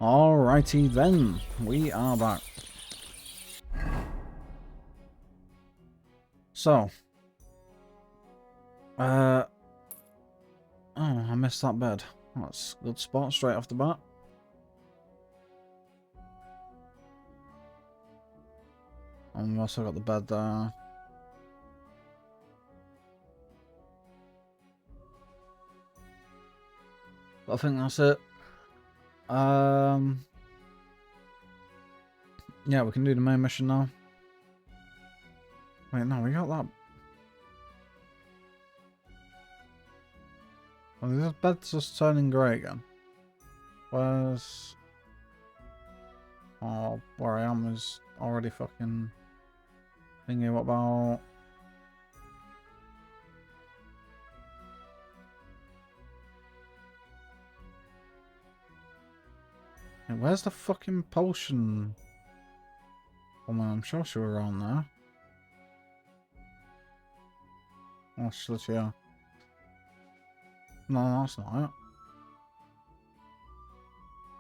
Alrighty then, we are back. So, oh, I missed that bed. That's a good spot straight off the bat. And we've also got the bed there. But I think that's it. Yeah, we can do the main mission now. Wait, no, we got that. Oh, this bed's just turning grey again. Where's... Oh, where I am is already fucking... thingy. What about... Hey, where's the fucking potion? Oh man, I'm sure she was around there. Oh, shit, yeah. No, that's not it.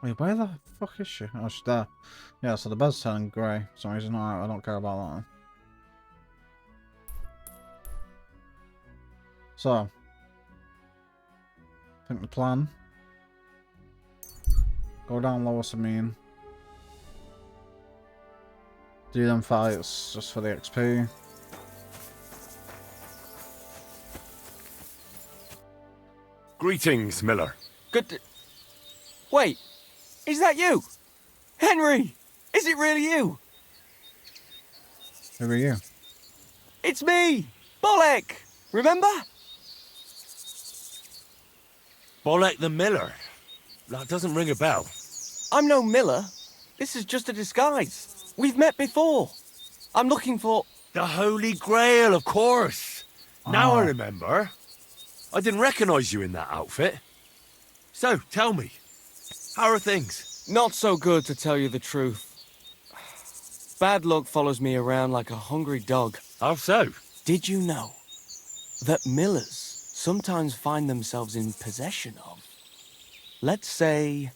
Wait, where the fuck is she? Oh, she's there. Yeah, so the bed's turning grey for some reason. Alright, I don't care about that one. So, I think the plan... Go down lower Samine. Do them fights just for the XP. Greetings, Miller. Wait, is that you? Henry! Is it really you? Who are you? It's me! Bolek! Remember? Bolek the Miller. That doesn't ring a bell. I'm no Miller. This is just a disguise. We've met before. I'm looking for... The Holy Grail, of course. Now I remember. I didn't recognize you in that outfit. So, tell me, how are things? Not so good, to tell you the truth. Bad luck follows me around like a hungry dog. How so? Did you know that Millers sometimes find themselves in possession of, let's say,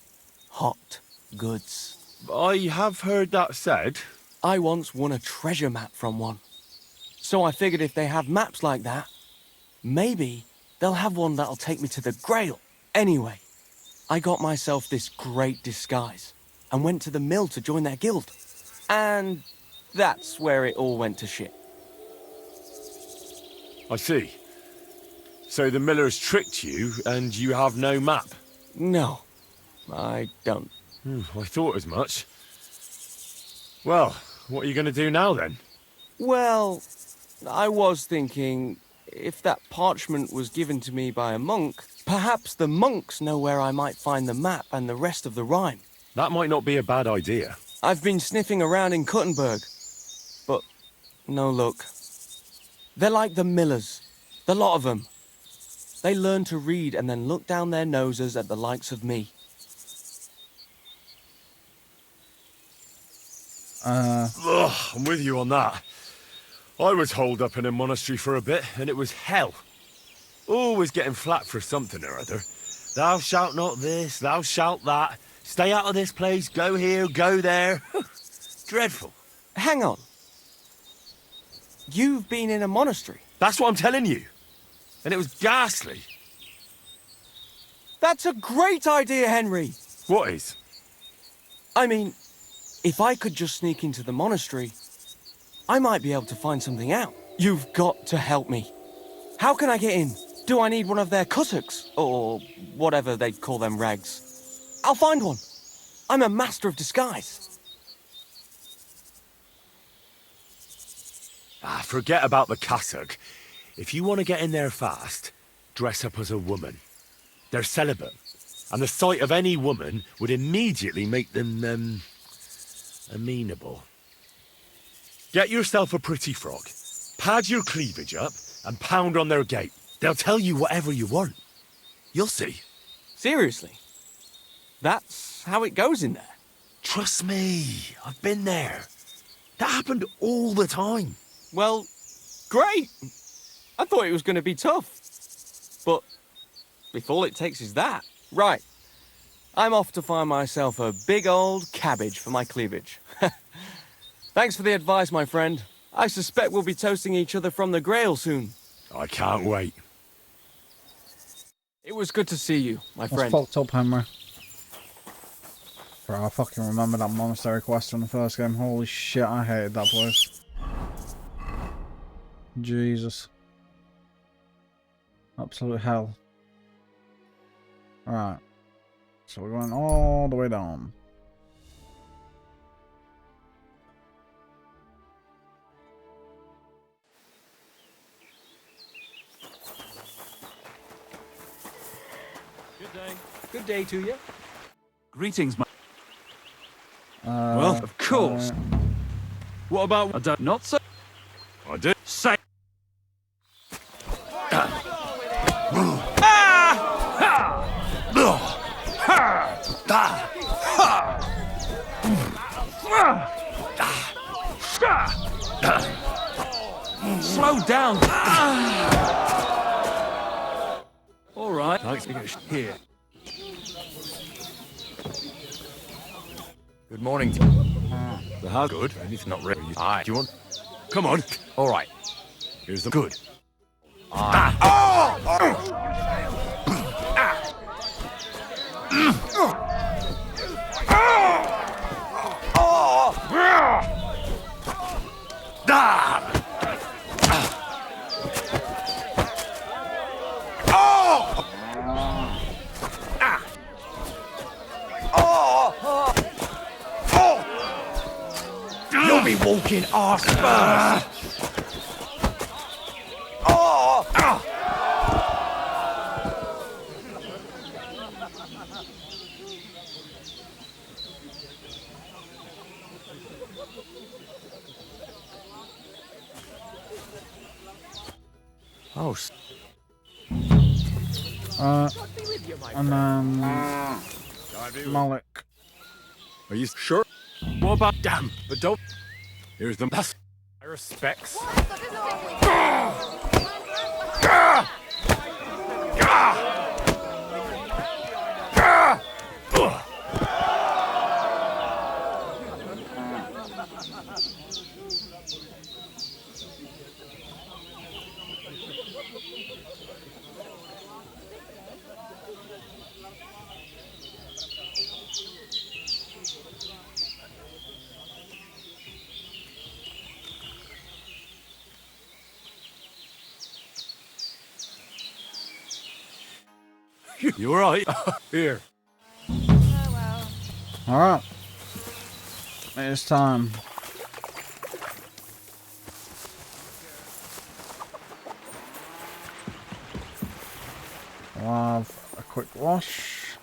hot goods? I have heard that said. I once won a treasure map from one. So I figured if they have maps like that, maybe they'll have one that'll take me to the Grail. Anyway, I got myself this great disguise and went to the mill to join their guild. And that's where it all went to shit. I see. So the Millers tricked you, and you have no map? No, I don't. I thought as much. Well, what are you going to do now, then? Well, I was thinking, if that parchment was given to me by a monk, perhaps the monks know where I might find the map and the rest of the rhyme. That might not be a bad idea. I've been sniffing around in Kuttenberg, but no luck. They're like the Millers, the lot of them. They learn to read and then look down their noses at the likes of me. Ugh, I'm with you on that. I was holed up in a monastery for a bit, and it was hell. Always getting flack for something or other. Thou shalt not this, thou shalt that. Stay out of this place, go here, go there. Dreadful. Hang on. You've been in a monastery? That's what I'm telling you. And it was ghastly. That's a great idea, Henry! What is? I mean, if I could just sneak into the monastery, I might be able to find something out. You've got to help me. How can I get in? Do I need one of their kutuks? Or whatever they call them rags? I'll find one. I'm a master of disguise. Forget about the cassock. If you want to get in there fast, dress up as a woman. They're celibate, and the sight of any woman would immediately make them, amenable. Get yourself a pretty frock, pad your cleavage up, and pound on their gate. They'll tell you whatever you want. You'll see. Seriously? That's how it goes in there? Trust me, I've been there. That happened all the time. Well, great. I thought it was going to be tough. But if all it takes is that... Right. I'm off to find myself a big old cabbage for my cleavage. Thanks for the advice, my friend. I suspect we'll be toasting each other from the Grail soon. I can't wait. It was good to see you, my That's friend. fucked up, Henry. Bro, I fucking remember that monastery quest from the first game. Holy shit, I hated that place. Jesus. Absolute hell. Alright. So we're going all the way down. Good day. Good day to you. Greetings, my... Well, of course. What about... I don't... Not so... I do. Say... Slow down. All right. Thanks. Here. Good morning. The house good. Anything not ready. Aye. Do you want? Come on. All right. Here's the good. You'll be walking arse first. Oh. And then Malik. Are you sure? What about... Damn, but don't. Here's the best. My respects. You all right? Here. Alright. It's time. We'll have a quick wash.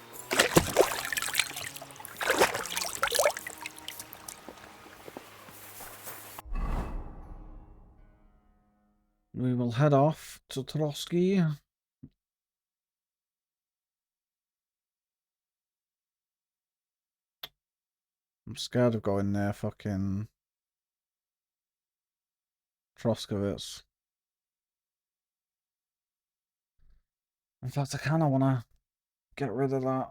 We will head off to DtotheK. I'm scared of going near fucking Troskovitz. In fact, I kinda wanna get rid of that.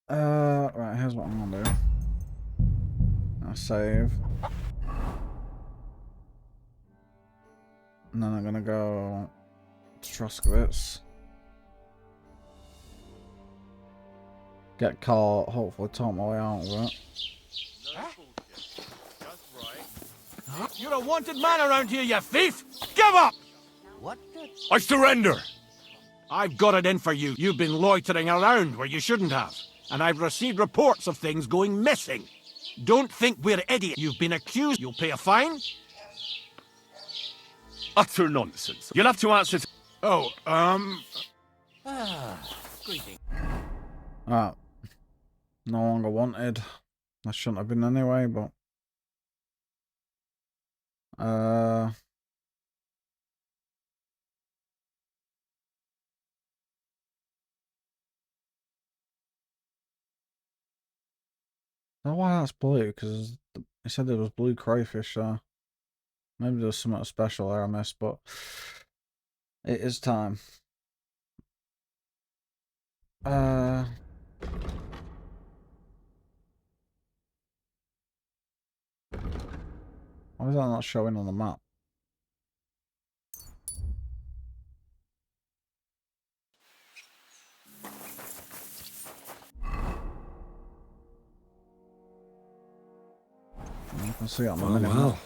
Right, here's what I'm gonna do. I'll save. And then I'm gonna go to Troskovitz. Get caught, hopefully talk my way out of it. You're a wanted man around here, you thief! Give up! What the... I surrender. I've got it in for you. You've been loitering around where you shouldn't have. And I've received reports of things going missing. Don't think we're idiots. You've been accused. You'll pay a fine? Utter nonsense. You'll have to answer to... Oh, Greeting. Alright. No longer wanted. I shouldn't have been anyway, but... I don't know why that's blue, because it said there was blue crayfish there. Maybe there was something special there I missed, but it is time. Why is that not showing on the map? I can see it on the Oh, minimap. well.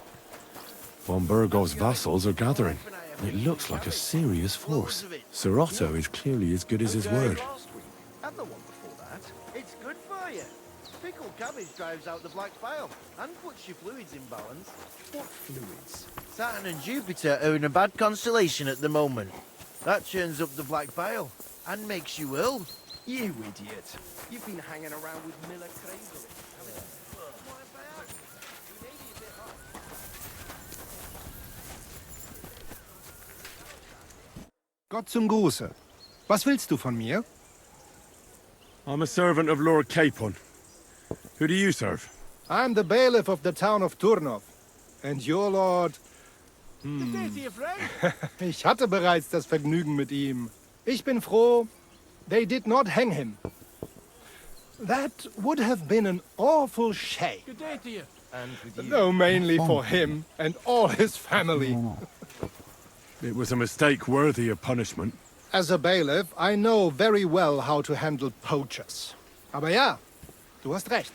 Von Burgov's vassals are gathering. It looks like a serious force. Sir Otto is clearly as good as his word. Last week, and the one before that. It's good for you. Pickled cabbage drives out the black bile and puts your fluids in balance. What fluids? Saturn and Jupiter are in a bad constellation at the moment. That churns up the black bile and makes you ill. You idiot. You've been hanging around with Miller Crazy. Gott zum Gruße. Was willst du von mir? I'm a servant of Lord Capon. Who do you serve? I'm the bailiff of the town of Turnov. And your lord... Ich hatte bereits das Vergnügen mit ihm. Ich bin froh, they did not hang him. That would have been an awful shame. Good day to you. And with you. Though mainly for him and all his family. It was a mistake worthy of punishment. As a bailiff, I know very well how to handle poachers. Aber ja, du hast recht.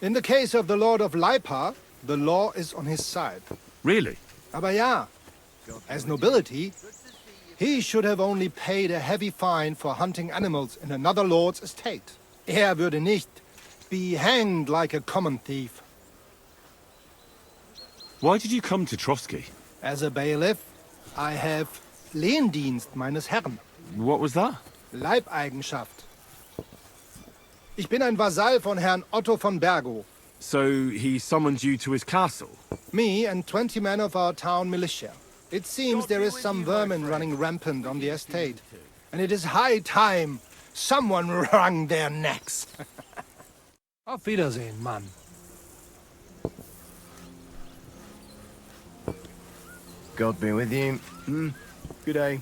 In the case of the Lord of Leipa, the law is on his side. Really? Aber ja, as nobility, he should have only paid a heavy fine for hunting animals in another lord's estate. Er würde nicht be hanged like a common thief. Why did you come to Trotsky? As a bailiff, I have Lehendienst meines Herrn. What was that? Leibeigenschaft. Ich bin ein Vasall von Herrn Otto von Bergo. So he summoned you to his castle? Me and 20 men of our town militia. It seems there is some vermin running rampant on the estate. And it is high time someone wrung their necks. Auf Wiedersehen, Mann. God be with you. Good day.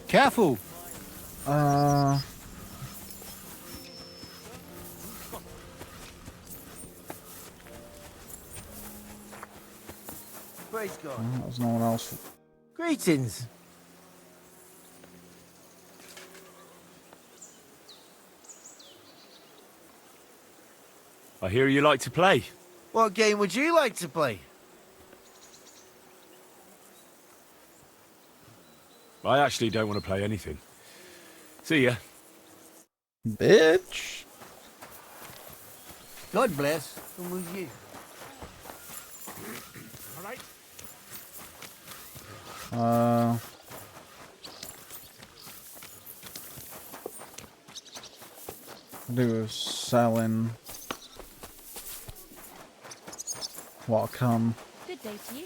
Careful. Praise God. There's no one else. Greetings. I hear you like to play. What game would you like to play? I actually don't want to play anything. See ya. Bitch. God bless. And with you. All right. Do selling what come. Good day to you.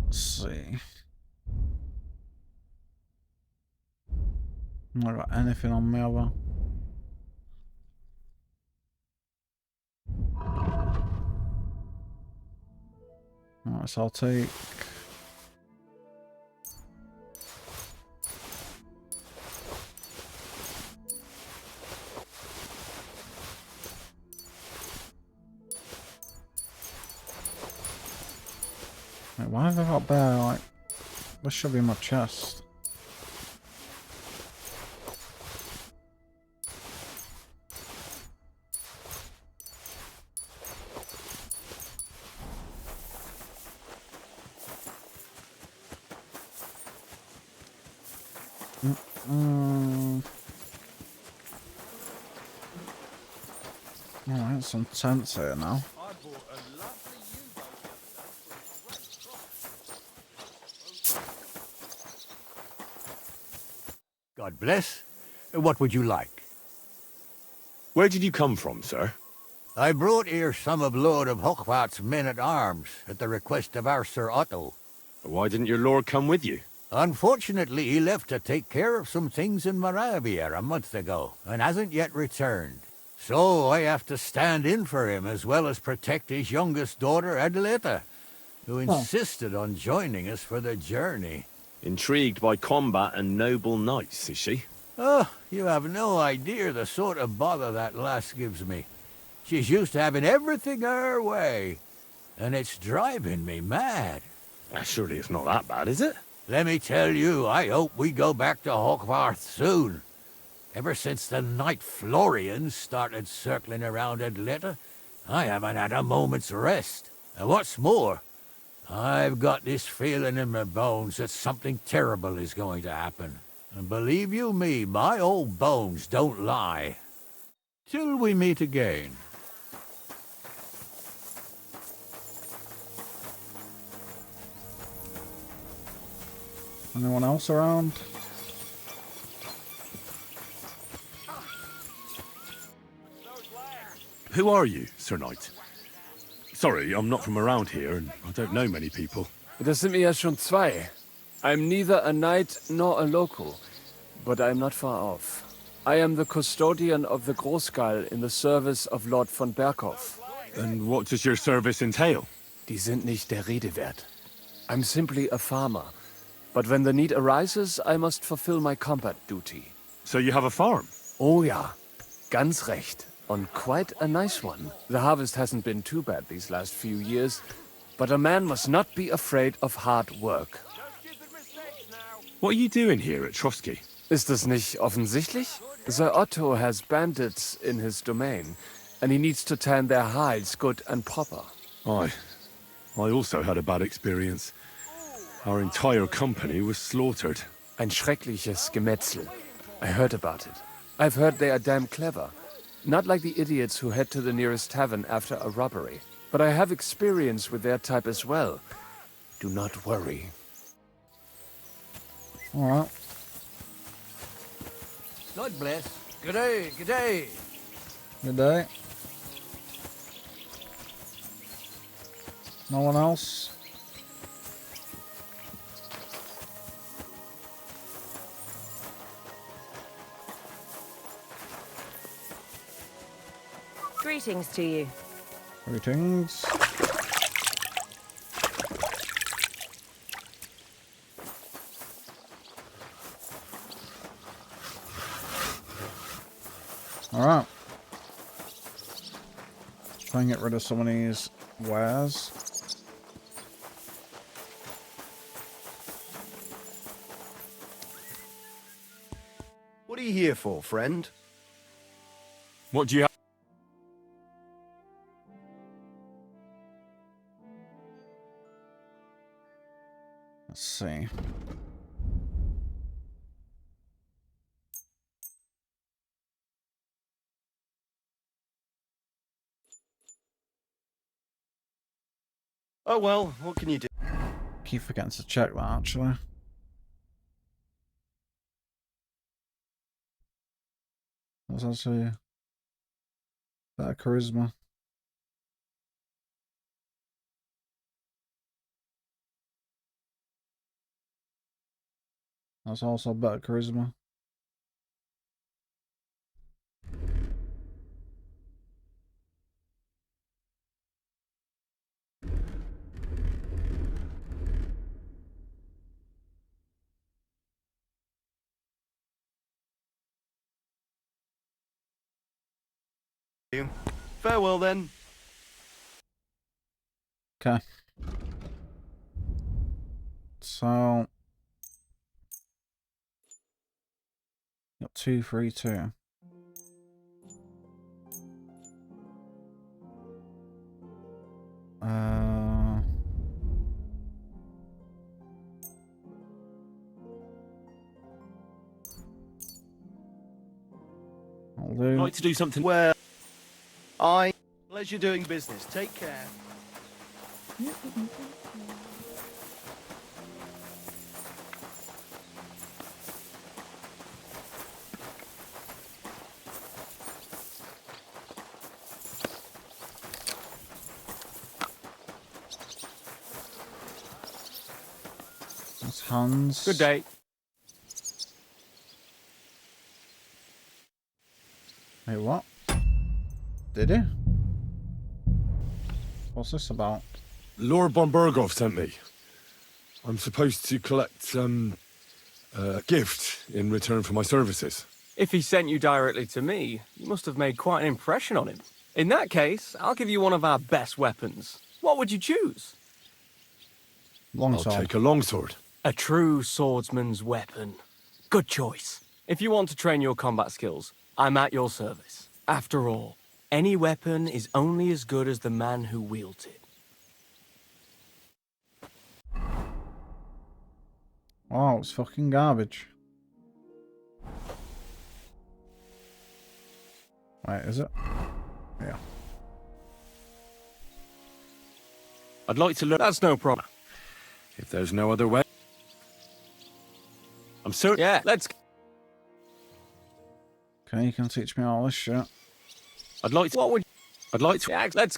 Let's see. Not got anything on me other. Alright, so I'll take wait, why have I got bear like this should be in my chest. Alright, some tents here now. God bless. What would you like? Where did you come from, sir? I brought here some of Lord of Hochwart's men-at-arms at the request of our Sir Otto. Why didn't your lord come with you? Unfortunately, he left to take care of some things in Moravia a month ago, and hasn't yet returned. So I have to stand in for him as well as protect his youngest daughter, Adelita, who insisted on joining us for the journey. Intrigued by combat and noble knights, is she? Oh, you have no idea the sort of bother that lass gives me. She's used to having everything her way, and it's driving me mad. Surely it's not that bad, is it? Let me tell you, I hope we go back to Hawkvarth soon. Ever since the Knight Florian started circling around Adelita, I haven't had a moment's rest. And what's more, I've got this feeling in my bones that something terrible is going to happen. And believe you me, my old bones don't lie. Till we meet again. Anyone else around? Who are you, Sir Knight? Sorry, I'm not from around here, and I don't know many people. Das sind mir ja schon zwei. I'm neither a knight nor a local, but I'm not far off. I am the custodian of the Großgall in the service of Lord von Berghoff. And what does your service entail? Die sind nicht der Rede wert. I'm simply a farmer, but when the need arises, I must fulfill my combat duty. So you have a farm? Oh ja, ganz recht. And quite a nice one. The harvest hasn't been too bad these last few years, but a man must not be afraid of hard work. What are you doing here at Trotsky? Ist das nicht offensichtlich? Sir Otto has bandits in his domain, and he needs to tan their hides good and proper. I also had a bad experience. Our entire company was slaughtered. Ein schreckliches Gemetzel. I heard about it. I've heard they are damn clever. Not like the idiots who head to the nearest tavern after a robbery. But I have experience with their type as well. Do not worry. Alright. God bless. Good day, good day. Good day. No one else? Greetings to you. Greetings. Alright. Try and get rid of some of these wares. What are you here for, friend? What do you have? Let's see. Oh well, what can you do? Keep forgetting to check that actually. That's actually better charisma. That's also better charisma. Farewell then. Okay. So got 2, 3, 2. I'll do. I'd like to do something. Well, pleasure doing business. Take care. That's Hans. Good day. Wait, what? Did he? What's this about? Lord von Burgov sent me. I'm supposed to collect, a gift in return for my services. If he sent you directly to me, you must have made quite an impression on him. In that case, I'll give you one of our best weapons. What would you choose? I'll Longsword. take a longsword. A true swordsman's weapon. Good choice. If you want to train your combat skills, I'm at your service. After all, any weapon is only as good as the man who wields it. Oh, it's fucking garbage. Wait, is it? Yeah. I'd like to learn. That's no problem. If there's no other way. I'm certain. Yeah, let's... Okay, you can teach me all this shit. I'd like to. What would... I'd like to. Yeah, let's...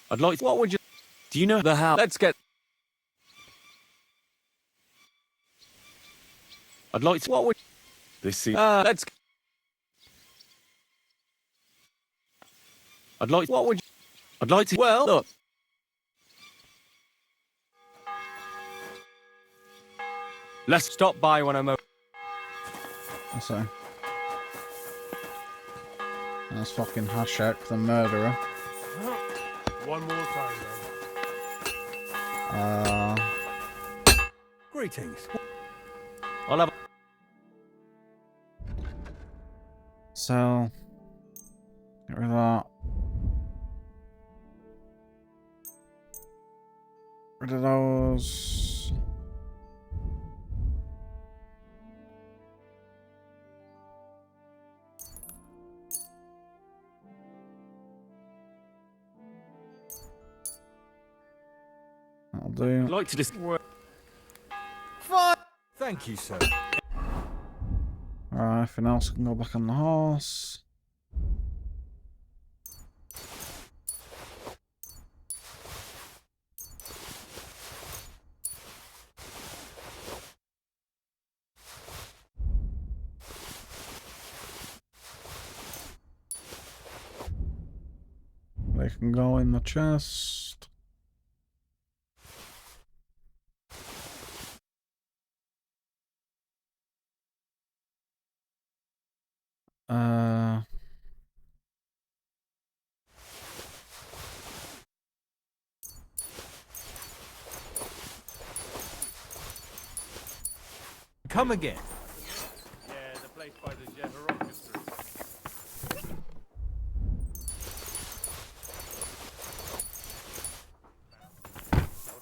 I'd like to. What would you... Do you know The how... Let's get... I'd like to. What would... This seems. let's... I'd like. What would you... I'd like to. Well, look. Let's Stop by when I'm over. I see. That's fucking Hashek, the murderer. One more time, Greetings. I'll have... So, get rid of that. Rid of those. That'll do. I'd like to just. Fine. Thank you, sir. Alright, everything else can go back on the horse. They can go in the chest. Come again. Yeah, the place by the Jever Orchestra.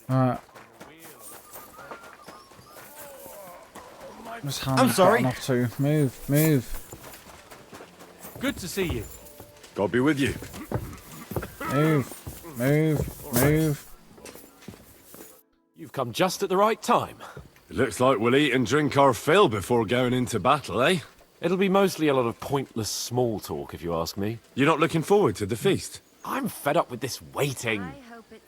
Alright. This hand's I'm sorry. got enough to move. Good to see you. God be with you. Move. You've come just at the right time. It looks like we'll eat and drink our fill before going into battle, eh? It'll be mostly a lot of pointless small talk, if you ask me. You're not looking forward to the feast? I'm fed up with this waiting.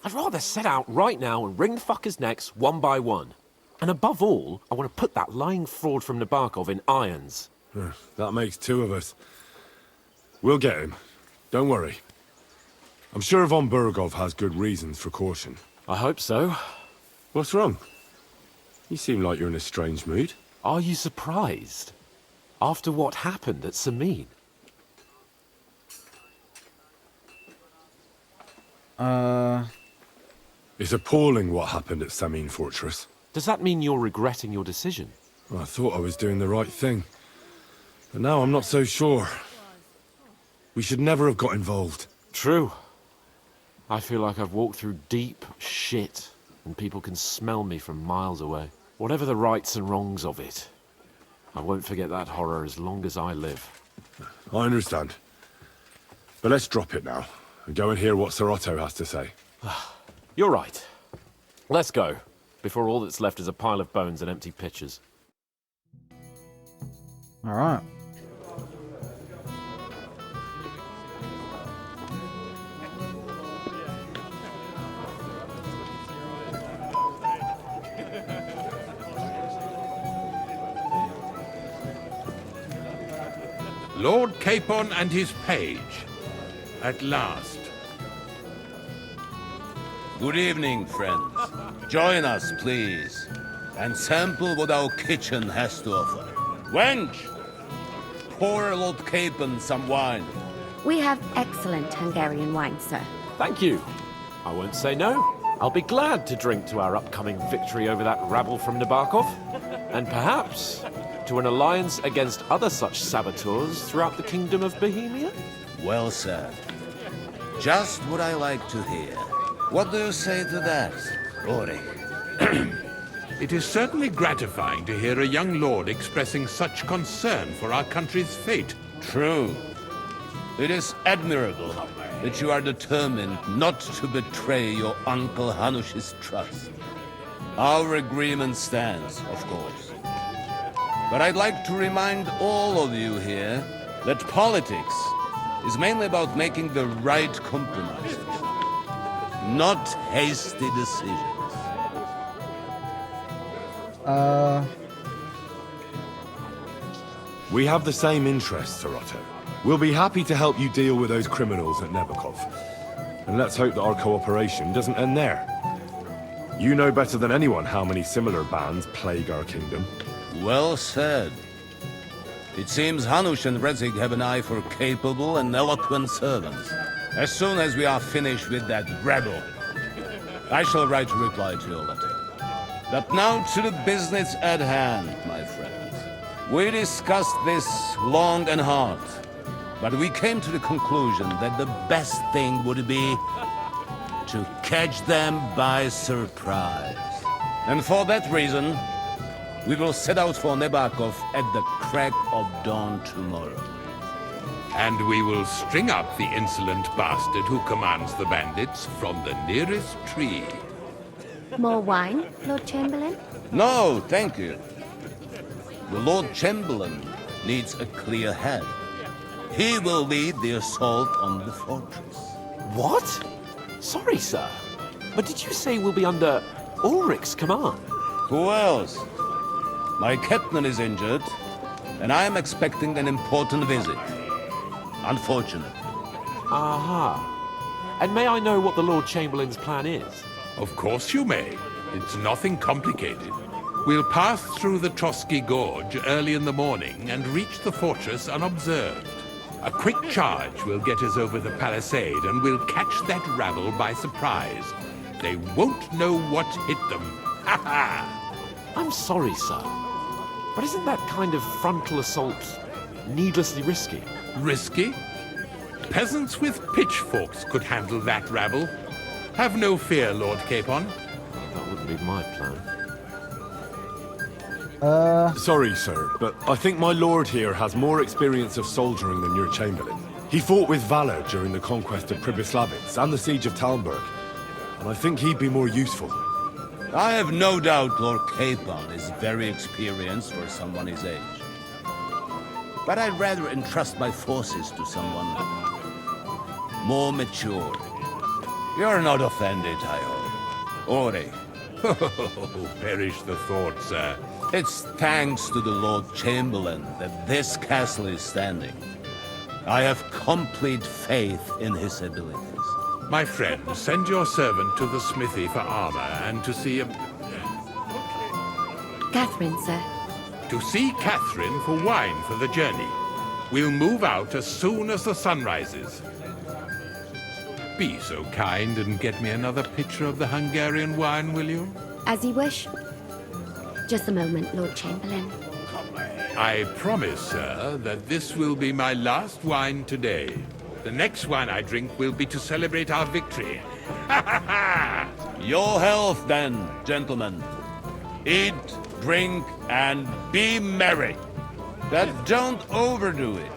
I'd rather set out right now and wring fuckers' necks one by one. And above all, I want to put that lying fraud from Nabokov in irons. That makes two of us. We'll get him. Don't worry. I'm sure von Burgov has good reasons for caution. I hope so. What's wrong? You seem like you're in a strange mood. Are you surprised? After what happened at Samin? It's appalling what happened at Samin Fortress. Does that mean you're regretting your decision? Well, I thought I was doing the right thing. But now I'm not so sure. We should never have got involved. True. I feel like I've walked through deep shit, and people can smell me from miles away. Whatever the rights and wrongs of it, I won't forget that horror as long as I live. I understand. But let's drop it now, and go and hear what Sir Otto has to say. You're right. Let's go, before all that's left is a pile of bones and empty pitchers. Alright. Lord Capon and his page. At last. Good evening, friends. Join us, please, and sample what our kitchen has to offer. Wench, pour Lord Capon some wine. We have excellent Hungarian wine, sir. Thank you. I won't say no. I'll be glad to drink to our upcoming victory over that rabble from Nabokov, and perhaps to an alliance against other such saboteurs throughout the Kingdom of Bohemia. Well said. Just what I like to hear. What do you say to that, Ori? It is certainly gratifying to hear a young lord expressing such concern for our country's fate. True. It is admirable that you are determined not to betray your Uncle Hanush's trust. Our agreement stands, of course. But I'd like to remind all of you here that politics is mainly about making the right compromises, not hasty decisions. We have the same interests, Sir Otto. We'll be happy to help you deal with those criminals at Nebokov. And let's hope that our cooperation doesn't end there. You know better than anyone how many similar bands plague our kingdom. Well said. It seems Hanush and Rezig have an eye for capable and eloquent servants. As soon as we are finished with that rebel, I shall write a reply to your letter. But now to the business at hand, my friends. We discussed this long and hard, but we came to the conclusion that the best thing would be to catch them by surprise. And for that reason, we will set out for Nebakov at the crack of dawn tomorrow. And we will string up the insolent bastard who commands the bandits from the nearest tree. More wine, Lord Chamberlain? No, thank you. The Lord Chamberlain needs a clear head. He will lead the assault on the fortress. What? Sorry, sir. But did you say we'll be under Ulrich's command? Who else? My captain is injured, and I am expecting an important visit. Unfortunate. Aha. And may I know what the Lord Chamberlain's plan is? Of course you may. It's nothing complicated. We'll pass through the Trotsky Gorge early in the morning and reach the fortress unobserved. A quick charge will get us over the palisade and we'll catch that rabble by surprise. They won't know what hit them. Ha ha! I'm sorry, sir. But isn't that kind of frontal assault needlessly risky? Risky? Peasants with pitchforks could handle that rabble. Have no fear, Lord Capon. That wouldn't be my plan. Sorry, sir, but I think my lord here has more experience of soldiering than your chamberlain. He fought with valor during the conquest of Pribyslavitz and the siege of Talmberg, and I think he'd be more useful. I have no doubt Lord Capon is very experienced for someone his age. But I'd rather entrust my forces to someone more mature. You're not offended, I hope. Ori. Oh, perish the thought, sir. It's thanks to the Lord Chamberlain that this castle is standing. I have complete faith in his abilities. My friend, send your servant to the smithy for armor and to see Catherine, sir. To see Catherine for wine for the journey. We'll move out as soon as the sun rises. Be so kind and get me another pitcher of the Hungarian wine, will you? As you wish. Just a moment, Lord Chamberlain. I promise, sir, that this will be my last wine today. The next wine I drink will be to celebrate our victory. Ha ha ha! Your health, then, gentlemen. Eat, drink, and be merry. But don't overdo it.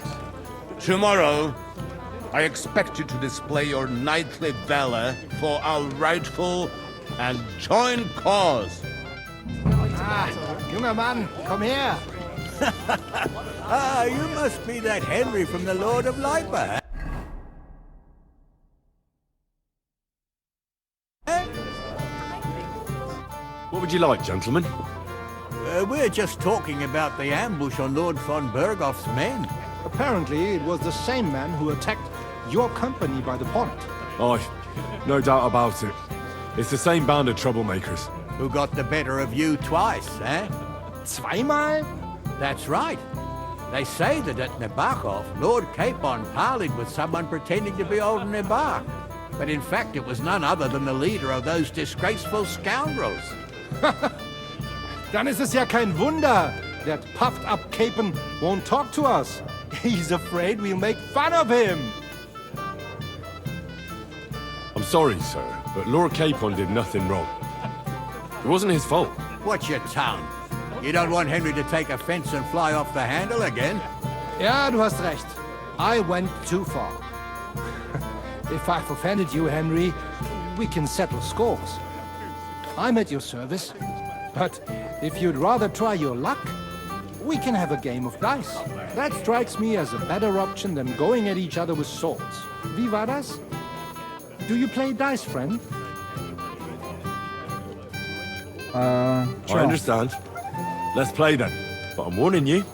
Tomorrow, I expect you to display your knightly valor for our rightful and joint cause. Junger Mann, komm her! You must be that Henry from the Lord of Lipa. What would you like, gentlemen? We're just talking about the ambush on Lord von Bergoff's men. Apparently, it was the same man who attacked your company by the pond. Aye, no doubt about it. It's the same band of troublemakers. Who got the better of you twice, eh? Zweimal? That's right. They say that at Nabokov, Lord Capon parleyed with someone pretending to be old Nabar. But in fact, it was none other than the leader of those disgraceful scoundrels. Dann ist es ja kein Wunder. That puffed-up Capon won't talk to us. He's afraid we'll make fun of him. I'm sorry, sir, but Lord Capon did nothing wrong. It wasn't his fault. Watch your tongue. You don't want Henry to take offense and fly off the handle again. Ja, du hast recht. I went too far. If I've offended you, Henry, we can settle scores. I'm at your service. But if you'd rather try your luck, we can have a game of dice. That strikes me as a better option than going at each other with swords. Wie war das? Do you play dice, friend? I understand. Let's play then. But I'm warning you,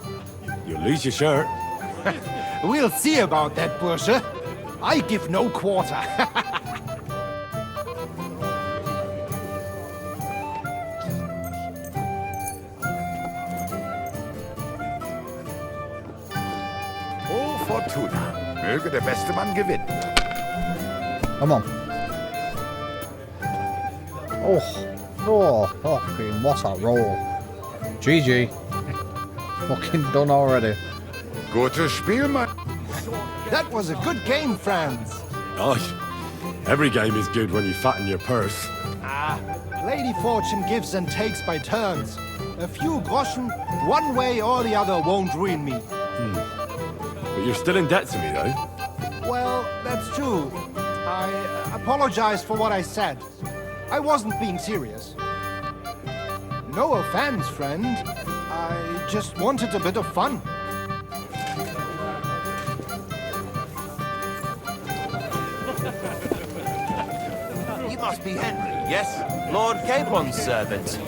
you'll lose your shirt. We'll see about that, Bursche. I give no quarter. Oh, Fortuna. Möge der beste Mann gewinnen. Come on. Fucking, what's that roll? GG. Fucking done already. Gutes Spiel, Mann. That was a good game, friends. Aye. Every game is good when you fatten your purse. Lady Fortune gives and takes by turns. A few groschen, one way or the other, won't ruin me. But you're still in debt to me, though. Well, that's true. I apologize for what I said. I wasn't being serious. No offense, friend. I just wanted a bit of fun. You must be Henry, yes? Lord Capon's servant.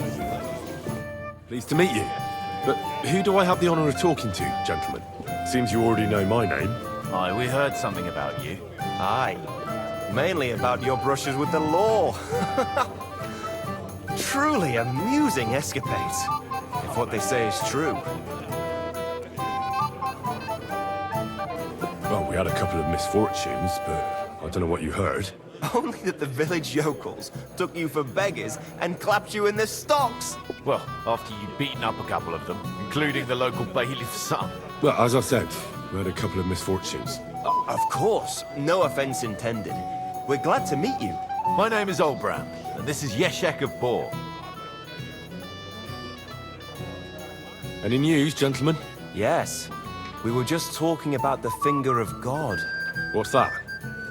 Pleased to meet you. But who do I have the honor of talking to, gentlemen? Seems you already know my name. Aye, we heard something about you. Aye. Mainly about your brushes with the law. Truly amusing escapades, if what they say is true. Well, we had a couple of misfortunes, but I don't know what you heard. Only that the village yokels took you for beggars and clapped you in the stocks. Well, after you'd beaten up a couple of them, including the local bailiff's son. Well, as I said, we had a couple of misfortunes. Of course, no offense intended. We're glad to meet you. My name is Olbram, and this is Yeshek of Bor. Any news, gentlemen? Yes. We were just talking about the Finger of God. What's that?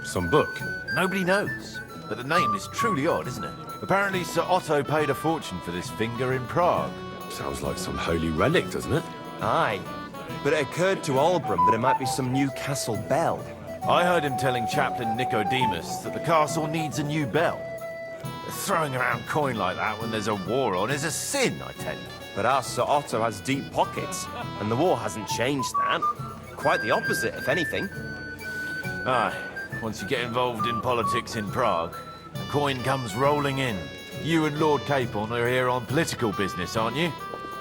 Some book? Nobody knows, but the name is truly odd, isn't it? Apparently Sir Otto paid a fortune for this finger in Prague. Sounds like some holy relic, doesn't it? Aye. But it occurred to Olbram that it might be some new castle bell. I heard him telling Chaplain Nicodemus that the castle needs a new bell. Throwing around coin like that when there's a war on is a sin, I tell you. But our Sir Otto has deep pockets, and the war hasn't changed that. Quite the opposite, if anything. Aye, once you get involved in politics in Prague, the coin comes rolling in. You and Lord Capon are here on political business, aren't you?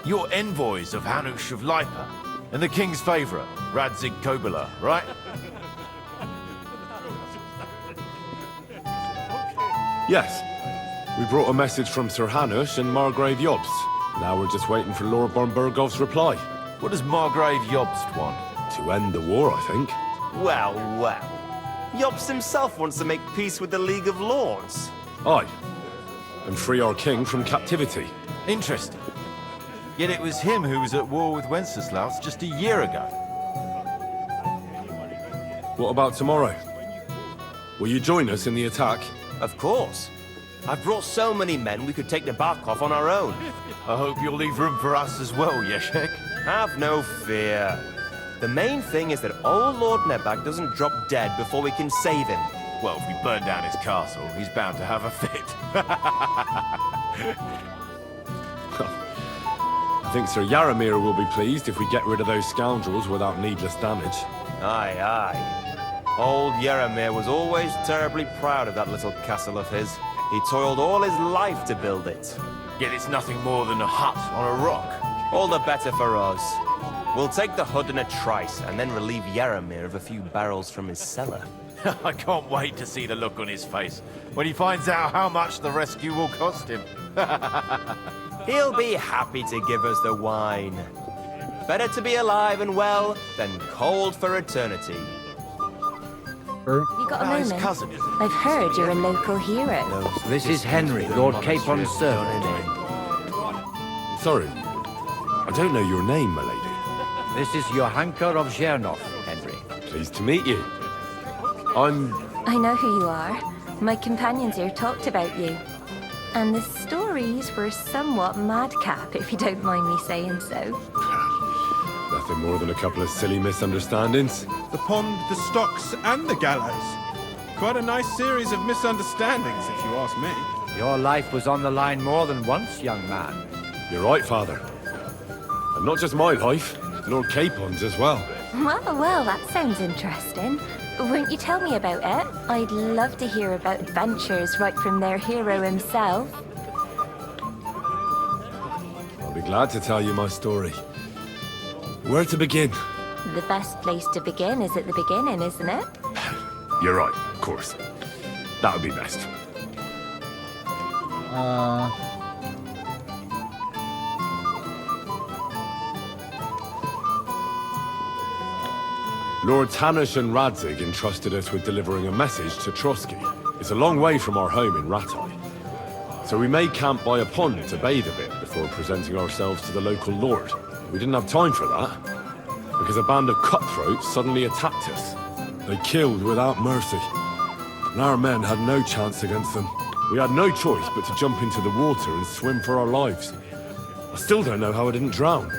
You're envoys of Hanush of Lipa, and the king's favourite, Radzig Kobyla, right? Yes. We brought a message from Sir Hanush and Margrave Jobst. Now we're just waiting for Lord Bornbergov's reply. What does Margrave Jobst want? To end the war, I think. Well, well. Jobst himself wants to make peace with the League of Lords. Aye. And free our king from captivity. Interesting. Yet it was him who was at war with Wenceslaus just a year ago. What about tomorrow? Will you join us in the attack? Of course. I've brought so many men we could take the Barkov on our own. I hope you'll leave room for us as well, Yeshek. Have no fear. The main thing is that old Lord Nebak doesn't drop dead before we can save him. Well, if we burn down his castle, he's bound to have a fit. think Sir Yaramir will be pleased if we get rid of those scoundrels without needless damage. Aye, aye. Old Yaramir was always terribly proud of that little castle of his. He toiled all his life to build it. Yet it's nothing more than a hut on a rock. All the better for us. We'll take the hood in a trice, and then relieve Yaramir of a few barrels from his cellar. I can't wait to see the look on his face when he finds out how much the rescue will cost him. He'll be happy to give us the wine. Better to be alive and well than cold for eternity. You got a moment? Cousin. I've heard you're a local hero. This is Henry, Lord Capon's servant. Sorry, I don't know your name, my lady. This is Johanka of Zhernov, Henry. Pleased to meet you. I'm... I know who you are. My companions here talked about you. And the stories were somewhat madcap, if you don't mind me saying so. Nothing more than a couple of silly misunderstandings. The pond, the stocks, and the gallows. Quite a nice series of misunderstandings, if you ask me. Your life was on the line more than once, young man. You're right, Father. And not just my life, Lord Capon's as well. Well, that sounds interesting. Won't you tell me about it? I'd love to hear about adventures right from their hero himself. I'll be glad to tell you my story. Where to begin? The best place to begin is at the beginning, isn't it? You're right, of course. That would be best. Lords Hanush and Radzig entrusted us with delivering a message to Trotsky. It's a long way from our home in Ratai. So we made camp by a pond to bathe a bit before presenting ourselves to the local lord. We didn't have time for that, because a band of cutthroats suddenly attacked us. They killed without mercy, and our men had no chance against them. We had no choice but to jump into the water and swim for our lives. I still don't know how I didn't drown.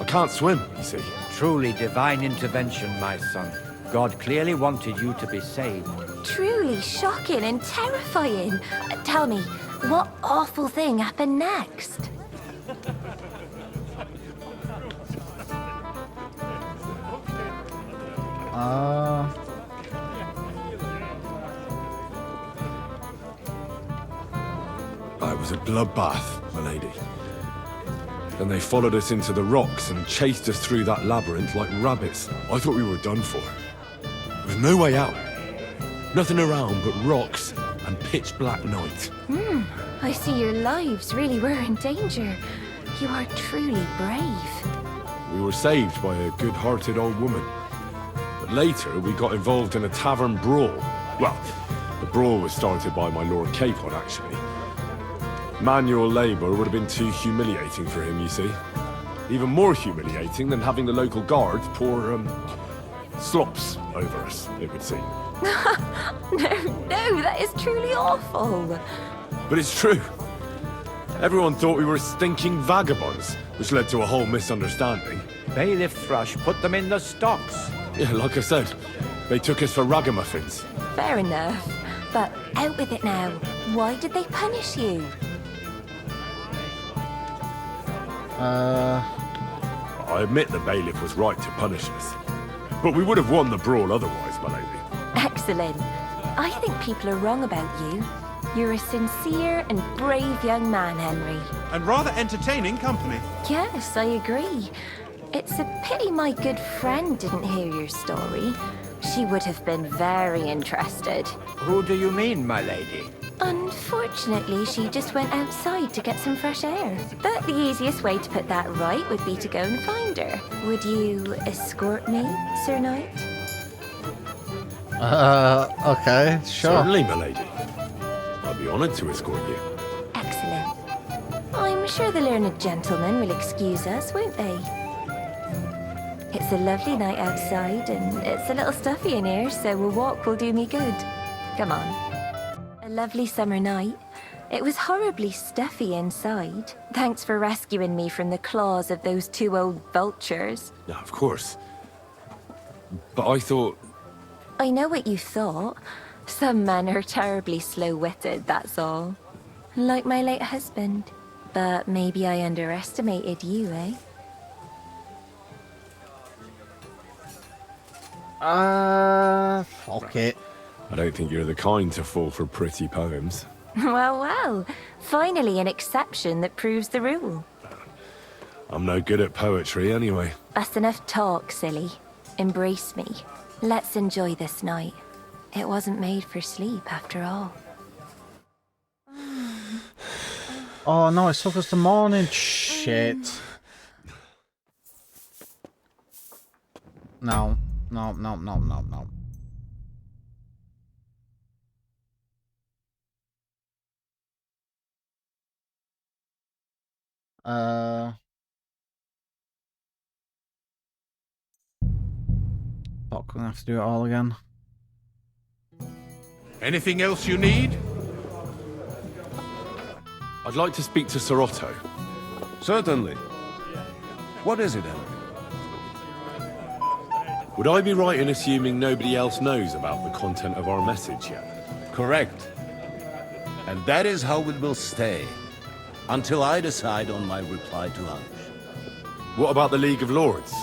I can't swim, you see. Truly divine intervention, my son. God clearly wanted you to be saved. Truly shocking and terrifying. Tell me, what awful thing happened next? It was a bloodbath, my lady. Then they followed us into the rocks and chased us through that labyrinth like rabbits. I thought we were done for. There was no way out. Nothing around but rocks and pitch black night. I see your lives really were in danger. You are truly brave. We were saved by a good-hearted old woman. But later, we got involved in a tavern brawl. Well, the brawl was started by my Lord Capon, actually. Manual labor would have been too humiliating for him, you see. Even more humiliating than having the local guards pour, slops over us, it would seem. No, that is truly awful. But it's true. Everyone thought we were stinking vagabonds, which led to a whole misunderstanding. Bailiff Thrush put them in the stocks. Yeah, like I said, they took us for ragamuffins. Fair enough. But out with it now. Why did they punish you? I admit the bailiff was right to punish us. But we would have won the brawl otherwise, my lady. Excellent. I think people are wrong about you. You're a sincere and brave young man, Henry. And rather entertaining company. Yes, I agree. It's a pity my good friend didn't hear your story. She would have been very interested. Who do you mean, my lady? Unfortunately, she just went outside to get some fresh air. But the easiest way to put that right would be to go and find her. Would you escort me, Sir Knight? Okay, sure. Certainly, my lady. I'd be honored to escort you. Excellent. I'm sure the learned gentlemen will excuse us, won't they? It's a lovely night outside, and it's a little stuffy in here, so a walk will do me good. Come on. A lovely summer night. It was horribly stuffy inside. Thanks for rescuing me from the claws of those two old vultures. Yeah, of course. But I thought... I know what you thought. Some men are terribly slow-witted, that's all. Like my late husband. But maybe I underestimated you, eh? Fuck it. I don't think you're the kind to fall for pretty poems. Well, well. Finally an exception that proves the rule. I'm no good at poetry anyway. That's enough talk, silly. Embrace me. Let's enjoy this night. It wasn't made for sleep, after all. Oh no, it took us the morning. Shit. No. No, no, no, no, no. Fuck, we're gonna have to do it all again. Anything else you need? I'd like to speak to Sir Otto. Certainly. What is it, Henry? Would I be right in assuming nobody else knows about the content of our message yet? Correct. And that is how it will stay, until I decide on my reply to Hunt. What about the League of Lords?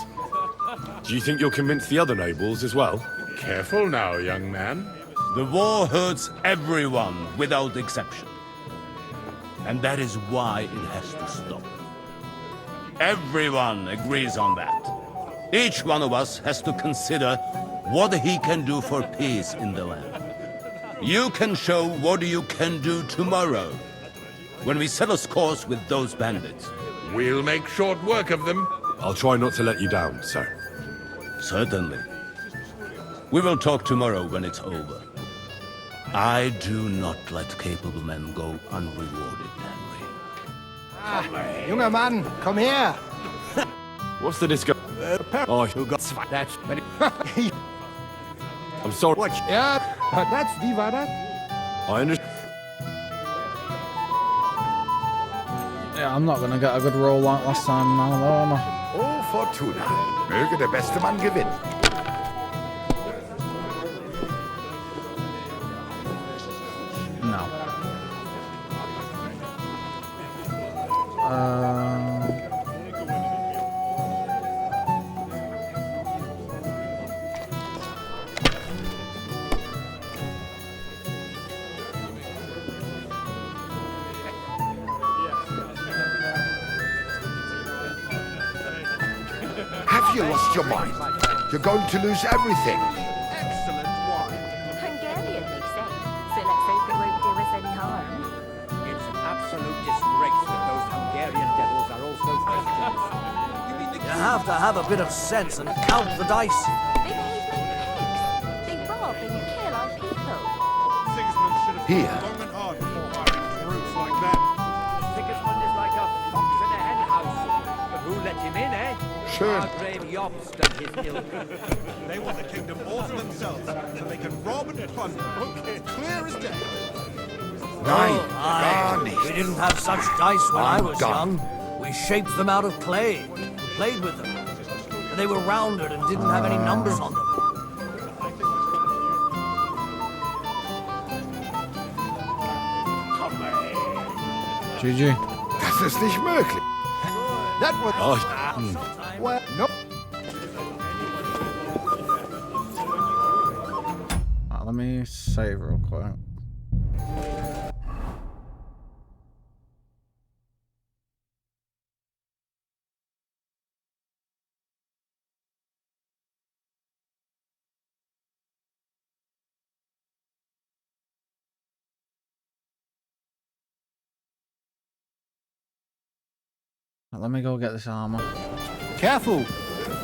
Do you think you'll convince the other nobles as well? Careful now, young man. The war hurts everyone without exception. And that is why it has to stop. Everyone agrees on that. Each one of us has to consider what he can do for peace in the land. You can show what you can do tomorrow, when we settle scores with those bandits. We'll make short work of them. I'll try not to let you down, sir. Certainly. We will talk tomorrow when it's over. I do not let capable men go unrewarded, Henry. Junger Mann, komm her! What's the disco? Oh, Who got that's I'm sorry. What? Ja, that's wie war das? I understand. Yeah, I'm not gonna get a good roll like last time now, though, am I? Oh, Fortuna. Möge der beste Mann gewinnen. No. Have you lost your mind? You're going to lose everything. Excellent wine. Hungarian, they say. So let's hope it won't do us any harm. It's an absolute disgrace that those Hungarian devils are also Christians. You have to have a bit of sense and count the dice. They behave like pigs. They rob and kill our people. Sigismund should have Here. long and hard before hiring brutes like them. Sigismund is like a fox in a hen house. But who let him in, eh? Schön. Margrave Jobst and his ilk. They want the kingdom all to themselves, so they can rob and plunder. Clear as day. Nein, Aye. gar nicht. We didn't have such dice when I was Gone. young. We shaped them out of clay and played with them. And they were rounded and didn't have any numbers on them. GG. Das ist nicht möglich. That was... Oh, Well, no. Let me save real quick. Let me go get this armor. Careful!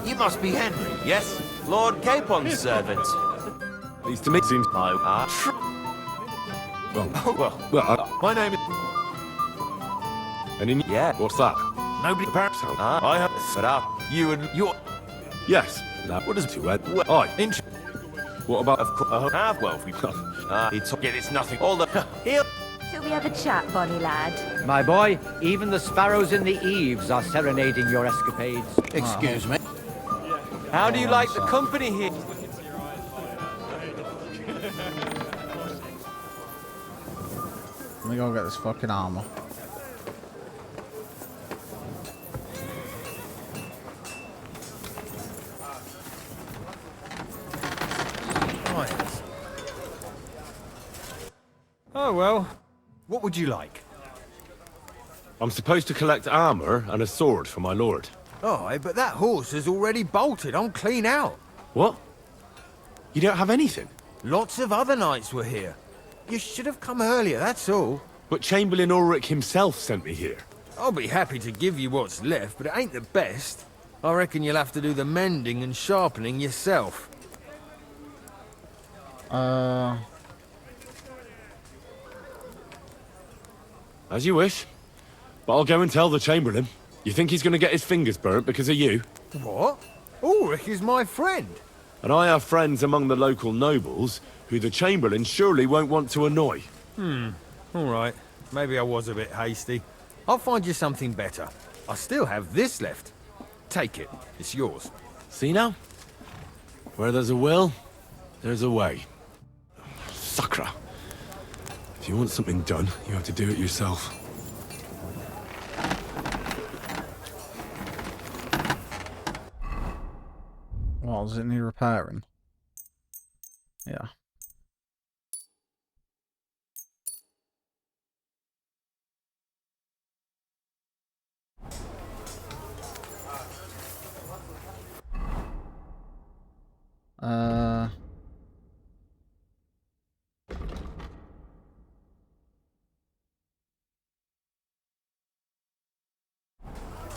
You must be Henry, yes? Lord Capon's servant. Pleased to meet you. I My name is... And in... Yeah. What's that? nobody perhaps. I have set up. You and your. Yes. Now, what does it do, Ed? Aye. What about... Of course. Well, we. He took it. It's nothing. All the. Here. Shall we have a chat, bonny lad? My boy, even the sparrows in the eaves are serenading your escapades. Excuse me. How do you like the company here? Let me go get this fucking armor. Oh well. What would you like? I'm supposed to collect armor and a sword for my lord. Oh, but that horse is already bolted. I'm clean out. What? You don't have anything? Lots of other knights were here. You should have come earlier, that's all. But Chamberlain Ulrich himself sent me here. I'll be happy to give you what's left, but it ain't the best. I reckon you'll have to do the mending and sharpening yourself. As you wish. But I'll go and tell the Chamberlain. You think he's going to get his fingers burnt because of you? What? Ulrich is my friend. And I have friends among the local nobles who the Chamberlain surely won't want to annoy. All right. Maybe I was a bit hasty. I'll find you something better. I still have this left. Take it. It's yours. See now? Where there's a will, there's a way. Sacra. If you want something done, you have to do it yourself. Well, does it need repairing? Yeah.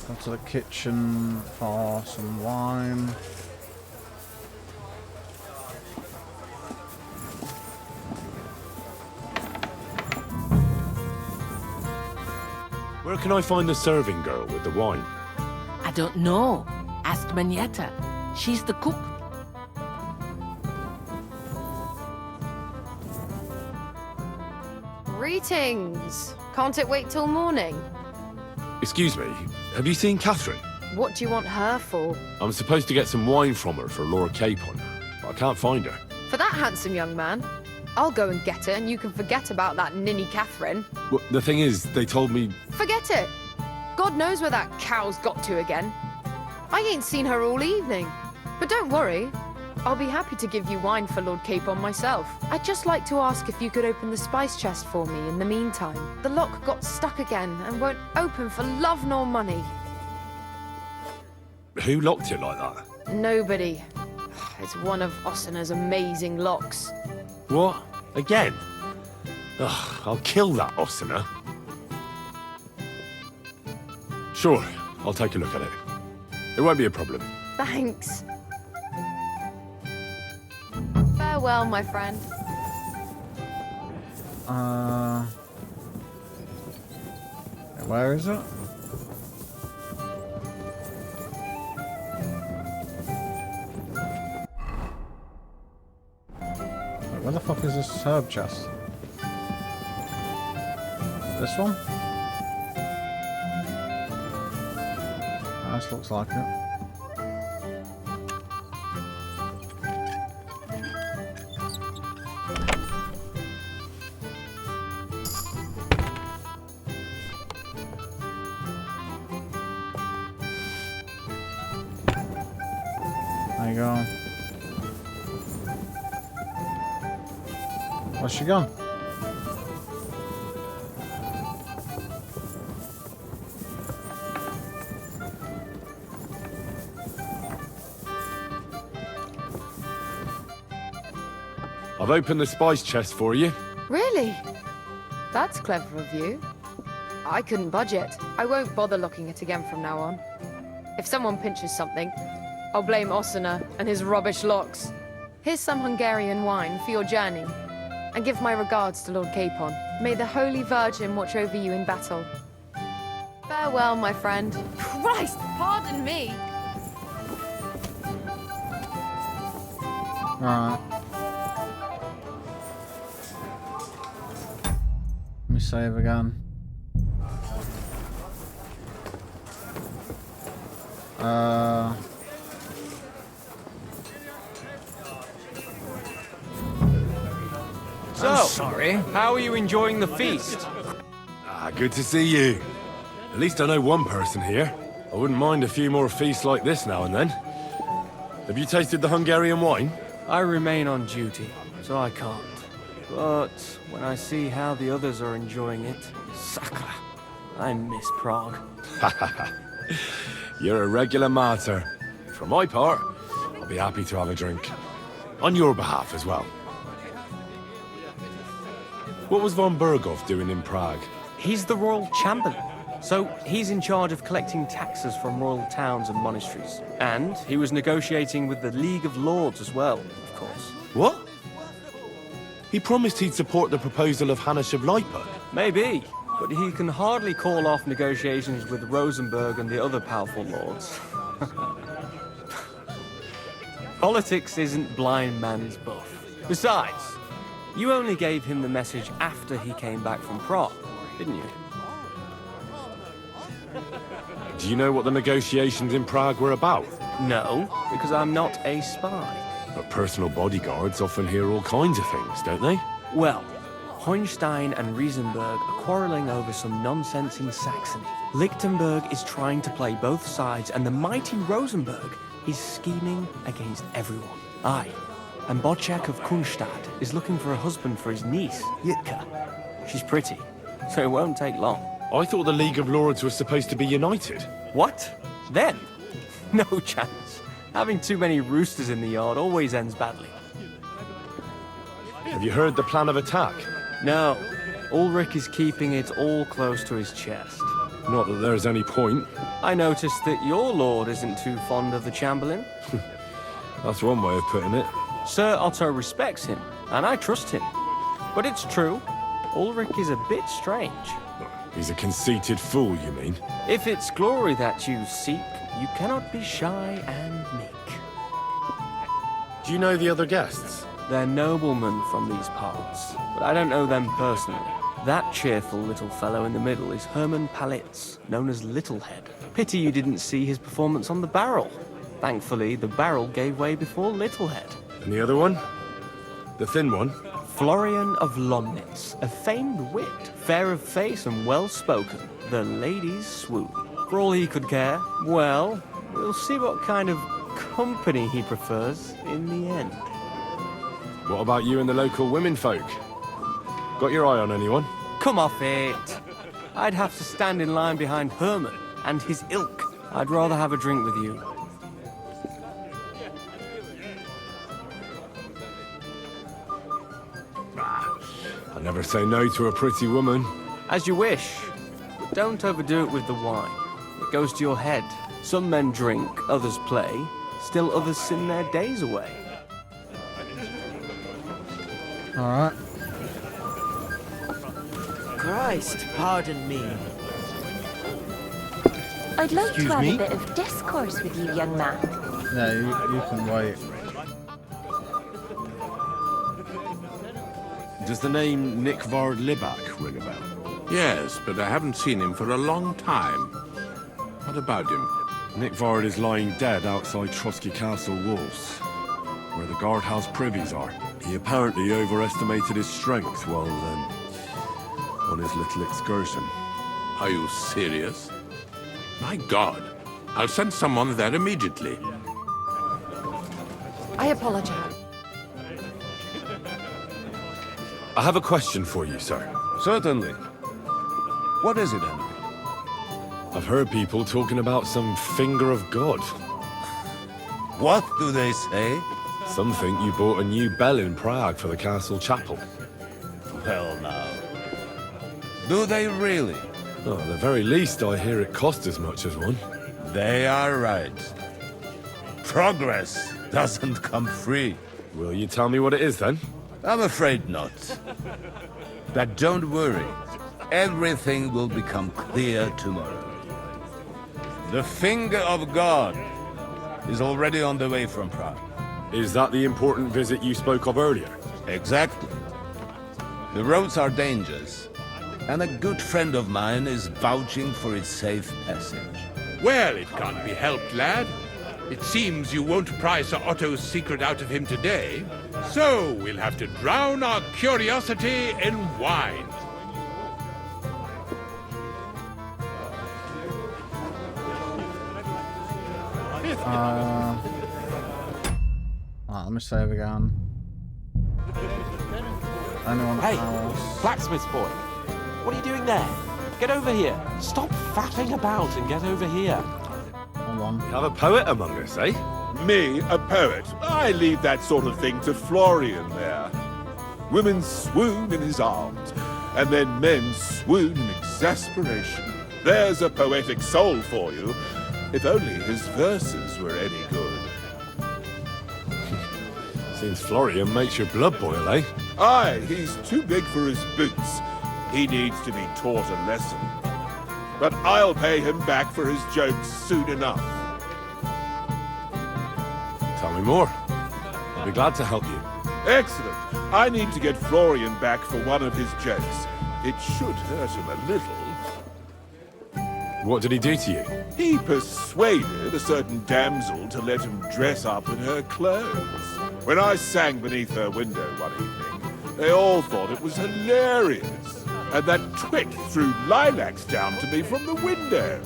Go to the kitchen for some wine. Where can I find the serving girl with the wine? I don't know. Ask Manietta. She's the cook. Greetings. Can't it wait till morning? Excuse me, have you seen Catherine? What do you want her for? I'm supposed to get some wine from her for Lord Capon, but I can't find her. For that handsome young man? I'll go and get her, and you can forget about that ninny Catherine. Well, the thing is, they told me... Forget it! God knows where that cow's got to again. I ain't seen her all evening. But don't worry. I'll be happy to give you wine for Lord Capon myself. I'd just like to ask if you could open the spice chest for me in the meantime. The lock got stuck again and won't open for love nor money. Who locked it like that? Nobody. It's one of Ossina's amazing locks. What? Again? Ugh, I'll kill that Ossina. Sure, I'll take a look at it. It won't be a problem. Thanks. Farewell, my friend. Where is it? Wait, where the fuck is this herb chest? This one? This looks like it. There you go. Where's she gone? I've opened the spice chest for you. Really? That's clever of you. I couldn't budget. I won't bother locking it again from now on. If someone pinches something, I'll blame Ossina and his rubbish locks. Here's some Hungarian wine for your journey. And give my regards to Lord Capon. May the Holy Virgin watch over you in battle. Farewell, my friend. Christ, pardon me! Alright. Let me save again. So, sorry. How are you enjoying the feast? Good to see you. At least I know one person here. I wouldn't mind a few more feasts like this now and then. Have you tasted the Hungarian wine? I remain on duty, so I can't. But when I see how the others are enjoying it, sacre, I miss Prague. You're a regular martyr. For my part, I'll be happy to have a drink. On your behalf as well. What was von Berghoff doing in Prague? He's the royal chamberlain. So he's in charge of collecting taxes from royal towns and monasteries. And he was negotiating with the League of Lords as well, of course. What? He promised he'd support the proposal of Hannes of Lipa. Maybe, but he can hardly call off negotiations with Rosenberg and the other powerful lords. Politics isn't blind man's buff. Besides, you only gave him the message after he came back from Prague, didn't you? Do you know what the negotiations in Prague were about? No, because I'm not a spy. But personal bodyguards often hear all kinds of things, don't they? Well, Hohenstein and Riesenberg are quarreling over some nonsense in Saxony. Lichtenberg is trying to play both sides, and the mighty Rosenberg is scheming against everyone. Aye, and Bocek of Kunstadt is looking for a husband for his niece, Jitka. She's pretty, so it won't take long. I thought the League of Lords was supposed to be united. What? Then? No chance. Having too many roosters in the yard always ends badly. Have you heard the plan of attack? No. Ulrich is keeping it all close to his chest. Not that there's any point. I noticed that your lord isn't too fond of the Chamberlain. That's one way of putting it. Sir Otto respects him, and I trust him. But it's true, Ulrich is a bit strange. He's a conceited fool, you mean? If it's glory that you seek, you cannot be shy and meek. Do you know the other guests? They're noblemen from these parts, but I don't know them personally. That cheerful little fellow in the middle is Hermann Palitz, known as Littlehead. Pity you didn't see his performance on the barrel. Thankfully, the barrel gave way before Littlehead. And the other one? The thin one? Florian of Lomnitz, a famed wit, fair of face and well-spoken. The ladies swoon. For all he could care, well, we'll see what kind of company he prefers in the end. What about you and the local women folk? Got your eye on anyone? Come off it. I'd have to stand in line behind Herman and his ilk. I'd rather have a drink with you. I never say no to a pretty woman. As you wish, but don't overdo it with the wine. It goes to your head. Some men drink, others play, still others sin their days away. Alright. Christ, pardon me. I'd like Excuse to have me? a bit of discourse with you, young man. Yeah, you can wait. Does the name Nick Vard Libak ring a bell? Yes, but I haven't seen him for a long time. What about him? Nick Vard is lying dead outside Trotsky Castle walls, where the guardhouse privies are. He apparently overestimated his strength while on his little excursion. Are you serious? My God. I'll send someone there immediately. I apologize. I have a question for you, sir. Certainly. What is it, Henry? I've heard people talking about some finger of God. What do they say? Some think you bought a new bell in Prague for the castle chapel. Well, now. Do they really? Oh, at the very least, I hear it cost as much as one. They are right. Progress doesn't come free. Will you tell me what it is, then? I'm afraid not. But don't worry. Everything will become clear tomorrow. The finger of God is already on the way from Prague. Is that the important visit you spoke of earlier? Exactly. The roads are dangerous, and a good friend of mine is vouching for its safe passage. Well, it can't be helped, lad. It seems you won't pry Sir Otto's secret out of him today, so we'll have to drown our curiosity in wine. Let me save again. Anyone Hey, else? blacksmith boy. What are you doing there? Get over here. Stop faffing about and get over here. Hold on. We have a poet among us, eh? Me, a poet? I leave that sort of thing to Florian there. Women swoon in his arms, and then men swoon in exasperation. There's a poetic soul for you. If only his verses were any good. Seems Florian makes your blood boil, eh? Aye, he's too big for his boots. He needs to be taught a lesson. But I'll pay him back for his jokes soon enough. Tell me more. I'll be glad to help you. Excellent. I need to get Florian back for one of his jokes. It should hurt him a little. What did he do to you? He persuaded a certain damsel to let him dress up in her clothes. When I sang beneath her window one evening, they all thought it was hilarious. And that twit threw lilacs down to me from the window.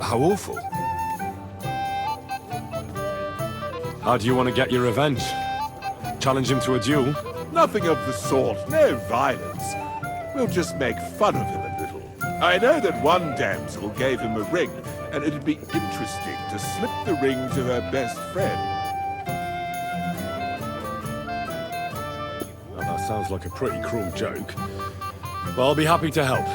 How awful. How do you want to get your revenge? Challenge him to a duel? Nothing of the sort. No violence. We'll just make fun of him a little. I know that one damsel gave him a ring, and it'd be interesting to slip the ring to her best friend. Now, that sounds like a pretty cruel joke. Well, I'll be happy to help.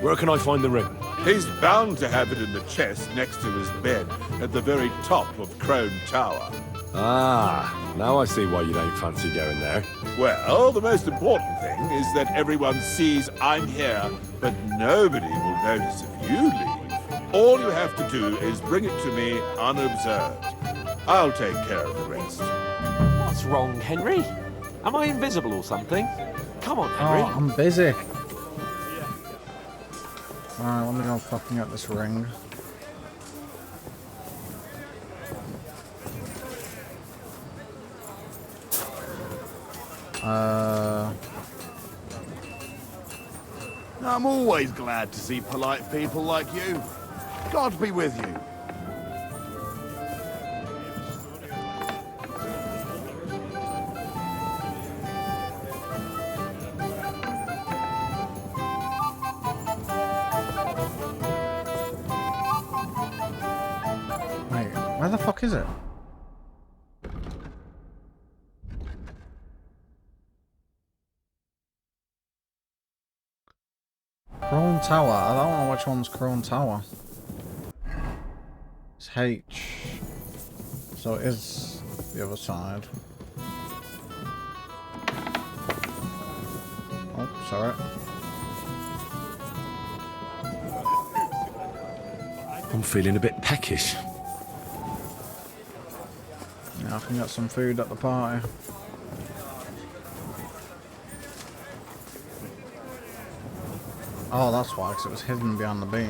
Where can I find the ring? He's bound to have it in the chest next to his bed at the very top of Crone Tower. Ah, now I see why you don't fancy going there. Well, the most important thing is that everyone sees I'm here, but nobody will notice if you leave. All you have to do is bring it to me unobserved. I'll take care of the rest. What's wrong, Henry? Am I invisible or something? Come on, Henry. Oh, I'm busy. Alright, let me go fucking get this ring. I'm always glad to see polite people like you. God be with you. Wait, where the fuck is it? Crone Tower. I don't know which one's Crone Tower. It's H. So it is the other side. Oh, sorry. I'm feeling a bit peckish. Yeah, I can get some food at the party. Oh, that's why, because it was hidden behind the bee.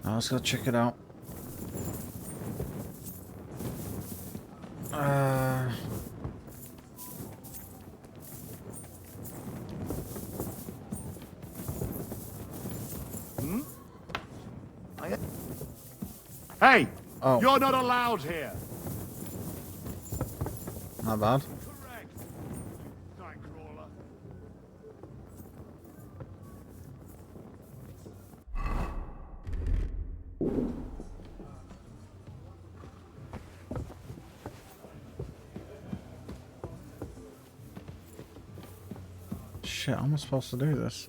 Now let's go check it out. Hey! Oh. You're not allowed here! Not bad. Shit, how am I supposed to do this?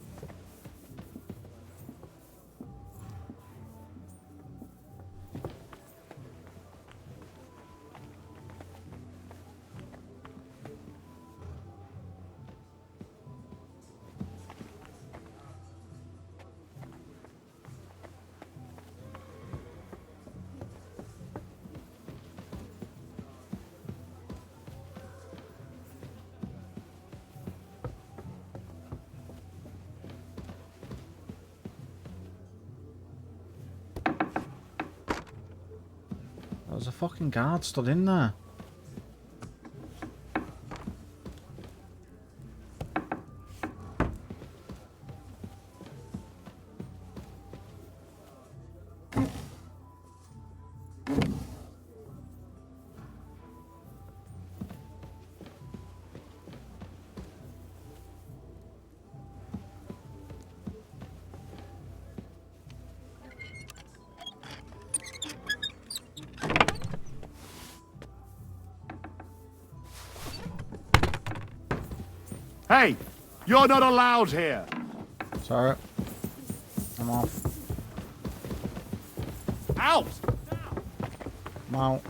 There's a fucking guard stood in there. Hey, you're not allowed here. Sorry. I'm off. Out! I'm out.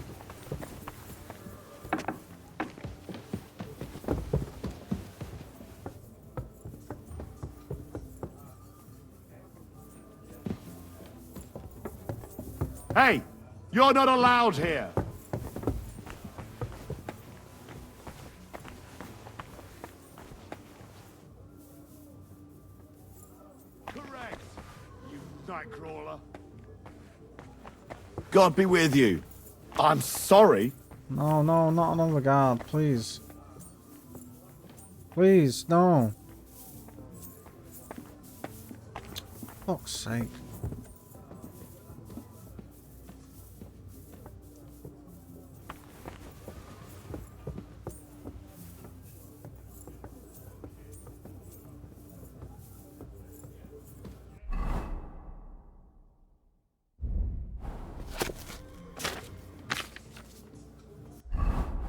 Hey, you're not allowed here. Correct, you nightcrawler. God be with you. I'm sorry. No, no, not another guard, please. Please, no. Fuck's sake.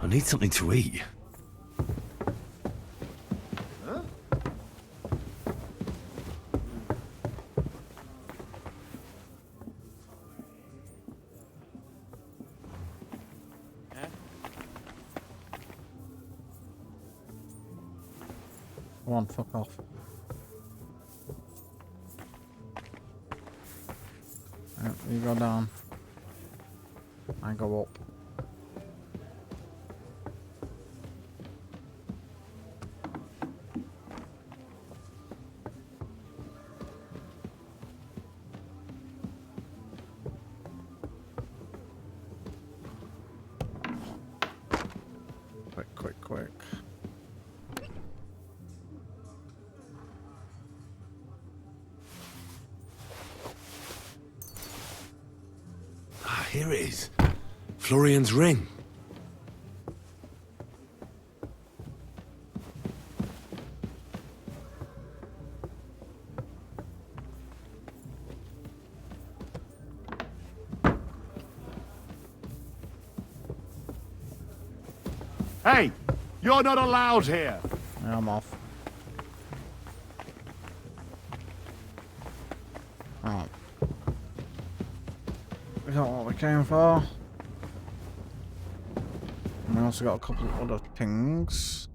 I need something to eat. Come on, fuck off. Right, you go down. I go up. Quick. Ah, here it is. Florian's ring. Hey, you're not allowed here. Yeah, I'm off. Right. We got what we came for. And we also got a couple of other things.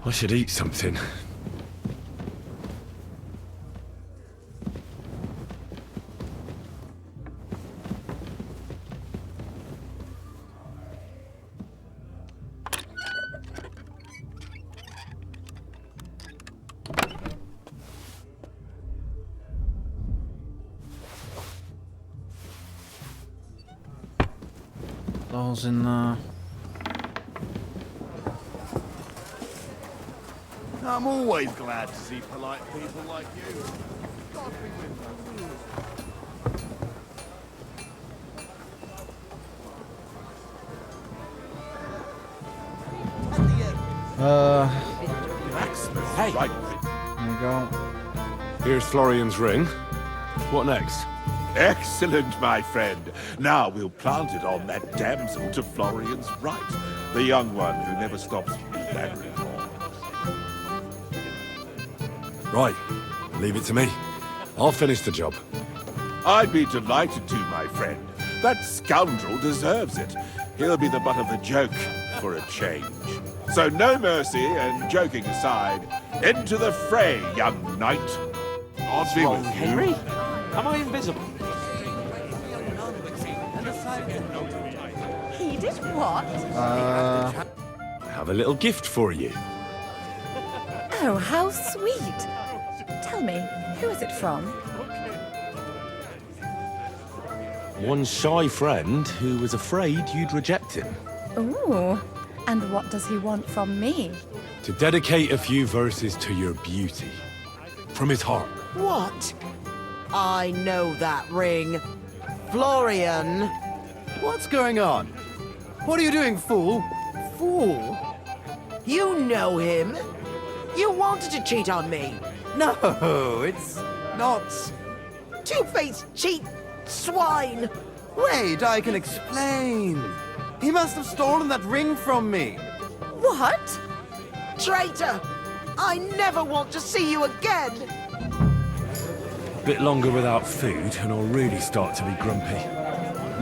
I should eat something. Those in there. I'm always glad to see polite people like you. God be with you. Hey! Right. There you go. Here's Florian's ring. What next? Excellent, my friend. Now we'll plant it on that damsel to Florian's right. The young one who never stops blabbering on. Right. Leave it to me. I'll finish the job. I'd be delighted to, my friend. That scoundrel deserves it. He'll be the butt of the joke for a change. So no mercy, and joking aside, into the fray, young knight. God be with you. Henry? Am I invisible? He did what? I have a little gift for you. Oh, how sweet. Tell me, who is it from? One shy friend who was afraid you'd reject him. Ooh, and what does he want from me? To dedicate a few verses to your beauty. From his heart. What? I know that ring. Florian! What's going on? What are you doing, fool? Fool? You know him? You wanted to cheat on me. No, it's not. Two-faced cheat swine. Wait, I can explain. He must have stolen that ring from me. What? Traitor! I never want to see you again! Bit longer without food, and I'll really start to be grumpy.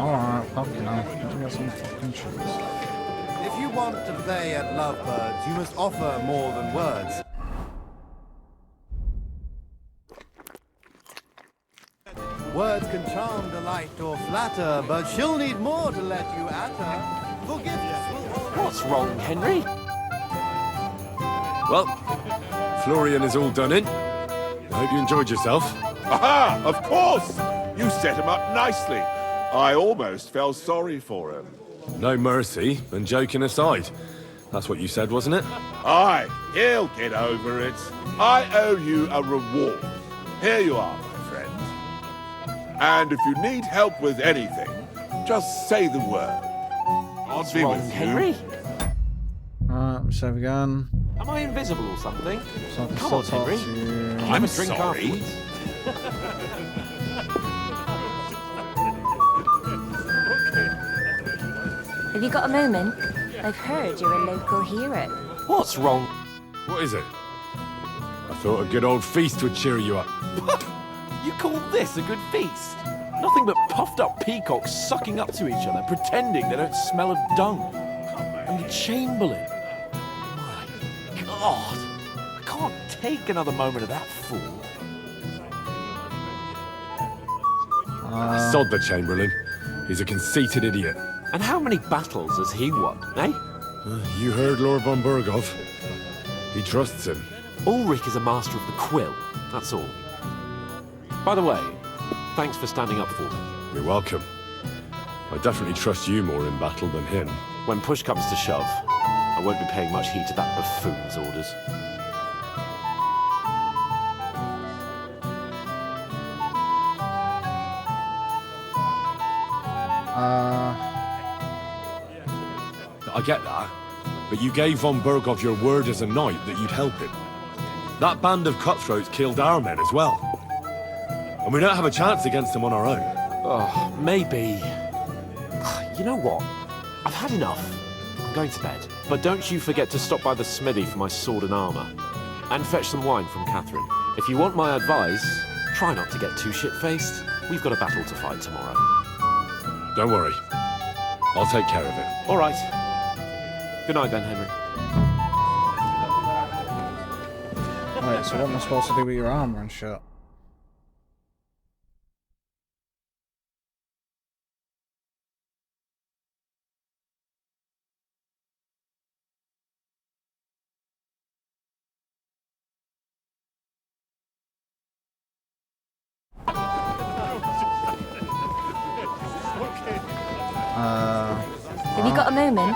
Alright, fucking hell. Let me get some fucking chips. If you want to play at lovebirds, you must offer more than words. Words can charm, delight, or flatter, but she'll need more to let you at her. Forgiveness will... What's wrong, Henry? Well, Florian is all done in. I hope you enjoyed yourself. Aha! Of course! You set him up nicely. I almost felt sorry for him. No mercy, and joking aside. That's what you said, wasn't it? Aye, he'll get over it. I owe you a reward. Here you are, my friend. And if you need help with anything, just say the word. I'll be Wrong, with you. Henry? Alright, save again. Am I invisible or something? So I can Come on, still talk Henry. to you. Can I have a drink sorry. afterwards? Have you got a moment? I've heard you're a local hero. What's wrong? What is it? I thought a good old feast would cheer you up. You call this a good feast? Nothing but puffed up peacocks sucking up to each other, pretending they don't smell of dung. And the Chamberlain. My God. I can't take another moment of that fool. Sod the Chamberlain. He's a conceited idiot. And how many battles has he won, eh? You heard Lord von Burgov. He trusts him. Ulrich is a master of the quill, that's all. By the way, thanks for standing up for me. You're welcome. I definitely trust you more in battle than him. When push comes to shove, I won't be paying much heed to that buffoon's orders. I get that, but you gave von Burgov your word as a knight that you'd help him. That band of cutthroats killed our men as well. And we don't have a chance against them on our own. Oh, maybe. You know what? I've had enough. I'm going to bed. But don't you forget to stop by the smithy for my sword and armor. And fetch some wine from Catherine. If you want my advice, try not to get too shit-faced. We've got a battle to fight tomorrow. Don't worry. I'll take care of it. All right. Good night then, Henry. Wait, so what am I supposed to do with your armor and shit? Have you got a moment?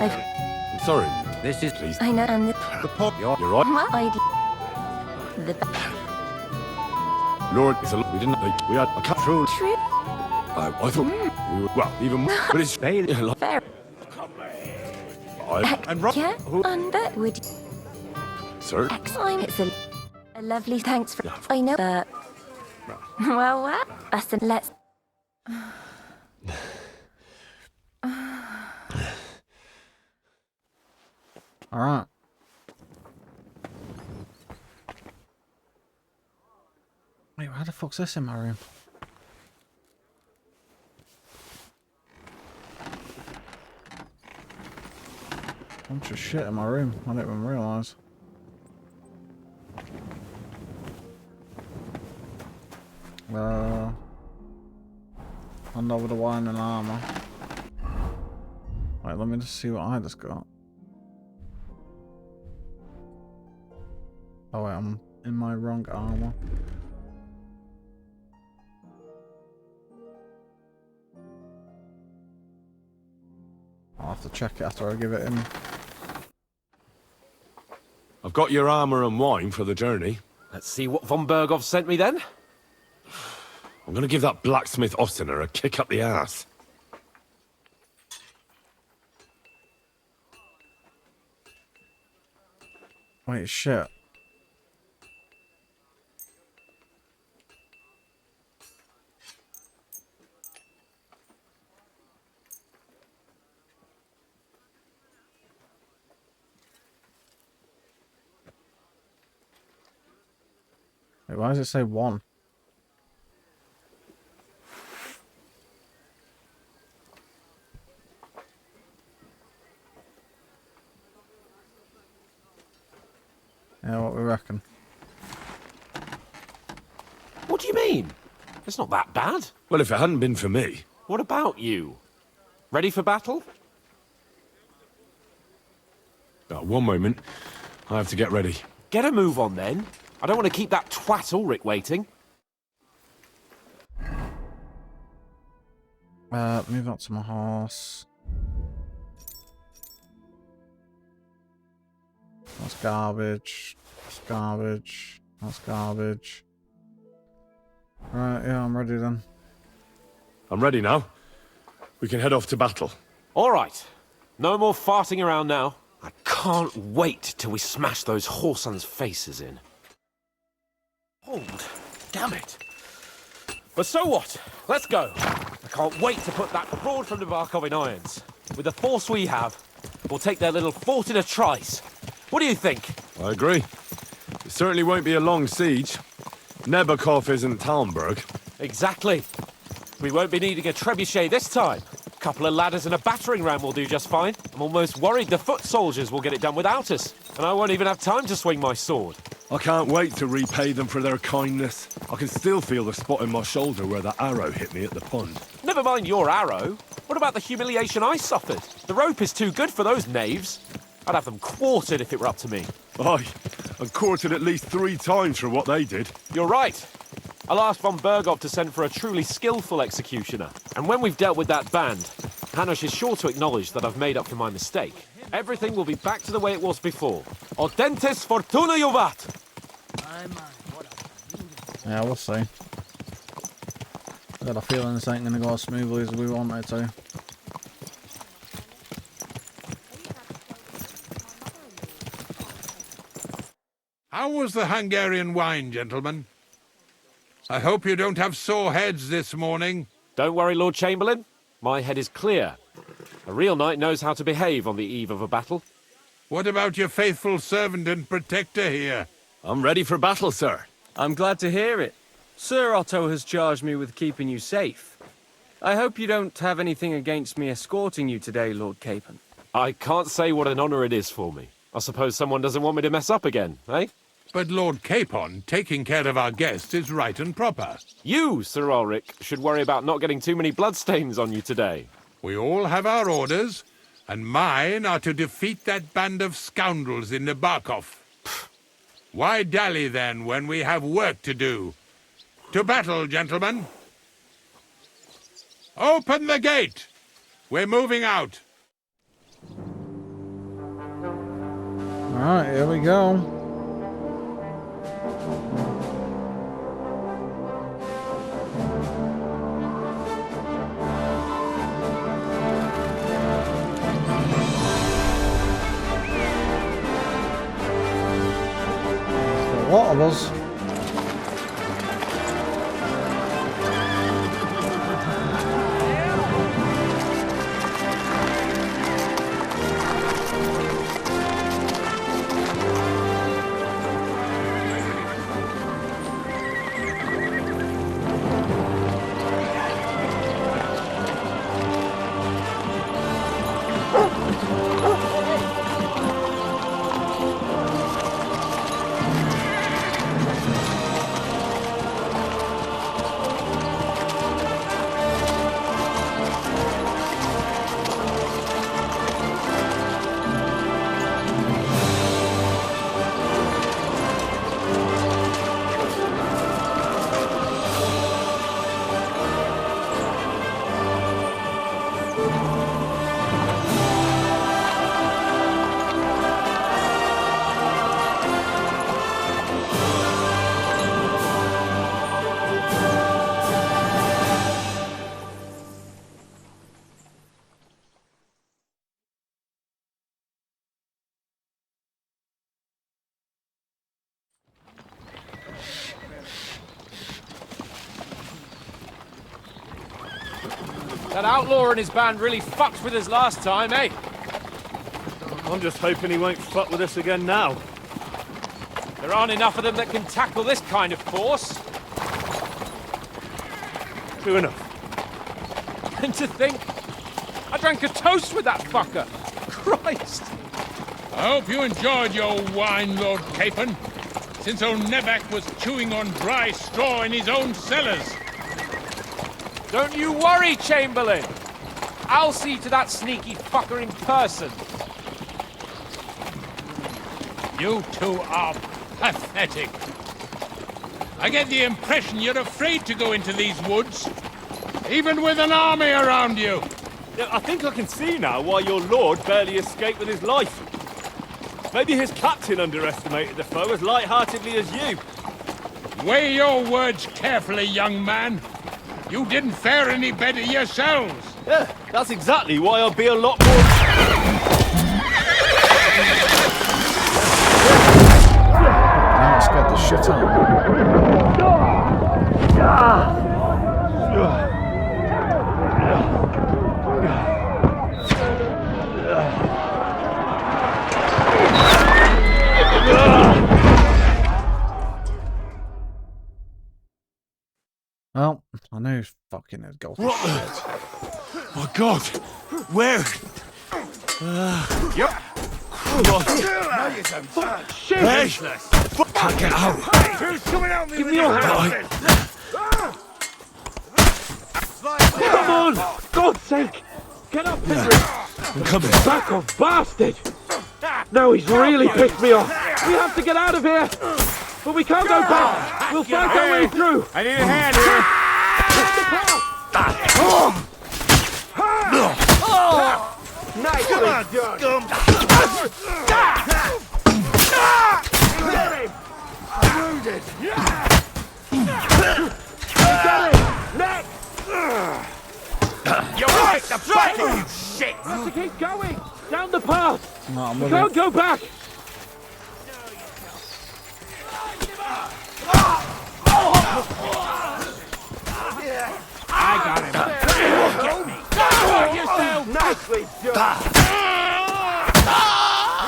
I'm sorry. This is... Please. I know, and The pop. You're right. well, the Lord, it's a lot. We didn't. We had a cut through. true. I thought we were, well, even more. But it's Fair. and Yeah, and that would. Sir? Excellent. It's a lovely thanks for. I know, but. Well, what? Us and let's. Alright. Wait, how the fuck's this in my room? Bunch of shit in my room. I didn't even realise. Hand over the wine and armour. Wait, let me just see what I just got. Oh wait, I'm in my wrong armour. I'll have to check it after I give it in. I've got your armor and wine for the journey. Let's see what von Burgov sent me then. I'm gonna give that blacksmith Ostener a kick up the ass. Wait, shit. Wait, why does it say 1? Yeah, what we reckon? What do you mean? It's not that bad. Well, if it hadn't been for me. What about you? Ready for battle? One moment. I have to get ready. Get a move on then. I don't want to keep that twat Ulrich waiting. Move up to my horse. That's garbage. That's garbage. That's garbage. Right, yeah, I'm ready then. I'm ready now. We can head off to battle. All right. No more farting around now. I can't wait till we smash those whoresons' faces in. Hold. Damn it. But so what? Let's go. I can't wait to put that fraud from the Barkov in irons. With the force we have, we'll take their little fort in a trice. What do you think? I agree. It certainly won't be a long siege. Nebakov isn't Talmberg. Exactly. We won't be needing a trebuchet this time. A couple of ladders and a battering ram will do just fine. I'm almost worried the foot soldiers will get it done without us. And I won't even have time to swing my sword. I can't wait to repay them for their kindness. I can still feel the spot in my shoulder where that arrow hit me at the pond. Never mind your arrow. What about the humiliation I suffered? The rope is too good for those knaves. I'd have them quartered if it were up to me. Aye, and quartered at least 3 times for what they did. You're right. I'll ask von Bergov to send for a truly skillful executioner. And when we've dealt with that band, Hanush is sure to acknowledge that I've made up for my mistake. Everything will be back to the way it was before. Audentes fortuna juvat! Yeah, we'll see. I got a feeling this ain't gonna go as smoothly as we want it to. How was the Hungarian wine, gentlemen? I hope you don't have sore heads this morning. Don't worry, Lord Chamberlain. My head is clear. A real knight knows how to behave on the eve of a battle. What about your faithful servant and protector here? I'm ready for battle, sir. I'm glad to hear it. Sir Otto has charged me with keeping you safe. I hope you don't have anything against me escorting you today, Lord Capon. I can't say what an honor it is for me. I suppose someone doesn't want me to mess up again, eh? But Lord Capon, taking care of our guests is right and proper. You, Sir Ulrich, should worry about not getting too many bloodstains on you today. We all have our orders, and mine are to defeat that band of scoundrels in the Barkov. Why dally, then, when we have work to do? To battle, gentlemen! Open the gate! We're moving out. Alright, here we go. A lot of us. That outlaw and his band really fucked with us last time, eh? I'm just hoping he won't fuck with us again now. There aren't enough of them that can tackle this kind of force. True enough. And to think, I drank a toast with that fucker. Christ. I hope you enjoyed your wine, Lord Capon, since old Nevac was chewing on dry straw in his own cellars. Don't you worry, Chamberlain. I'll see to that sneaky fucker in person. You two are pathetic. I get the impression you're afraid to go into these woods, even with an army around you. Yeah, I think I can see now why your lord barely escaped with his life. Maybe his captain underestimated the foe as light-heartedly as you. Weigh your words carefully, young man. You didn't fare any better yourselves. Yeah, that's exactly why I'll be a lot more... Now it scared the shit out of Well, I knew fucking had got this shit. My God! Where? Yep. Now you don't shit! Hey! Can't get out! Who's coming out me? Give me your hand! Come on! God's sake! Get up, Henry! I'm coming. Back off, bastard! Now he's really pissed me off. We have to get out of here! But we can't go back! We'll fight our way through! I need a hand here! Nicely done! Get him! Wounded! Got him! Next! You're right, the fuck, you shit! We have to keep going! Down the path! No, I'm We with can't it. go back! I got him. Get me. Yourself. Nicely done!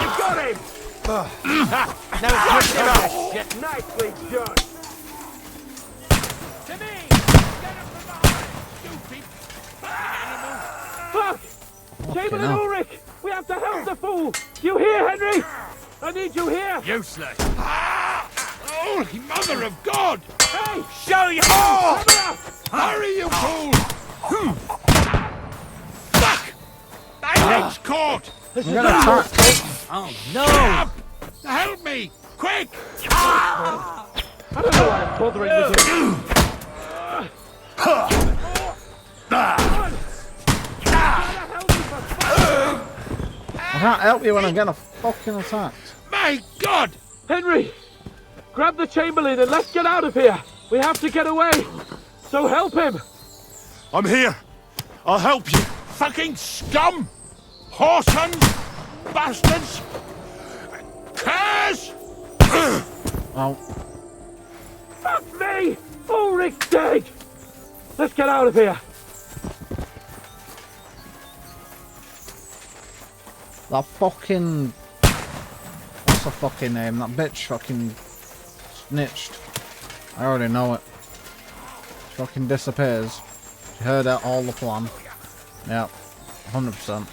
You got him! Now it's good enough. Nicely done! To me! Get up from behind, stupid Fuck! Chamberlain hell. Ulrich! We have to help the fool! You hear, Henry? I need you here! Useless. Holy Mother of God! Hey! Show you! Oh! Coming up! Hurry, you fool! Fuck! My leg's caught! I'm gonna attack. Oh no! Help! Help me! Quick! I don't know why I'm bothering with you. I can't help you when I'm getting fucking attacked. My God! Henry! Grab the Chamberlain and let's get out of here! We have to get away! So help him! I'm here! I'll help you! Fucking scum! Whoresons! Bastards! Curs! Oh, Fuck me! Ulrich's dead! Let's get out of here! that fucking... What's the fucking name? That bitch fucking snitched. I already know it. She fucking disappears. She heard out all the plan. Yep, 100%.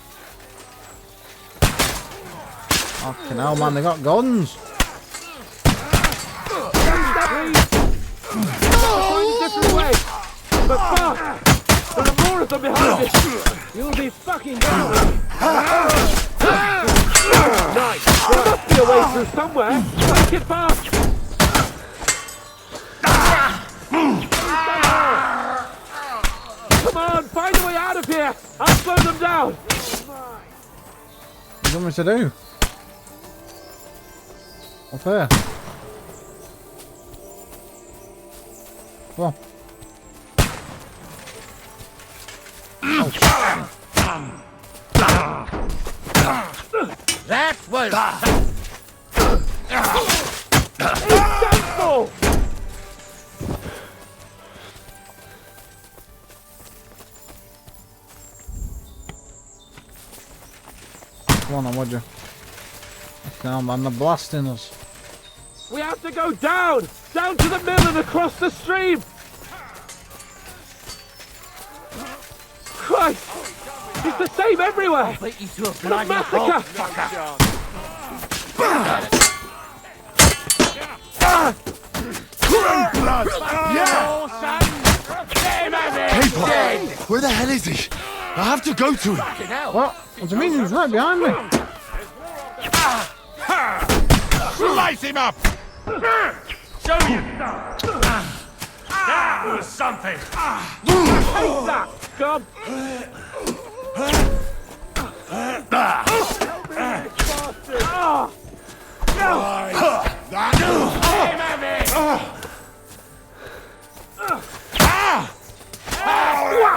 Fucking hell, man, they got guns! Find a different way! But fuck! There are more of them behind us! You'll be fucking down! Nice! There must be a way through somewhere! Make it fast! Come on, find a way out of here! I'll slow them down! What do you want me to do? Up there. Come on. Oh, That was... Thankful! come on, would you? Now, man, they're blasting us. We have to go down! Down to the mill and across the stream! Christ! It's the same everywhere! I'll beat you to a What a bloody massacre! Blood! Yeah! Hey, where the hell is he? I have to go to him. What? What do you mean? He's right behind me. Slice him up! Show you! That was something! Take that, scum!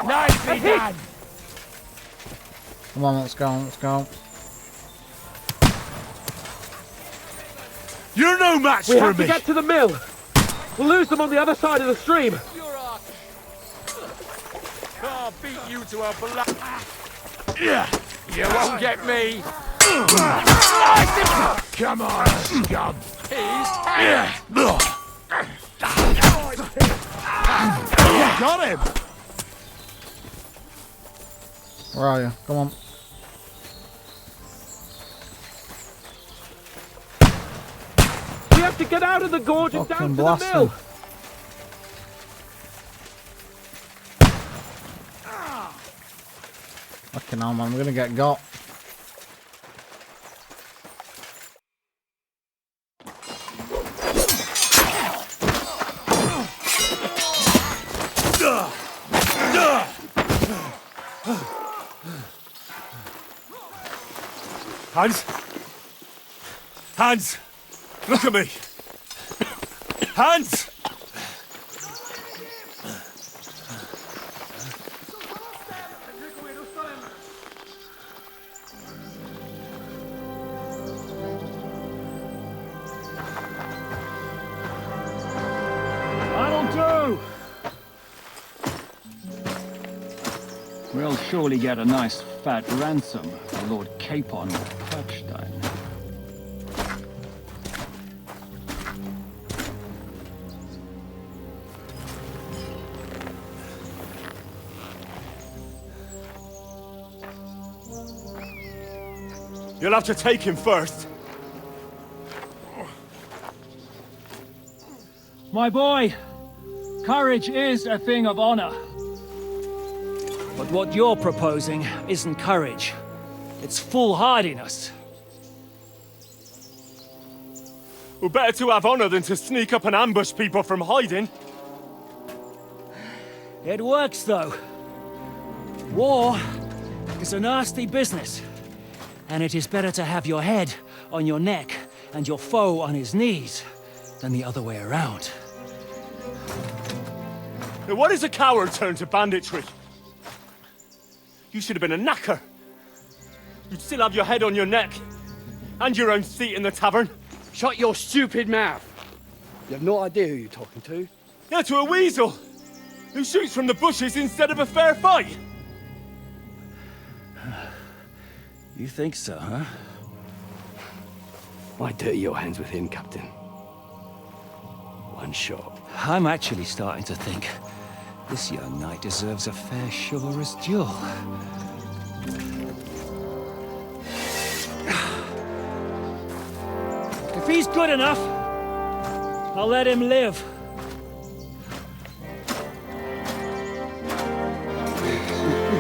Nicely done! Come on, let's go, let's go. You're no match We for have to me! get to the mill! We'll lose them on the other side of the stream! Can't beat you to a blood. Yeah! You won't get me. Come on, scum! Got him! Where are you? Come on. We have to get out of the gorge and down Fucking to blast the mill! him. Fucking hell, man, we're gonna get got. Hans! Hans! Look at me! Hans! That'll do! We'll surely get a nice fat ransom for Lord Capon of Perchstein. You'll have to take him first. My boy, courage is a thing of honor. But what you're proposing isn't courage. It's foolhardiness. Well, better to have honor than to sneak up and ambush people from hiding. It works, though. War is a nasty business. And it is better to have your head on your neck and your foe on his knees than the other way around. Now, what is a coward turn to banditry? You should have been a knacker. You'd still have your head on your neck. And your own seat in the tavern. Shut your stupid mouth. You have no idea who you're talking to. Yeah, to a weasel. Who shoots from the bushes instead of a fair fight. You think so, huh? Why dirty your hands with him, Captain? One shot. I'm actually starting to think this young knight deserves a fair chivalrous duel. If he's good enough, I'll let him live.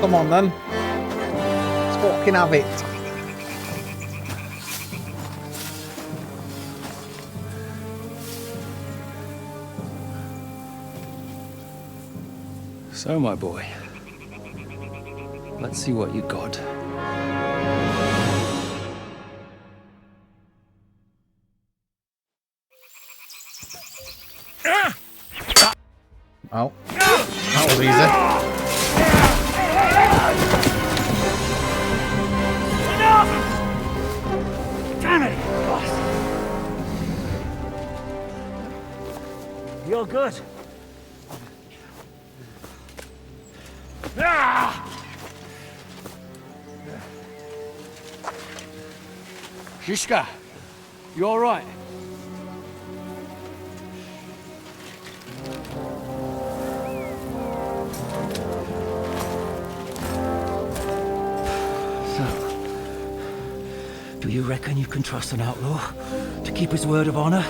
Come on then. Let's fucking have it. So, my boy, let's see what you got. Oh, that was easy. Damn it, boss. You're good. Shishka, you all right? Do you reckon you can trust an outlaw to keep his word of honor?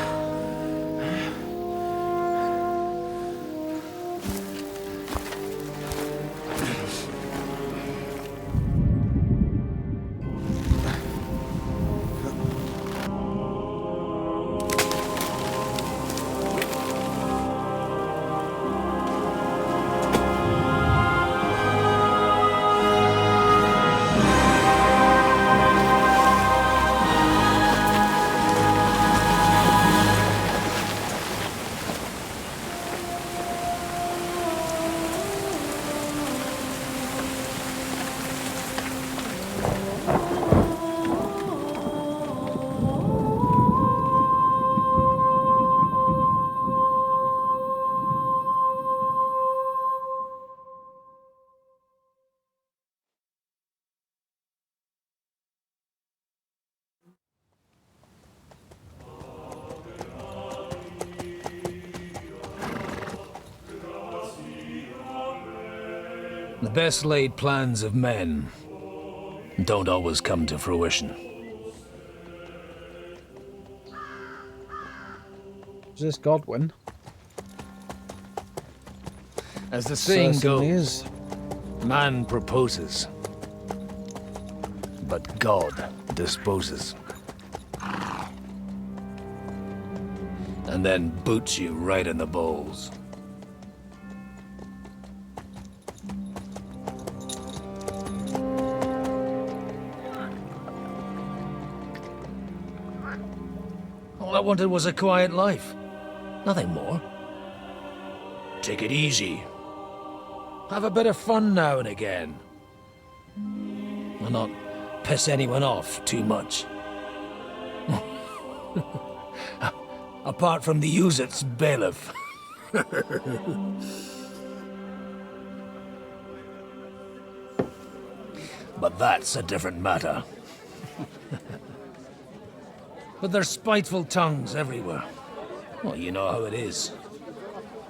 The best laid plans of men don't always come to fruition. Is this Godwin? As the saying Certainly goes, is. man proposes, but God disposes. And then boots you right in the balls. All I wanted was a quiet life. Nothing more. Take it easy. Have a bit of fun now and again. And not piss anyone off too much. Apart from the Uzit's bailiff. But that's a different matter. But there's spiteful tongues everywhere. Well, you know how it is.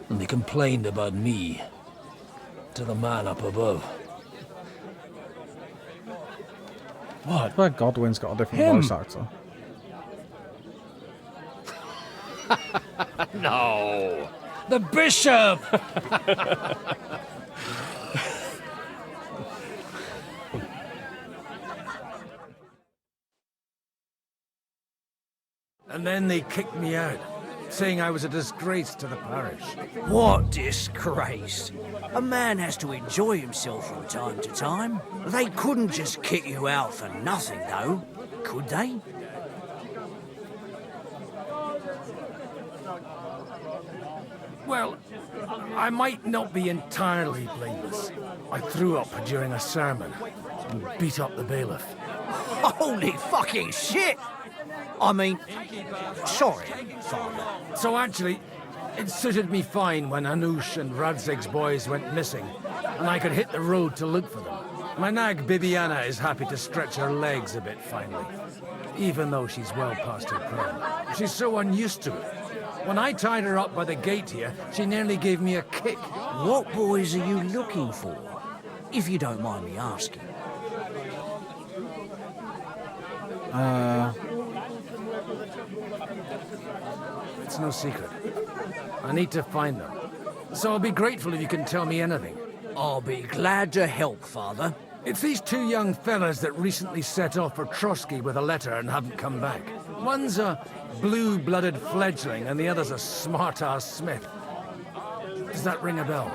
And they complained about me to the man up above. What? Where Godwin's got a different voice actor. No! The bishop! And then they kicked me out, saying I was a disgrace to the parish. What disgrace? A man has to enjoy himself from time to time. They couldn't just kick you out for nothing, though, could they? Well, I might not be entirely blameless. I threw up during a sermon and beat up the bailiff. Holy fucking shit! I mean, sorry, Father. So actually, it suited me fine when Anush and Radzig's boys went missing, and I could hit the road to look for them. My nag Bibiana is happy to stretch her legs a bit finally, even though she's well past her prime. She's so unused to it. When I tied her up by the gate here, she nearly gave me a kick. What boys are you looking for, if you don't mind me asking? It's no secret. I need to find them. So I'll be grateful if you can tell me anything. I'll be glad to help, Father. It's these two young fellas that recently set off for Trotsky with a letter and haven't come back. One's a blue-blooded fledgling and the other's a smart-ass smith. Does that ring a bell?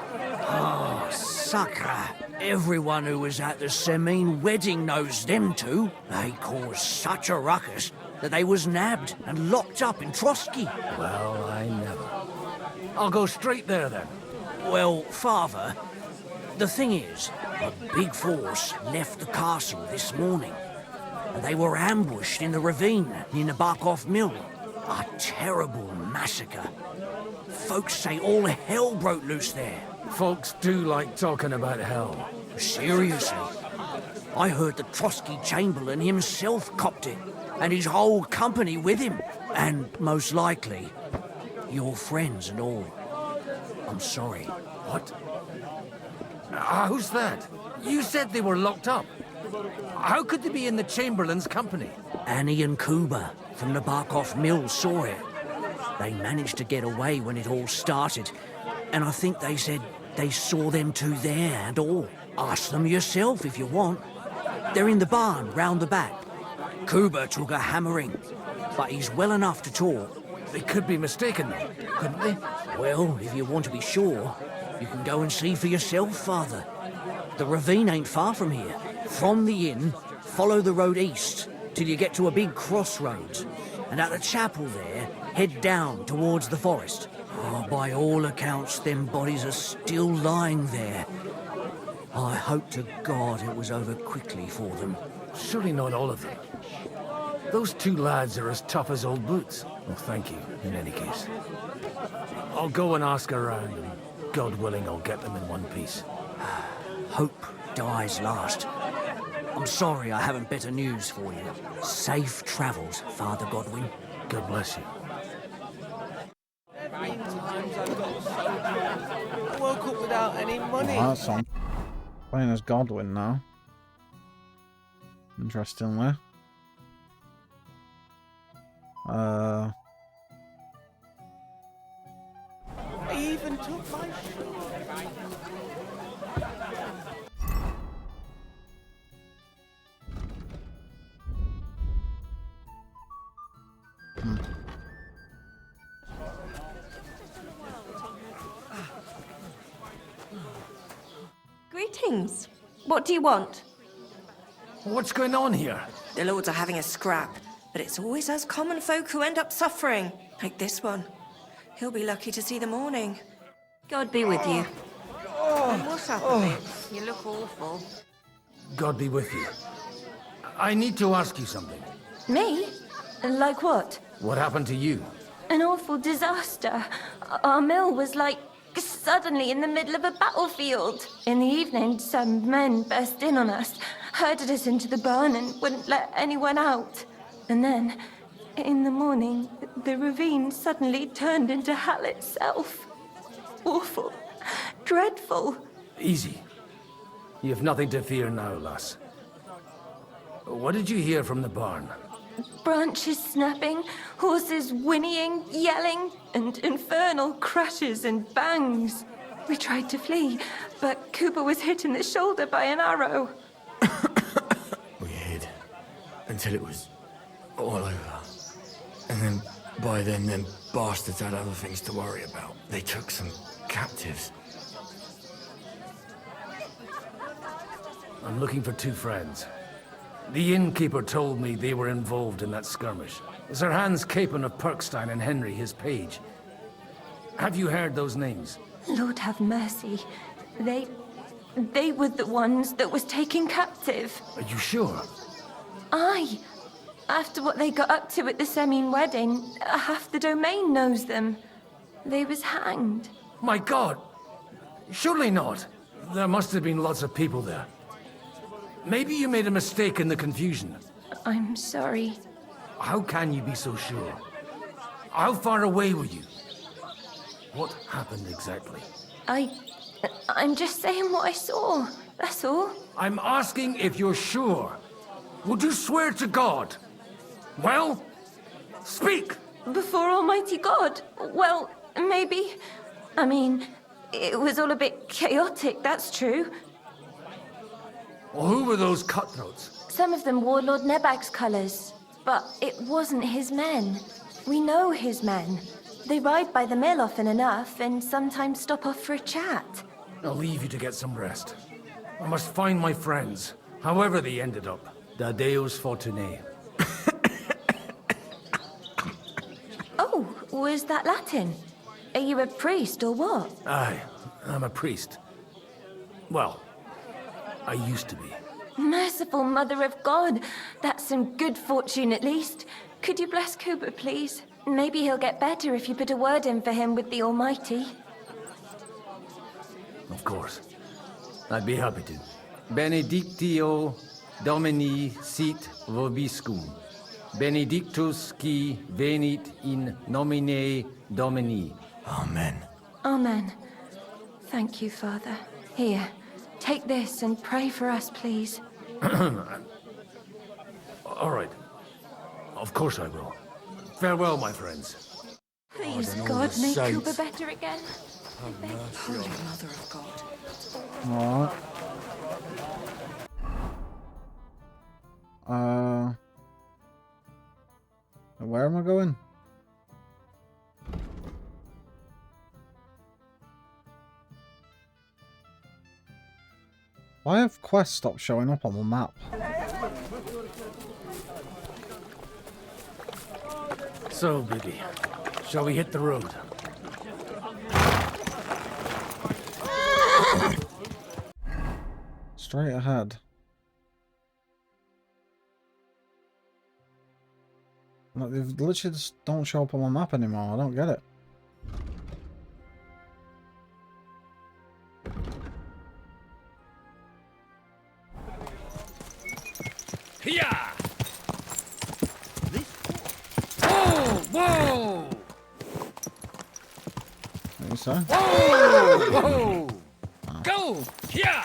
Oh, sucker. Everyone who was at the Semine wedding knows them two. They caused such a ruckus that they was nabbed and locked up in Trotsky. Well, I never. I'll go straight there, then. Well, Father, the thing is, a big force left the castle this morning. And they were ambushed in the ravine near the Barkov Mill. A terrible massacre. Folks say all hell broke loose there. Folks do like talking about hell. Seriously. I heard the Trotsky Chamberlain himself copped it, and his whole company with him. And most likely, your friends and all. I'm sorry. What? Who's that? You said they were locked up. How could they be in the Chamberlain's company? Annie and Kuba from the Barkoff Mill saw it. They managed to get away when it all started, and I think they said they saw them two there and all. Ask them yourself if you want. They're in the barn, round the back. Kuba took a hammering, but he's well enough to talk. They could be mistaken, though, couldn't they? Well, if you want to be sure, you can go and see for yourself, Father. The ravine ain't far from here. From the inn, follow the road east till you get to a big crossroads, and at the chapel there, head down towards the forest. Oh, by all accounts, them bodies are still lying there. I hope to God it was over quickly for them. Surely not all of them. Those two lads are as tough as old boots. Well, thank you, in any case. I'll go and ask around, and God willing, I'll get them in one piece. Hope dies last. I'm sorry I haven't better news for you. Safe travels, Father Godwin. God bless you. I woke up without any money. Well, that's on. Playing as Godwin now. Interestingly. I even took my shoe. Greetings. What do you want? What's going on here? The lords are having a scrap, but it's always us common folk who end up suffering, like this one. He'll be lucky to see the morning. God be with you. What's happening? You look awful. God be with you. I need to ask you something. Me? Like what? What happened to you? An awful disaster. Our mill was like suddenly in the middle of a battlefield. In the evening, some men burst in on us, herded us into the barn and wouldn't let anyone out. And then, in the morning, the ravine suddenly turned into hell itself. Awful. Dreadful. Easy. You have nothing to fear now, lass. What did you hear from the barn? Branches snapping, horses whinnying, yelling, and infernal crashes and bangs. We tried to flee, but Cooper was hit in the shoulder by an arrow. We hid until it was all over. And then, by then, them bastards had other things to worry about. They took some captives. I'm looking for two friends. The innkeeper told me they were involved in that skirmish. Sir Hans Capon of Perkstein and Henry, his page. Have you heard those names? Lord have mercy. They were the ones that was taken captive. Are you sure? Aye. After what they got up to at the Semine wedding, half the domain knows them. They was hanged. My God! Surely not. There must have been lots of people there. Maybe you made a mistake in the confusion. I'm sorry. How can you be so sure? How far away were you? What happened exactly? I'm just saying what I saw. That's all. I'm asking if you're sure. Would you swear to God? Well, speak! Before Almighty God? Well, maybe. I mean, it was all a bit chaotic, that's true. Well, who were those cutthroats? Some of them wore Lord Nebag's colours, but it wasn't his men. We know his men. They ride by the mill often enough and sometimes stop off for a chat. I'll leave you to get some rest. I must find my friends, however they ended up. Da Deus Fortunae. Oh, was that Latin? Are you a priest or what? Aye, I'm a priest. Well, I used to be. Merciful Mother of God. That's some good fortune at least. Could you bless Cooper, please? Maybe he'll get better if you put a word in for him with the Almighty. Of course. I'd be happy to. Benedictio Domini sit vobiscum. Benedictus qui venit in nomine Domini. Amen. Amen. Thank you, Father. Here, take this and pray for us, please. All right. Of course I will. Farewell, my friends. Please, and all God, the make saints. Cooper better again. Holy Mother of God. Alright. Where am I going? Why have quests stopped showing up on the map? So, Biggie, shall we hit the road? Straight ahead. Like, they literally just don't show up on my map anymore. I don't get it. Hiya! Whoa! Whoa! What you say? Whoa! Whoa! Go! Hiya!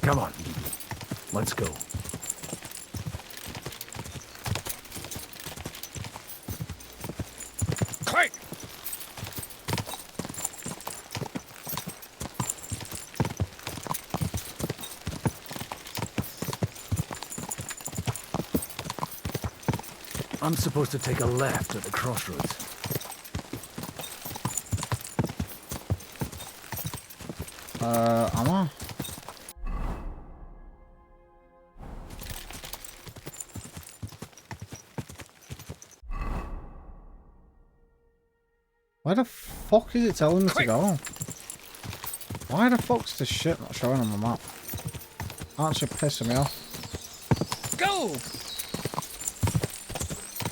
Come on, let's go. Quick! I'm supposed to take a left at the crossroads. Am I? Where the fuck is it telling me to go? Why the fuck's this shit not showing on the map? Actually pissing me off. Go!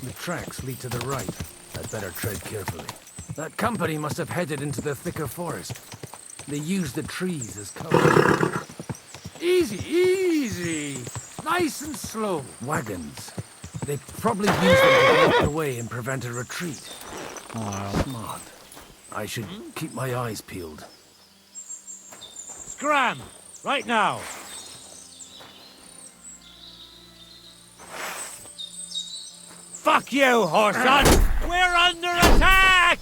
The tracks lead to the right. I'd better tread carefully. That company must have headed into the thicker forest. They used the trees as cover. Easy, easy! Nice and slow. Wagons. They probably used them to block the way and prevent a retreat. Smart. I should keep my eyes peeled. Scram! Right now! Fuck you, Horson! We're under attack!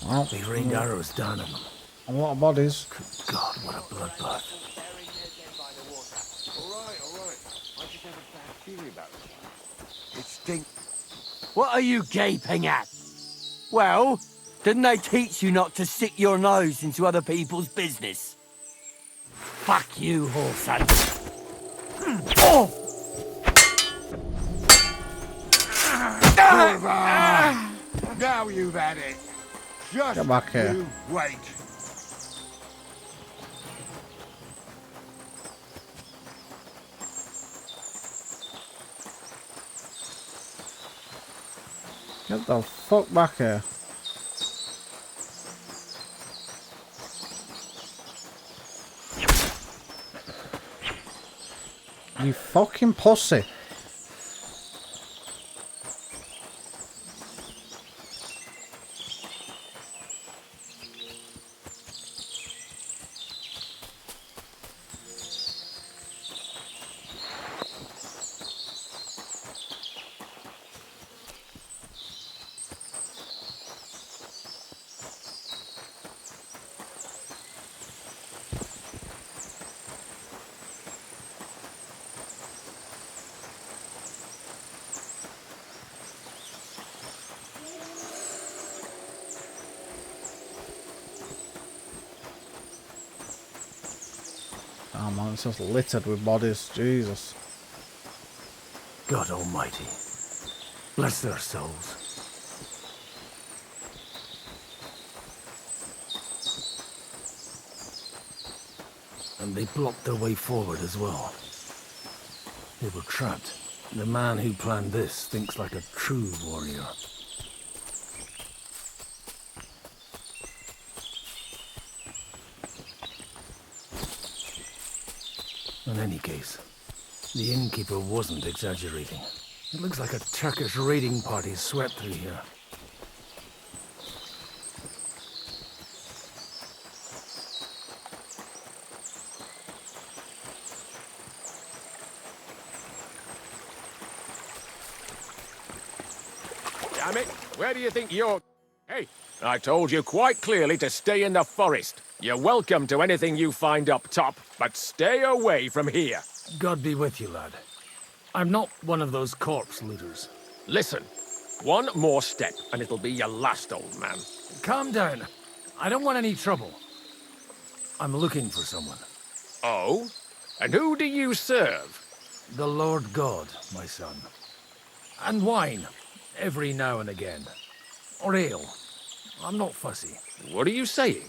Well, they rained arrows down on them. A lot of bodies. Good God, what a bloodbath. Alright. I just have a bad feeling about this. It stinks. What are you gaping at? Well, didn't they teach you not to stick your nose into other people's business? Fuck you, Horson. Oh! Now you've had it. Just Get back here. you wait. Get the fuck back here. You fucking pussy. Oh man, it's just littered with bodies. Jesus. God almighty. Bless their souls. And they blocked their way forward as well. They were trapped. The man who planned this thinks like a true warrior. In any case, the innkeeper wasn't exaggerating. It looks like a Turkish raiding party swept through here. Damn it, where do you think you're... Hey, I told you quite clearly to stay in the forest. You're welcome to anything you find up top, but stay away from here. God be with you, lad. I'm not one of those corpse looters. Listen, one more step and it'll be your last, old man. Calm down. I don't want any trouble. I'm looking for someone. Oh? And who do you serve? The Lord God, my son. And wine, every now and again. Or ale. I'm not fussy. What are you saying?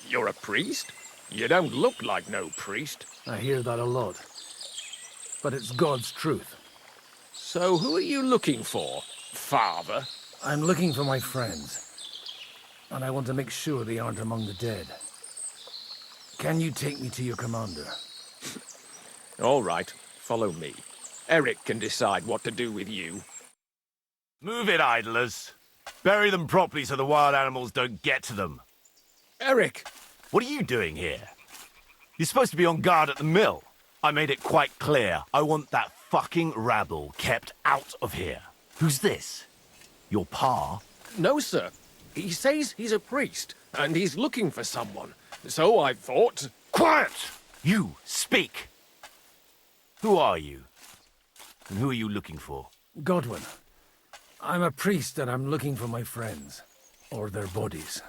You're a priest? You don't look like no priest. I hear that a lot. But it's God's truth. So who are you looking for, Father? I'm looking for my friends. And I want to make sure they aren't among the dead. Can you take me to your commander? All right, follow me. Eric can decide what to do with you. Move it, idlers. Bury them properly so the wild animals don't get to them. Eric! What are you doing here? You're supposed to be on guard at the mill. I made it quite clear. I want that fucking rabble kept out of here. Who's this? Your pa? No, sir. He says he's a priest, and he's looking for someone. So I thought... Quiet! You, speak! Who are you? And who are you looking for? Godwin. I'm a priest and I'm looking for my friends. Or their bodies.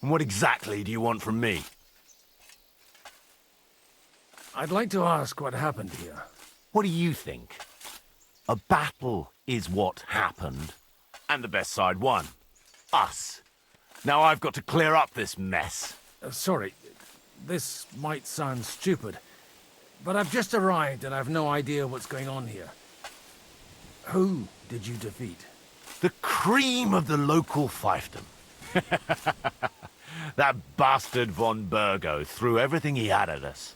And what exactly do you want from me? I'd like to ask what happened here. What do you think? A battle is what happened. And the best side won. Us. Now I've got to clear up this mess. Sorry, this might sound stupid, but I've just arrived and I've no idea what's going on here. Who did you defeat? The cream of the local fiefdom. That bastard von Burgo threw everything he had at us,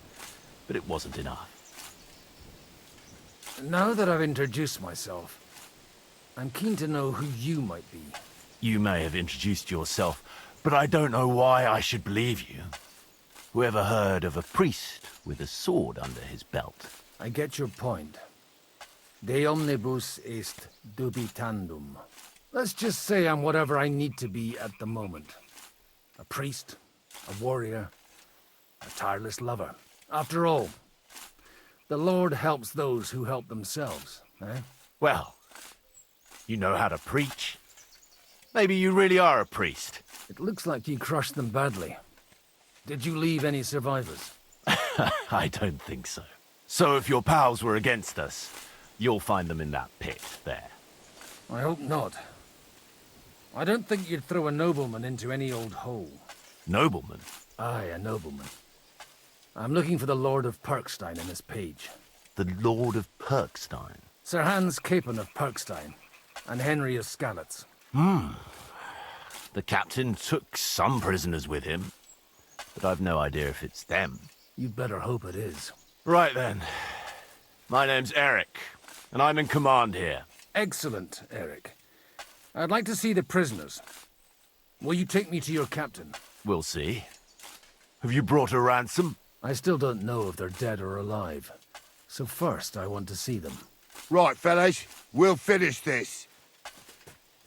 but it wasn't enough. Now that I've introduced myself, I'm keen to know who you might be. You may have introduced yourself, but I don't know why I should believe you. Whoever heard of a priest with a sword under his belt? I get your point. De omnibus est dubitandum. Let's just say I'm whatever I need to be at the moment. A priest, a warrior, a tireless lover. After all, the Lord helps those who help themselves, eh? Well, you know how to preach. Maybe you really are a priest. It looks like you crushed them badly. Did you leave any survivors? I don't think so. So if your pals were against us, you'll find them in that pit there. I hope not. I don't think you'd throw a nobleman into any old hole. Nobleman? Aye, a nobleman. I'm looking for the Lord of Perkstein in this page. The Lord of Perkstein? Sir Hans Capon of Perkstein, and Henry of Skalitz. The captain took some prisoners with him, but I've no idea if it's them. You'd better hope it is. Right then. My name's Eric, and I'm in command here. Excellent, Eric. I'd like to see the prisoners. Will you take me to your captain? We'll see. Have you brought a ransom? I still don't know if they're dead or alive. So first, I want to see them. Right, fellas, we'll finish this.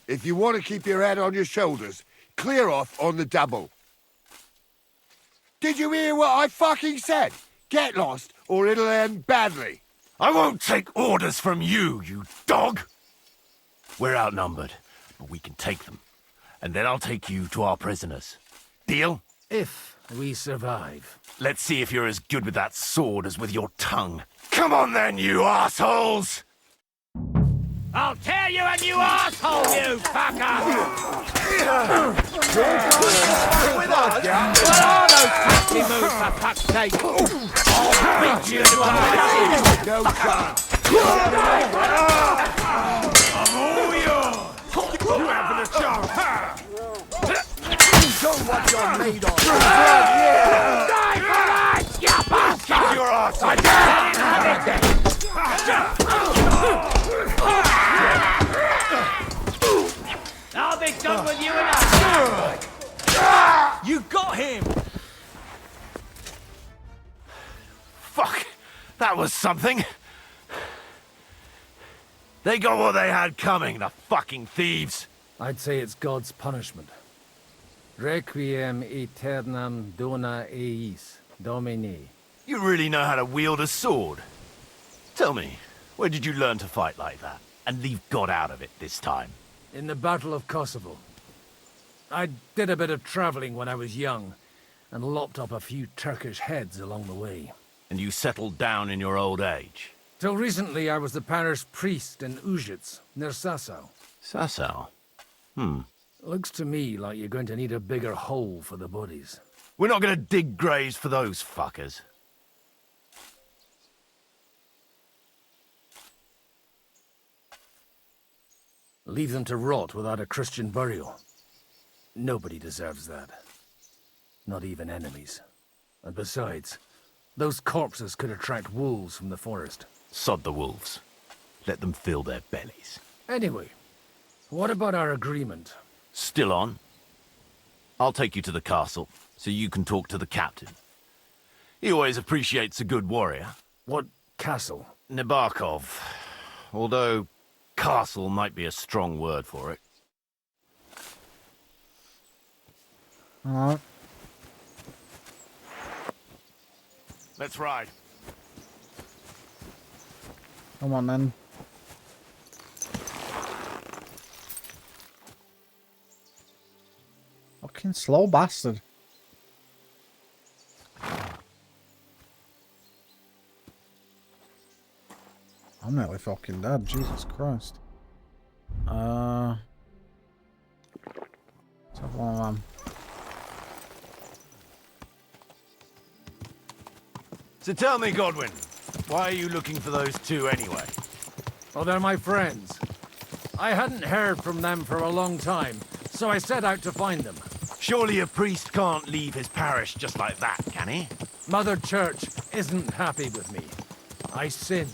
If you want to keep your head on your shoulders, clear off on the double. Did you hear what I fucking said? Get lost, or it'll end badly. I won't take orders from you, you dog! We're outnumbered, but we can take them. And then I'll take you to our prisoners. Deal? If we survive. Let's see if you're as good with that sword as with your tongue. Come on then, you assholes! I'll tear you a new asshole, you fucker! With us, yeah? What are those taxi moves, for fuck's sake? I'll beat you to a No chance. I'm all yours! You having a chance? Show what you're made of. Die for us, you bastard! Your ass! done with you and us. You got him! Fuck! That was something! They got what they had coming, the fucking thieves! I'd say it's God's punishment. Requiem aeternam dona eis, Domini. You really know how to wield a sword? Tell me, where did you learn to fight like that? And leave God out of it this time? In the Battle of Kosovo. I did a bit of traveling when I was young, and lopped up a few Turkish heads along the way. And you settled down in your old age? Till recently, I was the parish priest in Užice, near Sasau. Sasau? Looks to me like you're going to need a bigger hole for the bodies. We're not gonna dig graves for those fuckers. Leave them to rot without a Christian burial. Nobody deserves that. Not even enemies. And besides, those corpses could attract wolves from the forest. Sod the wolves. Let them fill their bellies. Anyway, what about our agreement? Still on? I'll take you to the castle, so you can talk to the captain. He always appreciates a good warrior. What castle? Nabokov. Although, castle might be a strong word for it. Alright. Let's ride. Come on then. Fucking slow bastard. I'm nearly fucking dead, Jesus Christ. Let's have one of them. So tell me, Godwin, why are you looking for those two anyway? Oh, they're my friends. I hadn't heard from them for a long time, so I set out to find them. Surely a priest can't leave his parish just like that, can he? Mother Church isn't happy with me. I sinned.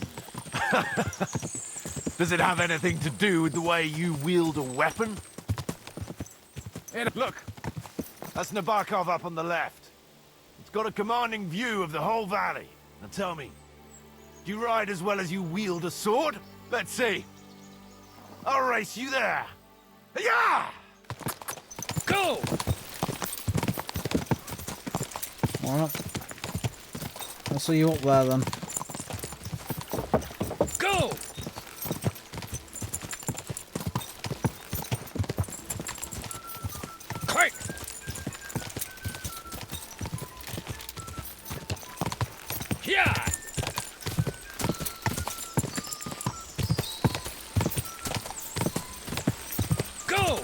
Does it have anything to do with the way you wield a weapon? Look, that's Nabokov up on the left. It's got a commanding view of the whole valley. Now tell me, do you ride as well as you wield a sword? Let's see. I'll race you there. Yeah! Go! Alright. I'll see you up there then. Go! Quick! Yeah! Go!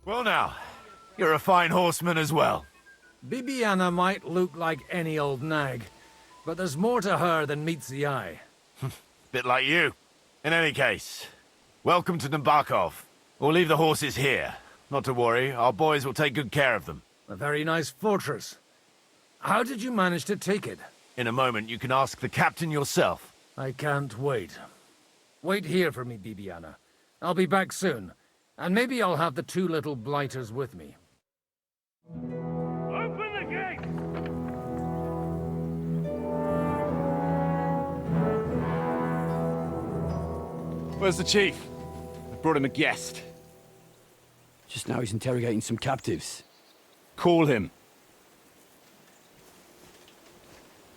Well now, you're a fine horseman as well. Bibiana might look like any old nag, but there's more to her than meets the eye. Bit like you. In any case, welcome to Nabokov. We'll leave the horses here. Not to worry, our boys will take good care of them. A very nice fortress. How did you manage to take it? In a moment, you can ask the captain yourself. I can't wait. Wait here for me, Bibiana. I'll be back soon, and maybe I'll have the two little blighters with me. Open the gate! Where's the chief? I brought him a guest. Just now he's interrogating some captives. Call him.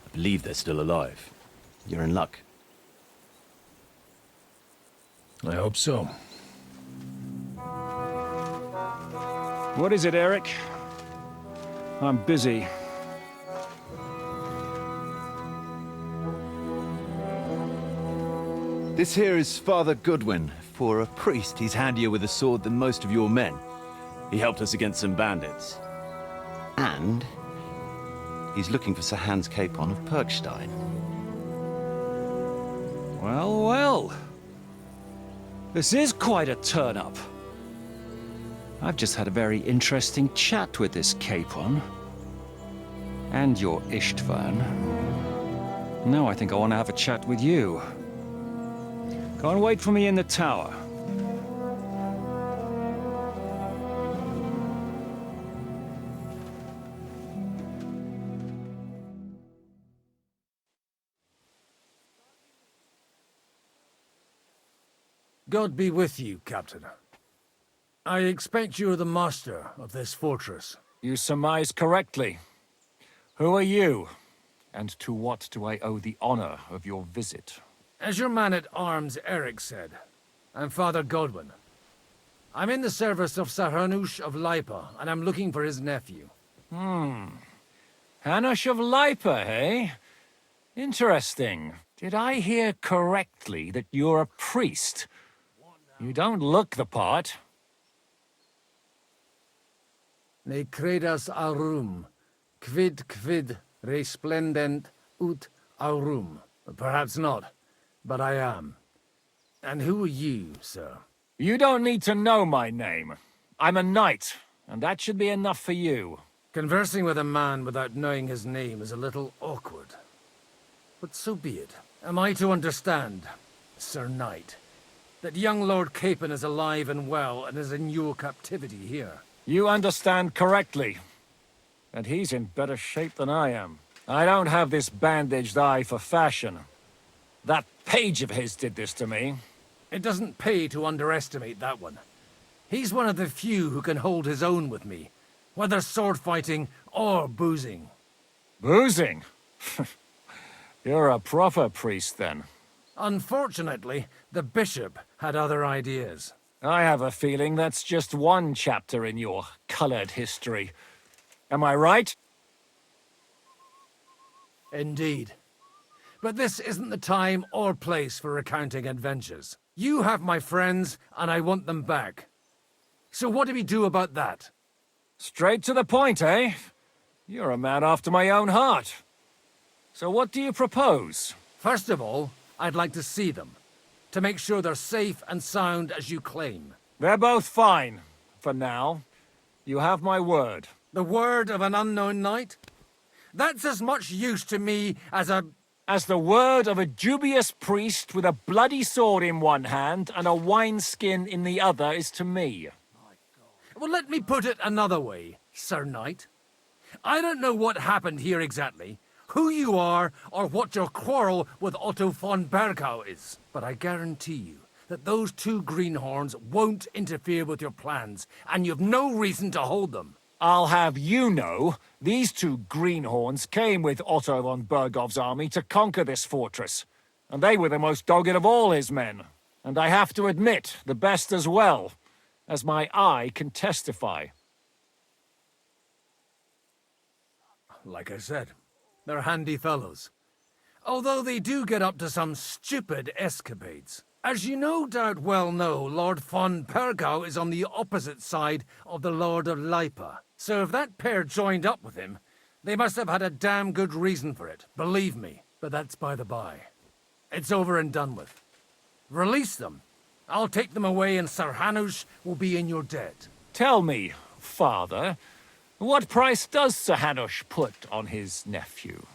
I believe they're still alive. You're in luck. I hope so. What is it, Eric? I'm busy. This here is Father Goodwin. For a priest, he's handier with a sword than most of your men. He helped us against some bandits. And he's looking for Sir Hans Capon of Perkstein. Well, well. This is quite a turn-up. I've just had a very interesting chat with this Capon. And your Istvan. Now I think I want to have a chat with you. Go and wait for me in the tower. God be with you, Captain. I expect you're the master of this fortress. You surmise correctly. Who are you? And to what do I owe the honor of your visit? As your man-at-arms Eric said, I'm Father Godwin. I'm in the service of Sir Hanush of Lipa, and I'm looking for his nephew. Hanush of Lipa, eh? Interesting. Did I hear correctly that you're a priest? You don't look the part. Ne credas aurum, quid resplendent ut aurum. Perhaps not, but I am. And who are you, sir? You don't need to know my name. I'm a knight, and that should be enough for you. Conversing with a man without knowing his name is a little awkward. But so be it. Am I to understand, Sir Knight, that young Lord Capon is alive and well and is in your captivity here? You understand correctly. And he's in better shape than I am. I don't have this bandaged eye for fashion. That page of his did this to me. It doesn't pay to underestimate that one. He's one of the few who can hold his own with me, whether sword fighting or boozing. Boozing? You're a proper priest, then. Unfortunately, the bishop had other ideas. I have a feeling that's just one chapter in your colored history. Am I right? Indeed. But this isn't the time or place for recounting adventures. You have my friends, and I want them back. So what do we do about that? Straight to the point, eh? You're a man after my own heart. So what do you propose? First of all, I'd like to see them, to make sure they're safe and sound as you claim. They're both fine, for now. You have my word. The word of an unknown knight? That's as much use to me as the word of a dubious priest with a bloody sword in one hand and a wineskin in the other is to me. Well, let me put it another way, Sir Knight. I don't know what happened here exactly, who you are, or what your quarrel with Otto von Bergau is. But I guarantee you that those two greenhorns won't interfere with your plans, and you've no reason to hold them. I'll have you know, these two greenhorns came with Otto von Bergau's army to conquer this fortress, and they were the most dogged of all his men. And I have to admit, the best as well, as my eye can testify. Like I said, they're handy fellows. Although they do get up to some stupid escapades. As you no doubt well know, Lord von Bergau is on the opposite side of the Lord of Lipa. So if that pair joined up with him, they must have had a damn good reason for it, believe me. But that's by the by. It's over and done with. Release them. I'll take them away and Sir Hanush will be in your debt. Tell me, Father, what price does Sir Hanush put on his nephew?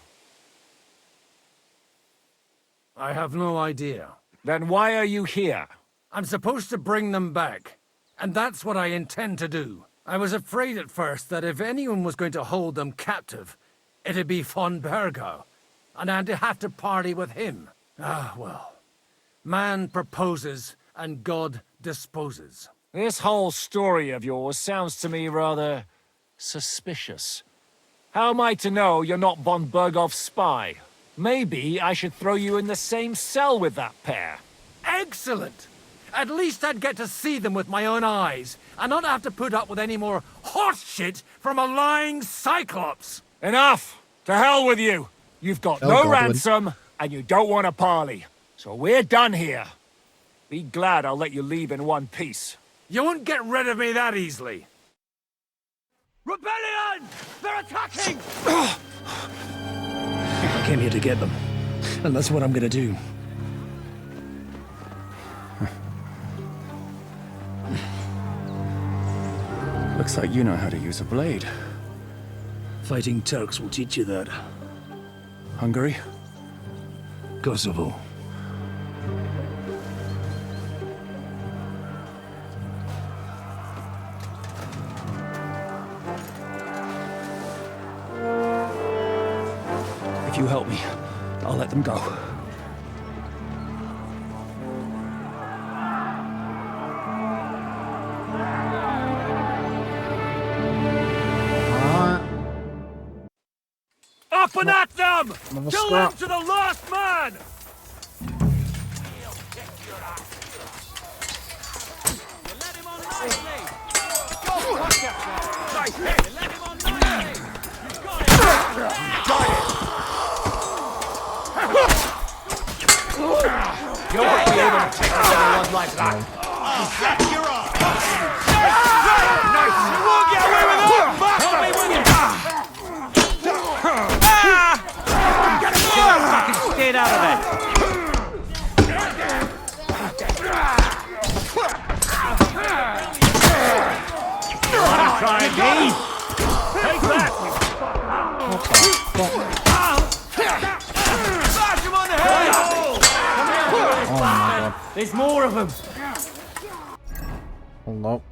I have no idea. Then why are you here? I'm supposed to bring them back, and that's what I intend to do. I was afraid at first that if anyone was going to hold them captive, it'd be von Bergau, and I'd have to party with him. Ah, well. Man proposes, and God disposes. This whole story of yours sounds to me rather suspicious. How am I to know you're not von Bergau's spy? Maybe I should throw you in the same cell with that pair. Excellent! At least I'd get to see them with my own eyes, and not have to put up with any more horse shit from a lying cyclops! Enough! To hell with you! You've got no Godwin. ransom, and you don't want a parley. So we're done here. Be glad I'll let you leave in one piece. You won't get rid of me that easily. Rebellion! They're attacking! I came here to get them, and that's what I'm gonna do. Looks like you know how to use a blade. Fighting Turks will teach you that. Hungary? Kosovo. If you help me, I'll let them go. Up and at them! Another Kill scrap. them to the last man! You won't be able to take anyone like that. You're off. Nice! You won't get away with it! Help me with it! Fucking stay out of it! You wanna try me? Take that! Bash him on the head! Oh my god. There's more of them. Hold up.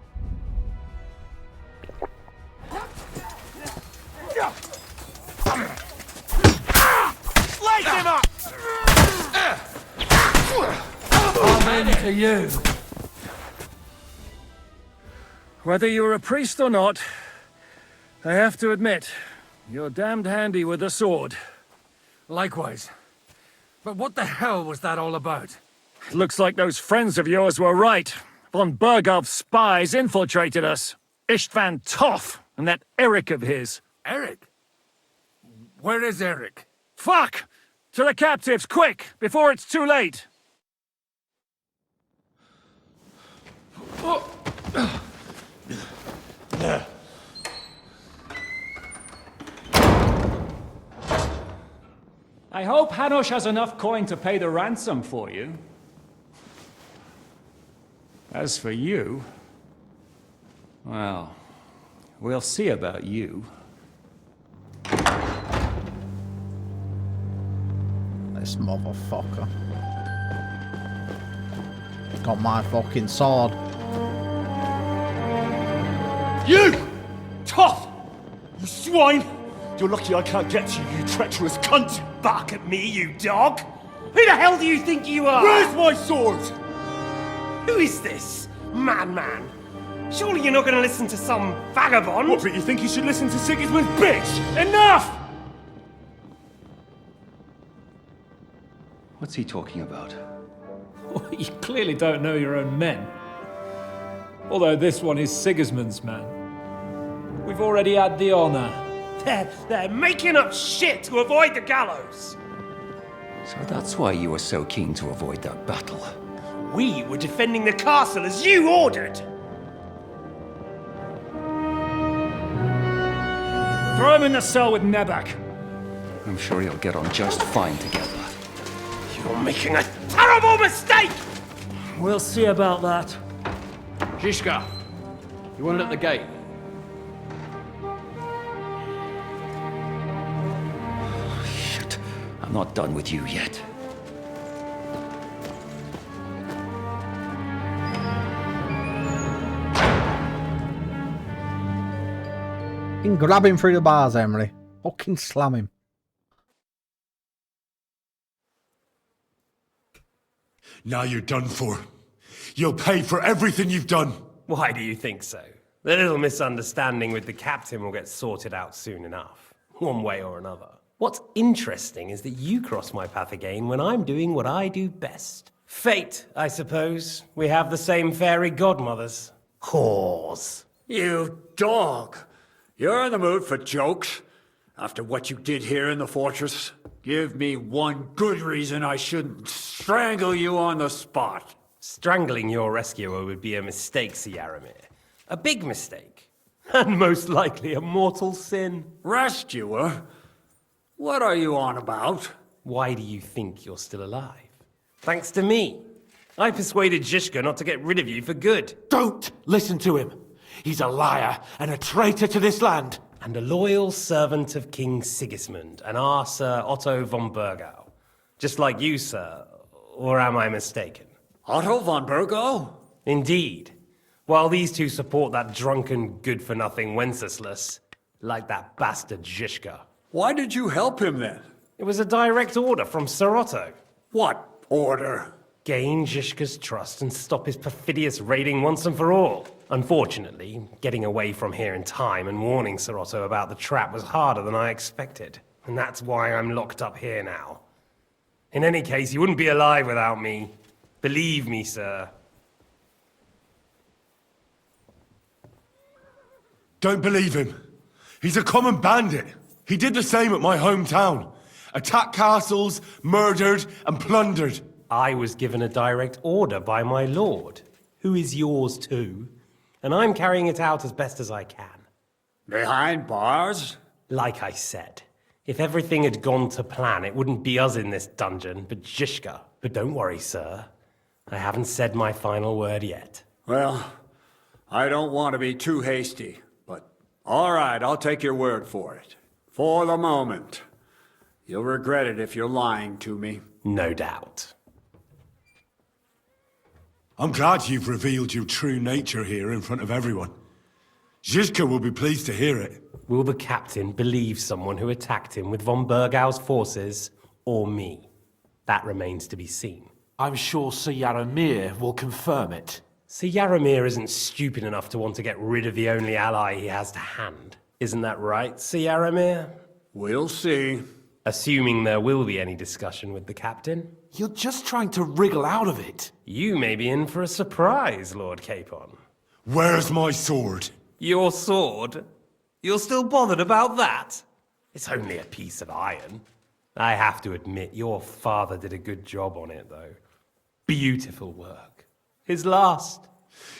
Slice him up! Amen to you. Whether you're a priest or not, I have to admit, you're damned handy with a sword. Likewise. But what the hell was that all about? Looks like those friends of yours were right. Von Bergov's spies infiltrated us. Istvan Toth and that Eric of his. Eric? Where is Eric? Fuck! To the captives, quick, before it's too late! I hope Hanush has enough coin to pay the ransom for you. As for you, well, we'll see about you. This motherfucker. Got my fucking sword. You! Tough! You swine! You're lucky I can't get to you, you treacherous cunt! Bark at me, you dog! Who the hell do you think you are? Where's my sword? Who is this? Man. Surely you're not gonna listen to some vagabond? What, but you think you should listen to Sigismund's bitch? Enough! What's he talking about? Well, you clearly don't know your own men. Although this one is Sigismund's man. We've already had the honor. They're making up shit to avoid the gallows! So that's why you were so keen to avoid that battle. We were defending the castle as you ordered! Throw him in the cell with Nebak. I'm sure you'll get on just fine together. You're making a terrible mistake! We'll see about that. Zizka, you want it at the gate? Shit, I'm not done with you yet. You can grab him through the bars, Emily. Fucking slam him. Now you're done for. You'll pay for everything you've done. Why do you think so? The little misunderstanding with the captain will get sorted out soon enough. One way or another. What's interesting is that you cross my path again when I'm doing what I do best. Fate, I suppose. We have the same fairy godmothers. Whores. You dog! You're in the mood for jokes? After what you did here in the fortress? Give me one good reason I shouldn't strangle you on the spot. Strangling your rescuer would be a mistake, Yaramir. A big mistake. And most likely a mortal sin. Rescuer? What are you on about? Why do you think you're still alive? Thanks to me. I persuaded Zizka not to get rid of you for good. Don't listen to him. He's a liar and a traitor to this land. And a loyal servant of King Sigismund and our Sir Otto von Bergau. Just like you, sir. Or am I mistaken? Otto von Bergo? Indeed. While these two support that drunken, good-for-nothing Wenceslas, like that bastard Zhishka. Why did you help him then? It was a direct order from Sir Otto. What order? Gain Zhishka's trust and stop his perfidious raiding once and for all. Unfortunately, getting away from here in time and warning Sir Otto about the trap was harder than I expected. And that's why I'm locked up here now. In any case, you wouldn't be alive without me. Believe me, sir. Don't believe him. He's a common bandit. He did the same at my hometown. Attacked castles, murdered, and plundered. I was given a direct order by my lord, who is yours too, and I'm carrying it out as best as I can. Behind bars? Like I said, if everything had gone to plan, it wouldn't be us in this dungeon, but Zhishka. But don't worry, sir. I haven't said my final word yet. Well, I don't want to be too hasty, but all right, I'll take your word for it. For the moment. You'll regret it if you're lying to me. No doubt. I'm glad you've revealed your true nature here in front of everyone. Zhishka will be pleased to hear it. Will the captain believe someone who attacked him with von Bergau's forces, or me? That remains to be seen. I'm sure Sir Yaramir will confirm it. Sir Yaramir isn't stupid enough to want to get rid of the only ally he has to hand. Isn't that right, Sir Yaramir? We'll see. Assuming there will be any discussion with the captain. You're just trying to wriggle out of it. You may be in for a surprise, Lord Capon. Where's my sword? Your sword? You're still bothered about that? It's only a piece of iron. I have to admit, your father did a good job on it, though. Beautiful work. His last.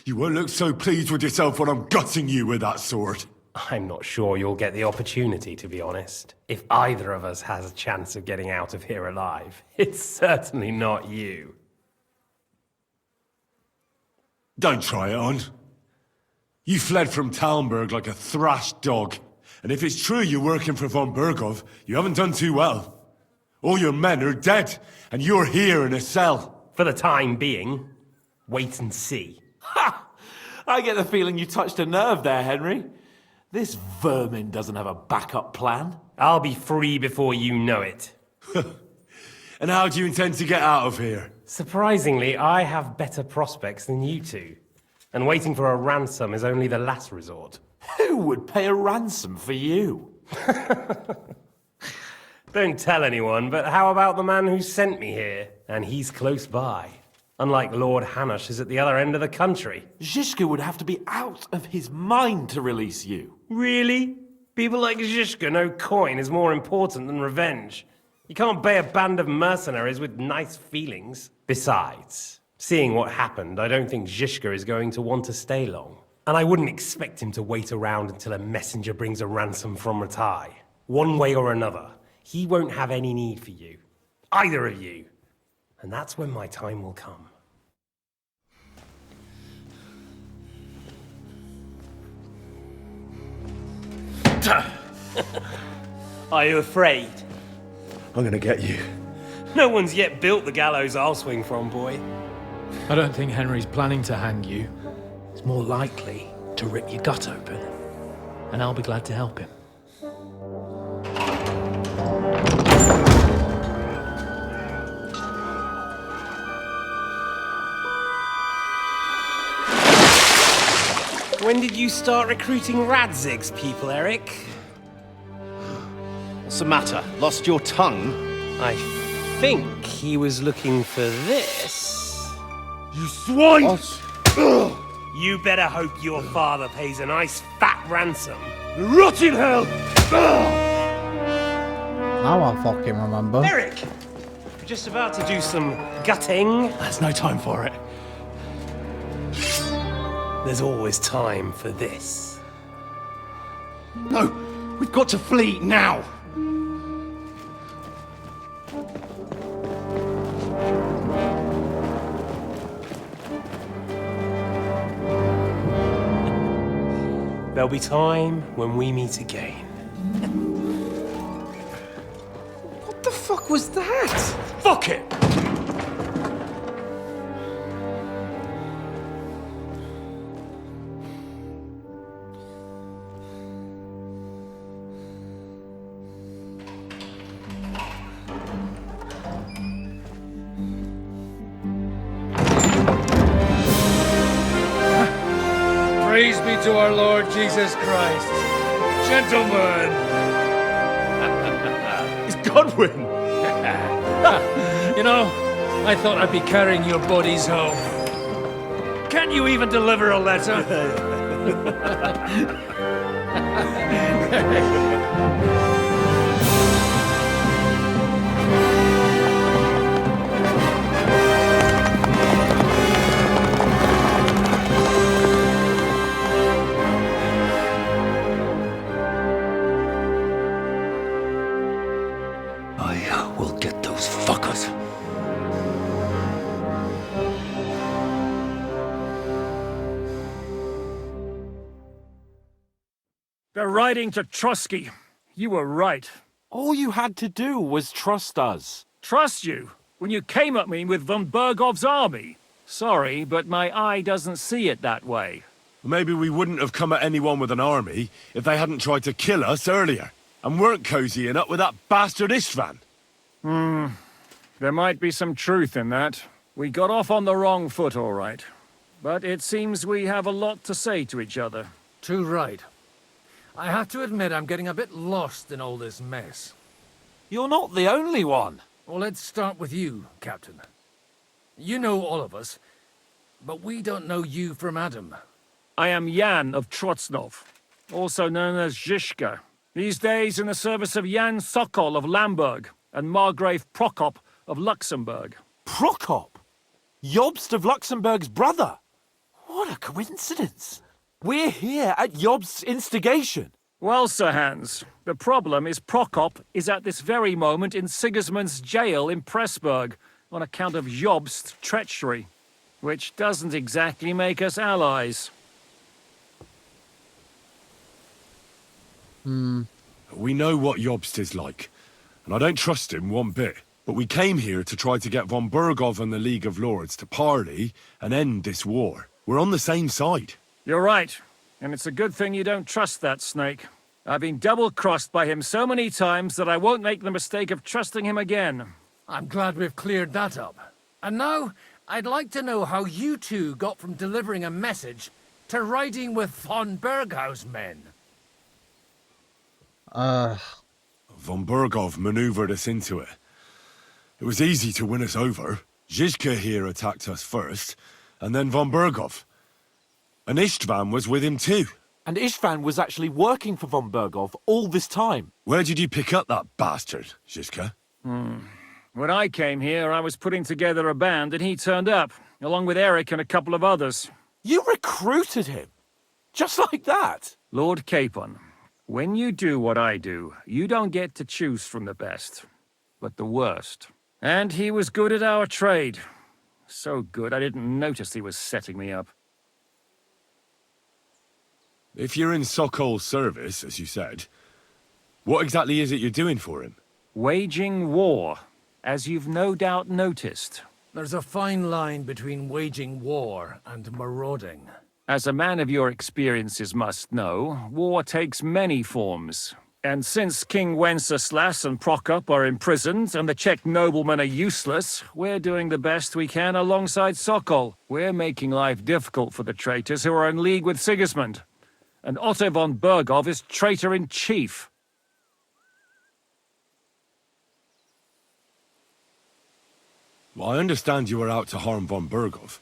You won't look so pleased with yourself when I'm gutting you with that sword. I'm not sure you'll get the opportunity, to be honest. If either of us has a chance of getting out of here alive, it's certainly not you. Don't try it on. You fled from Talmberg like a thrashed dog. And if it's true you're working for von Bergov, you haven't done too well. All your men are dead, and you're here in a cell. For the time being, wait and see. Ha! I get the feeling you touched a nerve there, Henry. This vermin doesn't have a backup plan. I'll be free before you know it. And how do you intend to get out of here? Surprisingly, I have better prospects than you two. And waiting for a ransom is only the last resort. Who would pay a ransom for you? Don't tell anyone, but how about the man who sent me here? And he's close by. Unlike Lord Hanush is at the other end of the country. Zhishka would have to be out of his mind to release you. Really? People like Zhishka know coin is more important than revenge. You can't pay a band of mercenaries with nice feelings. Besides, seeing what happened, I don't think Zhishka is going to want to stay long. And I wouldn't expect him to wait around until a messenger brings a ransom from Ratai. One way or another, he won't have any need for you. Either of you. And that's when my time will come. Are you afraid? I'm gonna get you. No one's yet built the gallows I'll swing from, boy. I don't think Henry's planning to hang you. He's more likely to rip your gut open. And I'll be glad to help him. When did you start recruiting Radzig's people, Eric? What's the matter? Lost your tongue? I think he was looking for this. You swine! You better hope your father pays a nice fat ransom. Rot in hell! Now I fucking remember. Eric! We're just about to do some gutting. There's no time for it. There's always time for this. No! We've got to flee now! There'll be time when we meet again. What the fuck was that? For Fuck it! Praise be to our Lord Jesus Christ. Gentlemen! It's Godwin! You know, I thought I'd be carrying your bodies home. Can't you even deliver a letter? I will get those fuckers. They're riding to Trusky. You were right. All you had to do was trust us. Trust you? When you came at me with von Bergov's army? Sorry, but my eye doesn't see it that way. Maybe we wouldn't have come at anyone with an army if they hadn't tried to kill us earlier, and weren't cozying up with that bastard Istvan. There might be some truth in that. We got off on the wrong foot, all right. But it seems we have a lot to say to each other. Too right. I have to admit I'm getting a bit lost in all this mess. You're not the only one. Well, let's start with you, Captain. You know all of us, but we don't know you from Adam. I am Jan of Trotsnov, also known as Zizka. These days in the service of Jan Sokol of Lamberg and Margrave Prokop of Luxembourg. Prokop? Jobst of Luxembourg's brother? What a coincidence. We're here at Jobst's instigation. Well, Sir Hans, the problem is Prokop is at this very moment in Sigismund's jail in Pressburg on account of Jobst's treachery, which doesn't exactly make us allies. We know what Jobst is like, and I don't trust him one bit. But we came here to try to get von Bergov and the League of Lords to parley and end this war. We're on the same side. You're right, and it's a good thing you don't trust that snake. I've been double-crossed by him so many times that I won't make the mistake of trusting him again. I'm glad we've cleared that up. And now, I'd like to know how you two got from delivering a message to riding with von Berghaus men. Von Bergov maneuvered us into it. It was easy to win us over. Zizka here attacked us first, and then von Bergov. And Istvan was with him too. And Istvan was actually working for von Bergov all this time. Where did you pick up that bastard, Zizka? When I came here, I was putting together a band, and he turned up, along with Eric and a couple of others. You recruited him? Just like that? Lord Capon, when you do what I do, you don't get to choose from the best, but the worst. And he was good at our trade. So good, I didn't notice he was setting me up. If you're in Sokol's service, as you said, what exactly is it you're doing for him? Waging war, as you've no doubt noticed. There's a fine line between waging war and marauding. As a man of your experiences must know, war takes many forms. And since King Wenceslas and Prokop are imprisoned and the Czech noblemen are useless, we're doing the best we can alongside Sokol. We're making life difficult for the traitors who are in league with Sigismund. And Otto von Bergov is traitor-in-chief. Well, I understand you were out to harm von Bergov,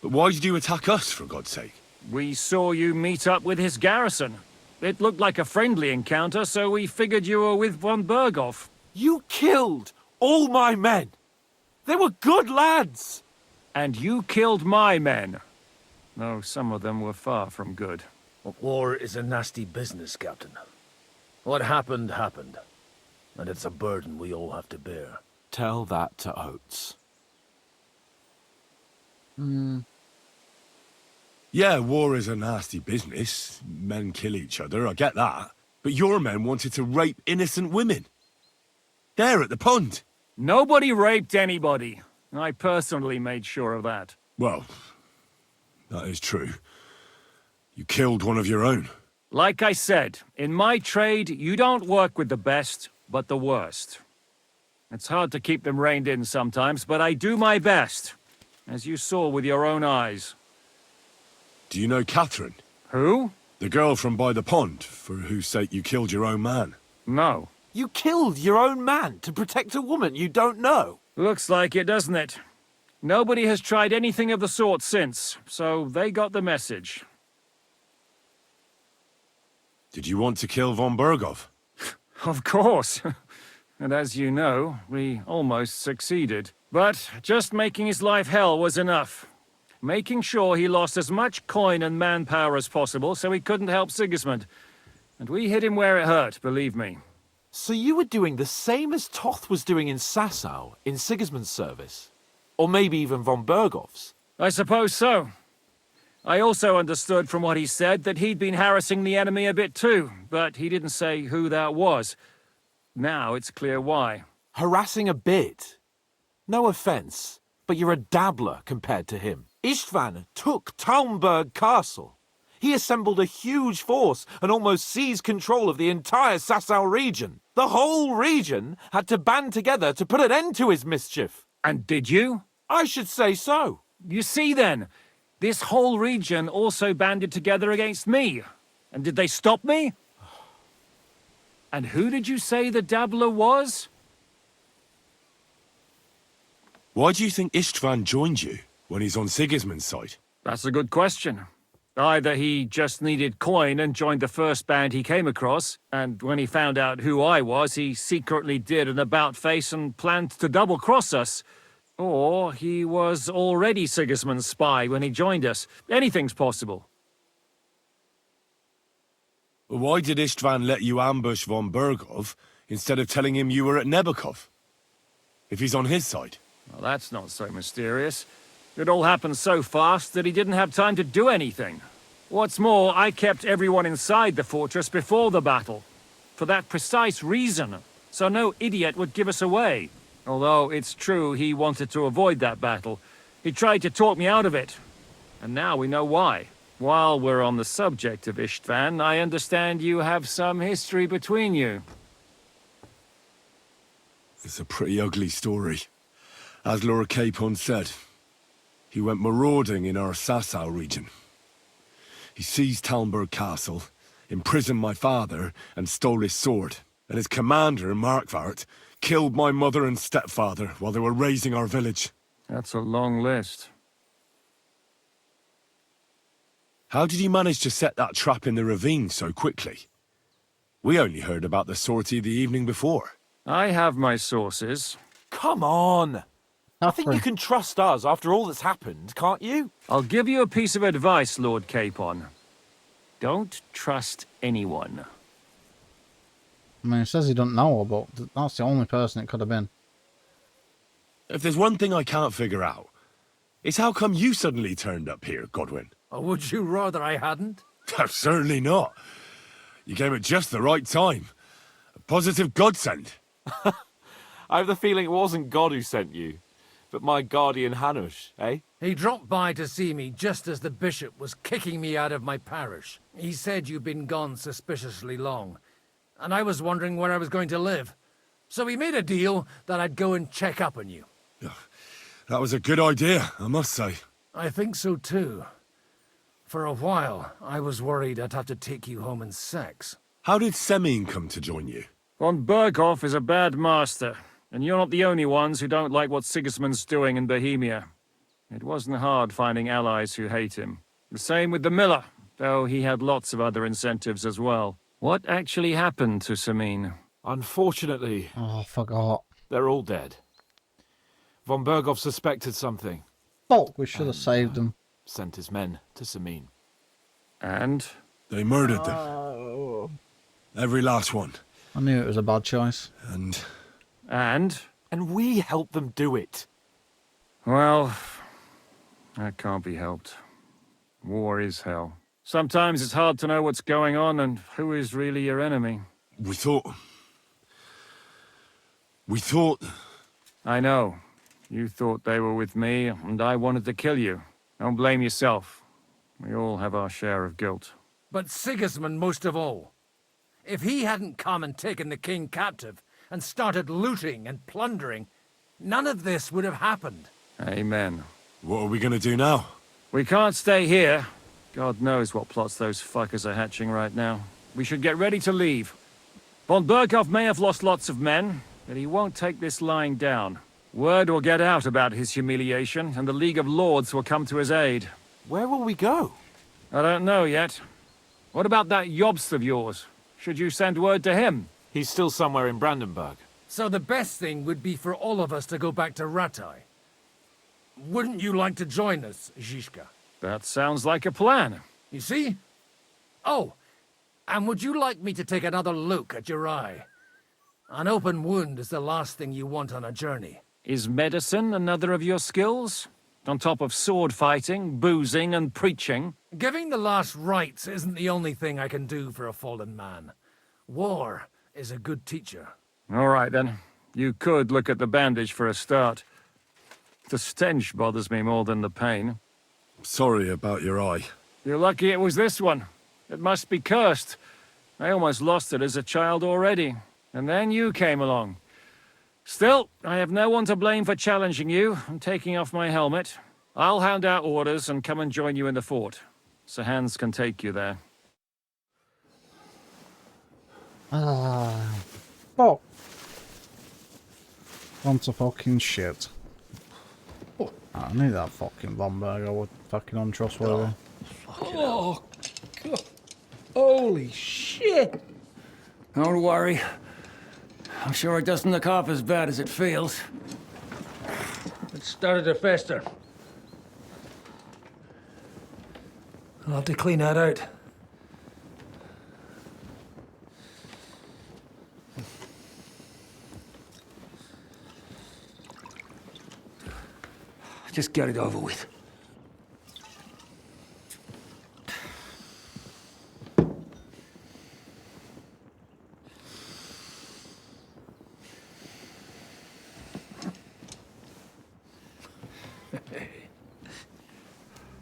but why did you attack us, for God's sake? We saw you meet up with his garrison. It looked like a friendly encounter, so we figured you were with von Bergov. You killed all my men. They were good lads. And you killed my men. Though some of them were far from good. War is a nasty business, Captain. What happened, happened. And it's a burden we all have to bear. Tell that to Oates. Yeah, war is a nasty business. Men kill each other, I get that. But your men wanted to rape innocent women. There at the pond. Nobody raped anybody. I personally made sure of that. Well, that is true. You killed one of your own. Like I said, in my trade, you don't work with the best, but the worst. It's hard to keep them reined in sometimes, but I do my best, as you saw with your own eyes. Do you know Catherine? Who? The girl from by the pond, for whose sake you killed your own man. No. You killed your own man to protect a woman you don't know? Looks like it, doesn't it? Nobody has tried anything of the sort since, so they got the message. Did you want to kill von Berghoff? Of course. And as you know, we almost succeeded. But just making his life hell was enough. Making sure he lost as much coin and manpower as possible so he couldn't help Sigismund. And we hit him where it hurt, believe me. So you were doing the same as Toth was doing in Sasau, in Sigismund's service? Or maybe even von Berghoff's? I suppose so. I also understood from what he said that he'd been harassing the enemy a bit too, but he didn't say who that was. Now it's clear why. Harassing a bit? No offense, but you're a dabbler compared to him. Istvan took Talmberg Castle. He assembled a huge force and almost seized control of the entire Sasau region. The whole region had to band together to put an end to his mischief. And did you? I should say so. You see then, this whole region also banded together against me. And did they stop me? And who did you say the dabbler was? Why do you think Istvan joined you when he's on Sigismund's side? That's a good question. Either he just needed coin and joined the first band he came across, and when he found out who I was, he secretly did an about-face and planned to double-cross us. Or he was already Sigismund's spy when he joined us. Anything's possible. Why did Istvan let you ambush von Berghoff instead of telling him you were at Nebukov? If he's on his side. Well, that's not so mysterious. It all happened so fast that he didn't have time to do anything. What's more, I kept everyone inside the fortress before the battle. For that precise reason, so no idiot would give us away. Although it's true he wanted to avoid that battle. He tried to talk me out of it. And now we know why. While we're on the subject of Istvan, I understand you have some history between you. It's a pretty ugly story. As Lord Capon said, he went marauding in our Sasau region. He seized Talmberg Castle, imprisoned my father, and stole his sword. And his commander, Markvart, killed my mother and stepfather while they were razing our village. That's a long list. How did you manage to set that trap in the ravine so quickly? We only heard about the sortie the evening before. I have my sources. Come on! I think you can trust us after all that's happened, can't you? I'll give you a piece of advice, Lord Capon. Don't trust anyone. I mean, it says he don't know her, but that's the only person it could have been. If there's one thing I can't figure out, it's how come you suddenly turned up here, Godwin? Or would you rather I hadn't? Certainly not. You came at just the right time. A positive godsend. I have the feeling it wasn't God who sent you, but my guardian Hanush, eh? He dropped by to see me just as the bishop was kicking me out of my parish. He said you'd been gone suspiciously long, and I was wondering where I was going to live. So we made a deal that I'd go and check up on you. That was a good idea, I must say. I think so too. For a while, I was worried I'd have to take you home in sex. How did Semyon come to join you? Von Berghoff is a bad master, and you're not the only ones who don't like what Sigismund's doing in Bohemia. It wasn't hard finding allies who hate him. The same with the miller, though he had lots of other incentives as well. What actually happened to Semyon? Unfortunately... Oh, I forgot. They're all dead. Von Berghoff suspected something. Fuck, we should have saved him. Sent his men to Semyon. And? They murdered them. Every last one. I knew it was a bad choice. And? And we helped them do it. Well, that can't be helped. War is hell. Sometimes it's hard to know what's going on and who is really your enemy. We thought I know. You thought they were with me, and I wanted to kill you. Don't blame yourself. We all have our share of guilt. But Sigismund most of all. If he hadn't come and taken the king captive, and started looting and plundering, none of this would have happened. Amen. What are we gonna do now? We can't stay here. God knows what plots those fuckers are hatching right now. We should get ready to leave. Von Berghoff may have lost lots of men, but he won't take this lying down. Word will get out about his humiliation, and the League of Lords will come to his aid. Where will we go? I don't know yet. What about that Jobst of yours? Should you send word to him? He's still somewhere in Brandenburg. So the best thing would be for all of us to go back to Ratai. Wouldn't you like to join us, Zizka? That sounds like a plan. You see? Oh, and would you like me to take another look at your eye? An open wound is the last thing you want on a journey. Is medicine another of your skills? On top of sword fighting, boozing, and preaching? Giving the last rites isn't the only thing I can do for a fallen man. War is a good teacher. All right, then. You could look at the bandage for a start. The stench bothers me more than the pain. Sorry about your eye. You're lucky it was this one. It must be cursed. I almost lost it as a child already. And then you came along. Still, I have no one to blame for challenging you and taking off my helmet. I'll hand out orders and come and join you in the fort. Sir Hans can take you there. Fuck. Onto fucking shit. I knew that fucking Von Berger was fucking untrustworthy. Oh, God. Holy shit! Don't worry. I'm sure it doesn't look half as bad as it feels. It started to fester. I'll have to clean that out. Just get it over with.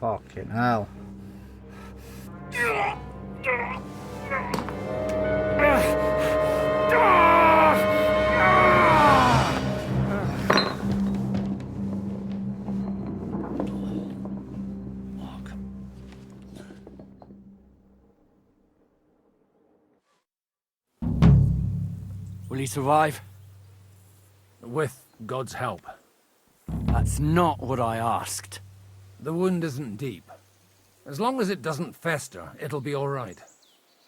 Fucking hell. Will he survive? With God's help. That's not what I asked. The wound isn't deep. As long as it doesn't fester, it'll be all right.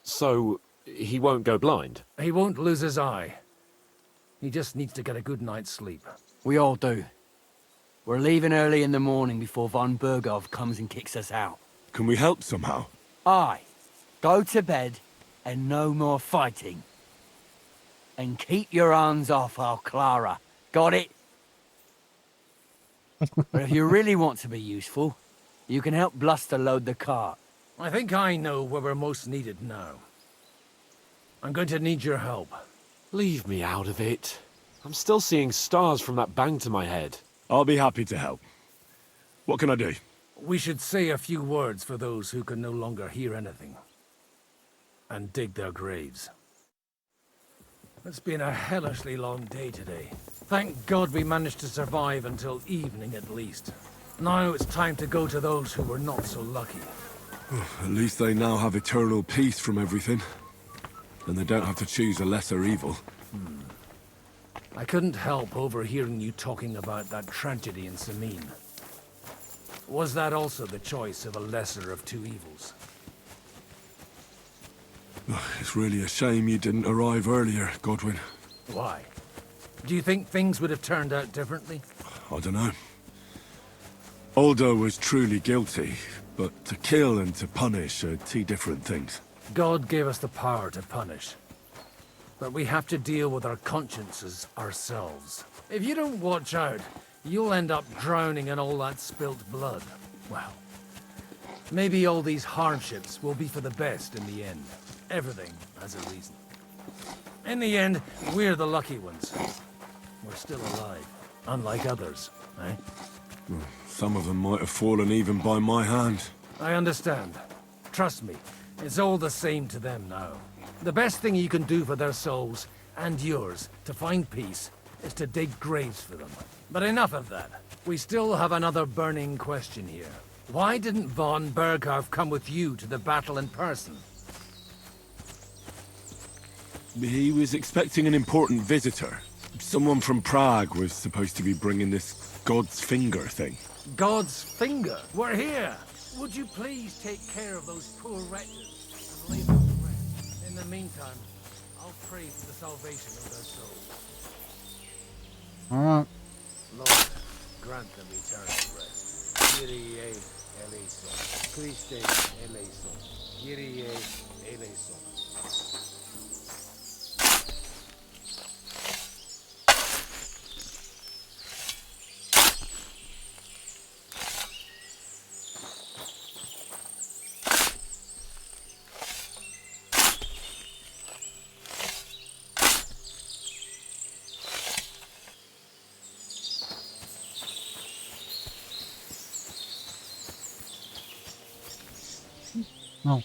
So, he won't go blind? He won't lose his eye. He just needs to get a good night's sleep. We all do. We're leaving early in the morning before Von Berghoff comes and kicks us out. Can we help somehow? Aye. Go to bed and no more fighting. And keep your hands off our Clara. Got it? But if you really want to be useful, you can help Bluster load the cart. I think I know where we're most needed now. I'm going to need your help. Leave me out of it. I'm still seeing stars from that bang to my head. I'll be happy to help. What can I do? We should say a few words for those who can no longer hear anything. And dig their graves. It's been a hellishly long day today. Thank God we managed to survive until evening at least. Now it's time to go to those who were not so lucky. At least they now have eternal peace from everything. And they don't have to choose a lesser evil. I couldn't help overhearing you talking about that tragedy in Samin. Was that also the choice of a lesser of two evils? It's really a shame you didn't arrive earlier, Godwin. Why? Do you think things would have turned out differently? I don't know. Aldo was truly guilty, but to kill and to punish are two different things. God gave us the power to punish. But we have to deal with our consciences ourselves. If you don't watch out, you'll end up drowning in all that spilt blood. Well, maybe all these hardships will be for the best in the end. Everything has a reason. In the end, we're the lucky ones. We're still alive. unlike others, eh? Some of them might have fallen even by my hand. I understand. Trust me, it's all the same to them now. The best thing you can do for their souls, and yours, to find peace, is to dig graves for them. But enough of that. We still have another burning question here. Why didn't von Bergharf come with you to the battle in person? He was expecting an important visitor. Someone from Prague was supposed to be bringing this God's Finger thing. God's Finger? We're here! Would you please take care of those poor wretches and leave them to rest? In the meantime, I'll pray for the salvation of their souls. Alright. Lord, grant them eternal rest. Kyrie eleison. Christe eleison. Kyrie eleison. No.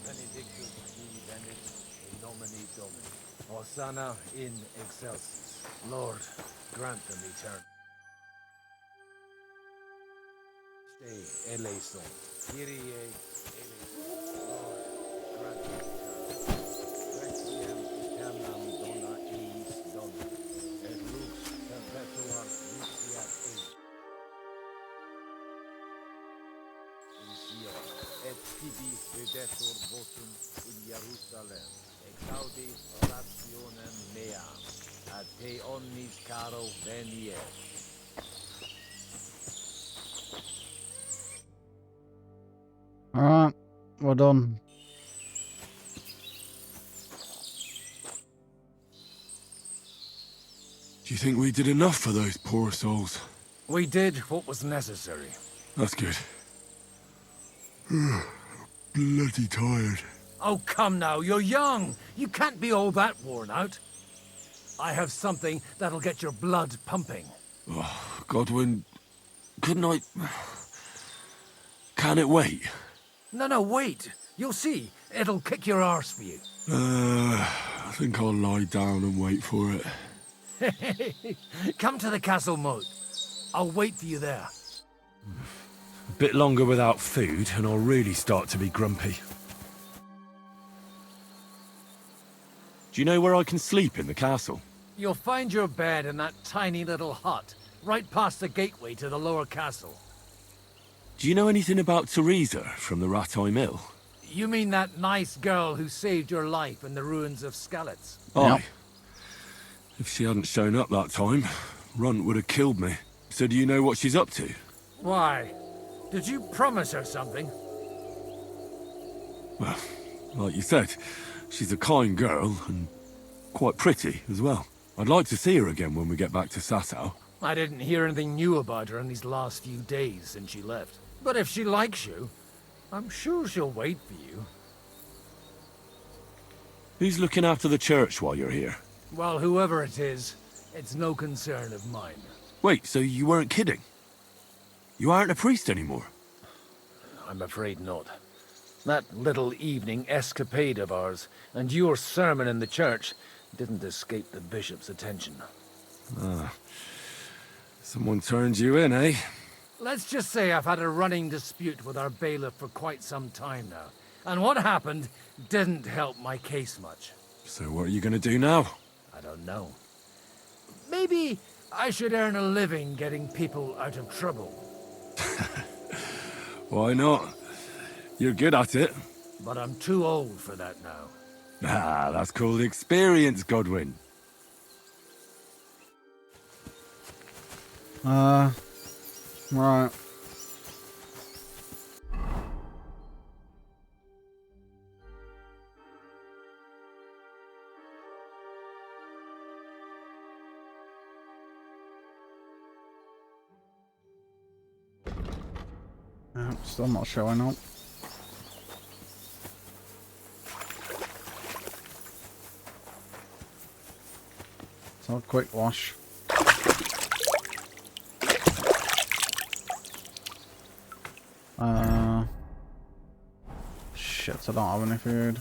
Benedictus qui venit in nomine Domini. Hosanna in excelsis. Lord, grant them eternal. Stay eleison. Kyrie eleison. Lord, grant them eternal. Requiem aeternam dona eis dona. Et lux perpetua luceat eis. Et tibi videtur votum in Jerusalem, exaudi orationem meam, ad te omnis caro veniet. Alright, we're done. Do you think we did enough for those poor souls? We did what was necessary. That's good. Bloody tired. Oh, come now, you're young. You can't be all that worn out. I have something that'll get your blood pumping. Oh, Godwin, couldn't I... Can it wait? No, wait. You'll see. It'll kick your arse for you. I think I'll lie down and wait for it. Come to the castle moat. I'll wait for you there. A bit longer without food, and I'll really start to be grumpy. Do you know where I can sleep in the castle? You'll find your bed in that tiny little hut, right past the gateway to the lower castle. Do you know anything about Teresa from the Rattay Mill? You mean that nice girl who saved your life in the ruins of Skalitz? Aye. If she hadn't shown up that time, Runt would have killed me. So do you know what she's up to? Why? Did you promise her something? Well, like you said, she's a kind girl, and quite pretty as well. I'd like to see her again when we get back to Sasau. I didn't hear anything new about her in these last few days since she left. But if she likes you, I'm sure she'll wait for you. Who's looking after the church while you're here? Well, whoever it is, it's no concern of mine. Wait, so you weren't kidding? You aren't a priest anymore? I'm afraid not. That little evening escapade of ours, and your sermon in the church, didn't escape the bishop's attention. Ah. Someone turned you in, eh? Let's just say I've had a running dispute with our bailiff for quite some time now. And what happened didn't help my case much. So what are you gonna do now? I don't know. Maybe I should earn a living getting people out of trouble. Why not? You're good at it. But I'm too old for that now. Ah, that's called experience, Godwin. Right. Still not showing up. So quick wash. Shit, I don't have any food.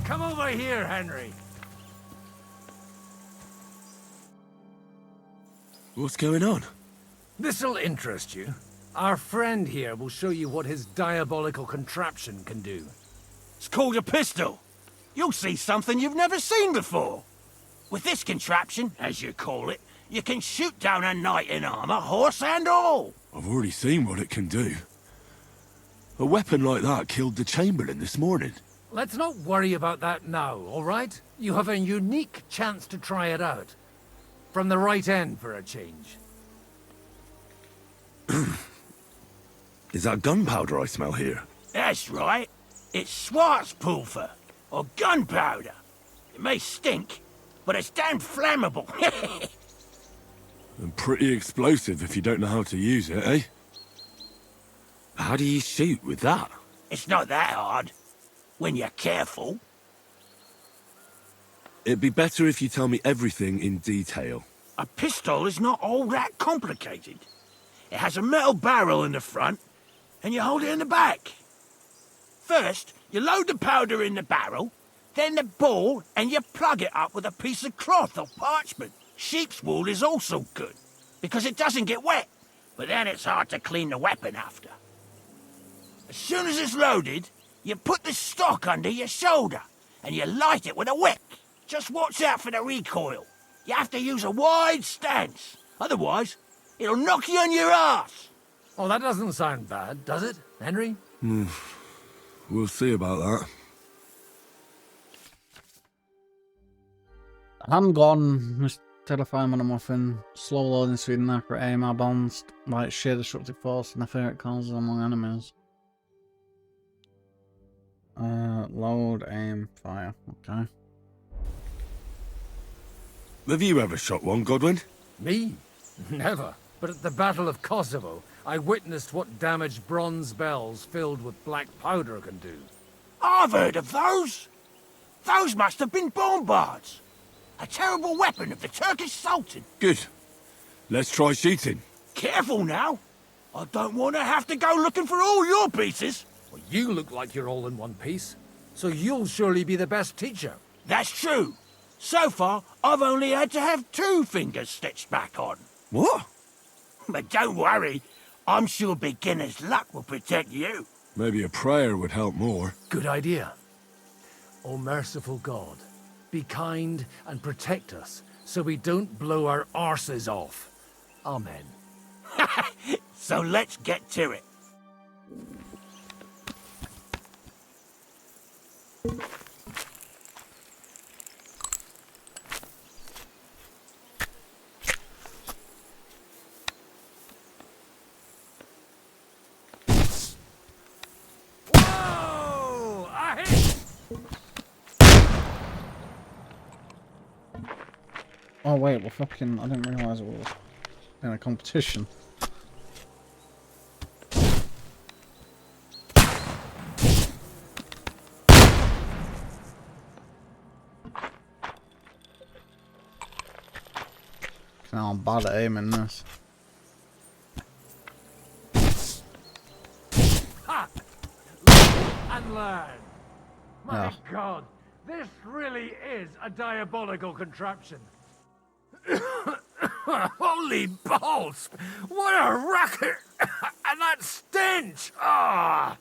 Come over here, Henry. What's going on? This'll interest you. Our friend here will show you what his diabolical contraption can do. It's called a pistol. You'll see something you've never seen before. With this contraption, as you call it, you can shoot down a knight in armor, horse and all. I've already seen what it can do. A weapon like that killed the Chamberlain this morning. Let's not worry about that now, all right? You have a unique chance to try it out. From the right end for a change. Is that gunpowder I smell here? That's right. It's Schwarzpulver, or gunpowder. It may stink, but it's damn flammable. And pretty explosive if you don't know how to use it, eh? How do you shoot with that? It's not that hard, when you're careful. It'd be better if you tell me everything in detail. A pistol is not all that complicated. It has a metal barrel in the front, and you hold it in the back. First, you load the powder in the barrel, then the ball, and you plug it up with a piece of cloth or parchment. Sheep's wool is also good, because it doesn't get wet, but then it's hard to clean the weapon after. As soon as it's loaded, you put the stock under your shoulder, and you light it with a wick. Just watch out for the recoil. You have to use a wide stance, otherwise it'll knock you on your ass. Oh, that doesn't sound bad, does it, Henry? We'll see about that. Handgun, just terrifying when I'm often slow loading speed and accurate aim are balanced by its sheer destructive force and the fear it causes among enemies. Load, aim, fire. Okay. Have you ever shot one, Godwin? Me? Never. But at the Battle of Kosovo, I witnessed what damage bronze bells filled with black powder can do. I've heard of those. Those must have been bombards. A terrible weapon of the Turkish Sultan. Good. Let's try shooting. Careful now. I don't want to have to go looking for all your pieces. Well, you look like you're all in one piece, so you'll surely be the best teacher. That's true. So far, I've only had to have 2 fingers stitched back on. What? But don't worry. I'm sure beginner's luck will protect you. Maybe a prayer would help more. Good idea. O merciful God, be kind and protect us so we don't blow our arses off. Amen. So let's get to it. Whoa! I hit! Oh wait, well fucking, I didn't realise it was in a competition. Now I'm bad at aiming this. Ha! And learn. My God, this really is a diabolical contraption. Holy balls! What a racket! And that stench! Ah!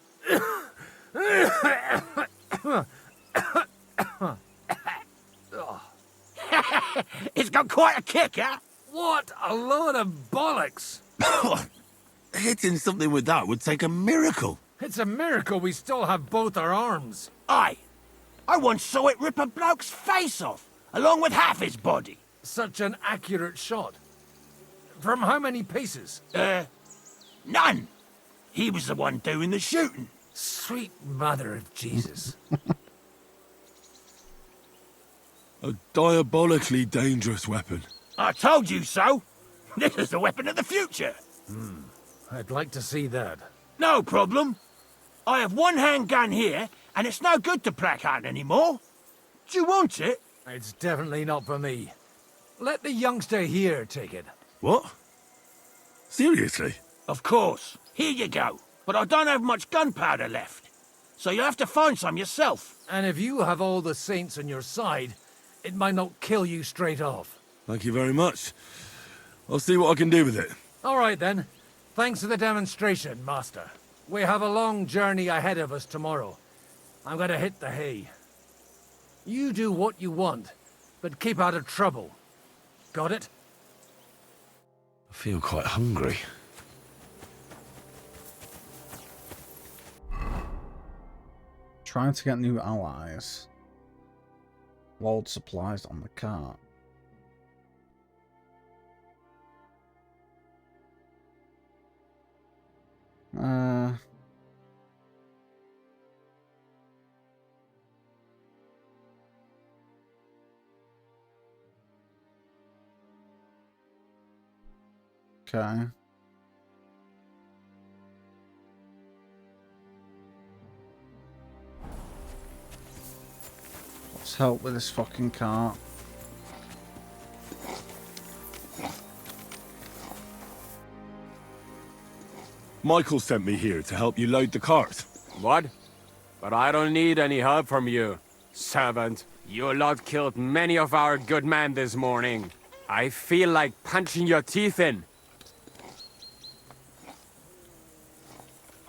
It's got quite a kick, huh? What a load of bollocks! Hitting something with that would take a miracle. It's a miracle we still have both our arms. Aye. I once saw it rip a bloke's face off, along with half his body. Such an accurate shot. From how many paces? None. He was the one doing the shooting. Sweet mother of Jesus. A diabolically dangerous weapon. I told you so. This is the weapon of the future. I'd like to see that. No problem. I have one handgun here, and it's no good to placard anymore. Do you want it? It's definitely not for me. Let the youngster here take it. What? Seriously? Of course. Here you go. But I don't have much gunpowder left. So you'll have to find some yourself. And if you have all the saints on your side, it might not kill you straight off. Thank you very much. I'll see what I can do with it. All right, then. Thanks for the demonstration, Master. We have a long journey ahead of us tomorrow. I'm gonna hit the hay. You do what you want, but keep out of trouble. Got it? I feel quite hungry. Trying to get new allies. Load supplies on the cart. Okay. Let's help with this fucking cart. Michael sent me here to help you load the cart. What? But I don't need any help from you, servant. You lot killed many of our good men this morning. I feel like punching your teeth in.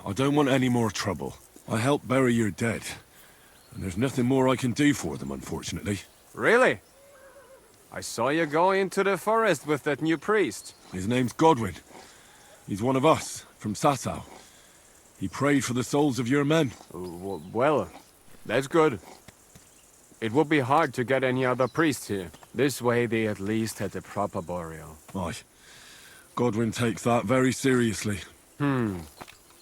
I don't want any more trouble. I helped bury your dead. And there's nothing more I can do for them, unfortunately. Really? I saw you go into the forest with that new priest. His name's Godwin. He's one of us, from Sasau. He prayed for the souls of your men. Well, that's good. It would be hard to get any other priest here. This way they at least had a proper burial. Aye. Godwin takes that very seriously.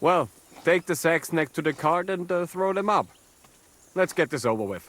Well, take the sacks next to the cart and throw them up. Let's get this over with.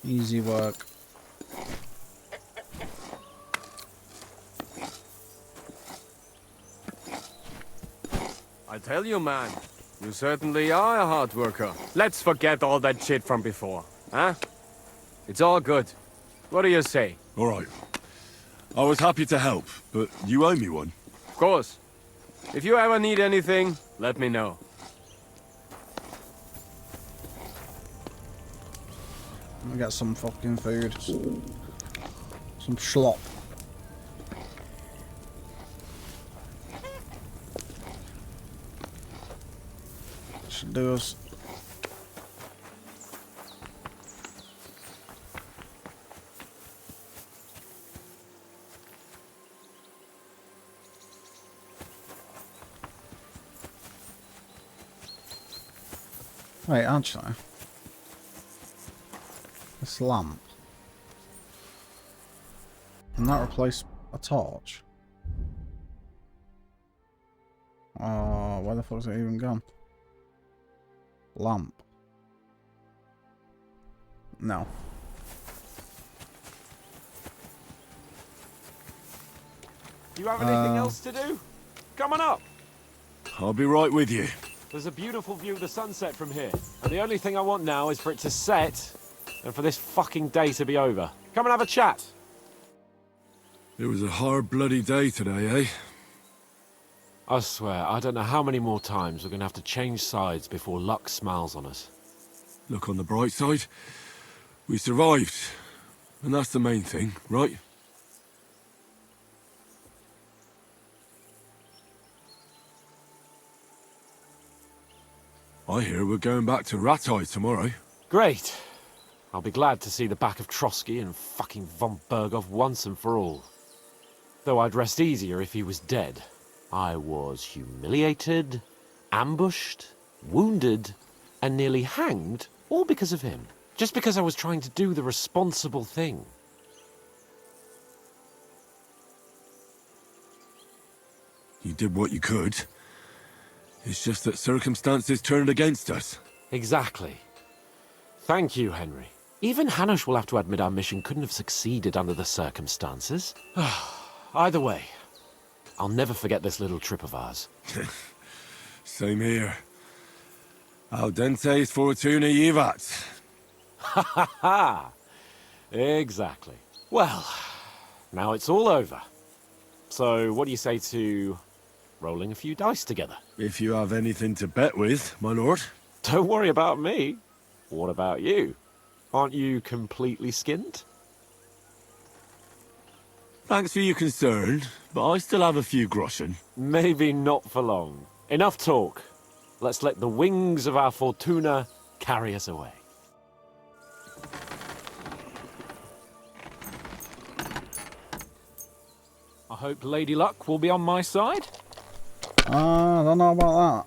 Easy work. I tell you, man, you certainly are a hard worker. Let's forget all that shit from before, huh? It's all good. What do you say? All right. I was happy to help, but you owe me one. Of course. If you ever need anything, let me know. Let me get some fucking food. Some schlop. Should do us. Wait, actually. This lamp. Can that replace a torch? Oh, where the fuck is it even gone? Lamp. No. You have anything else to do? Come on up. I'll be right with you. There's a beautiful view of the sunset from here. And the only thing I want now is for it to set, and for this fucking day to be over. Come and have a chat. It was a hard bloody day today, eh? I swear, I don't know how many more times we're gonna have to change sides before luck smiles on us. Look on the bright side. We survived. And that's the main thing, right? I hear we're going back to Rattay tomorrow. Great. I'll be glad to see the back of Trotsky and fucking von Berghoff once and for all. Though I'd rest easier if he was dead. I was humiliated, ambushed, wounded, and nearly hanged, all because of him. Just because I was trying to do the responsible thing. You did what you could. It's just that circumstances turned against us. Exactly. Thank you, Henry. Even Hanush will have to admit our mission couldn't have succeeded under the circumstances. Either way, I'll never forget this little trip of ours. Same here. Al dentes fortuna jivat. Ha ha ha! Exactly. Well, now it's all over. So what do you say to rolling a few dice together? If you have anything to bet with, my lord. Don't worry about me. What about you? Aren't you completely skinned? Thanks for your concern, but I still have a few groschen. Maybe not for long. Enough talk. Let's let the wings of our Fortuna carry us away. I hope Lady Luck will be on my side. I don't know about that.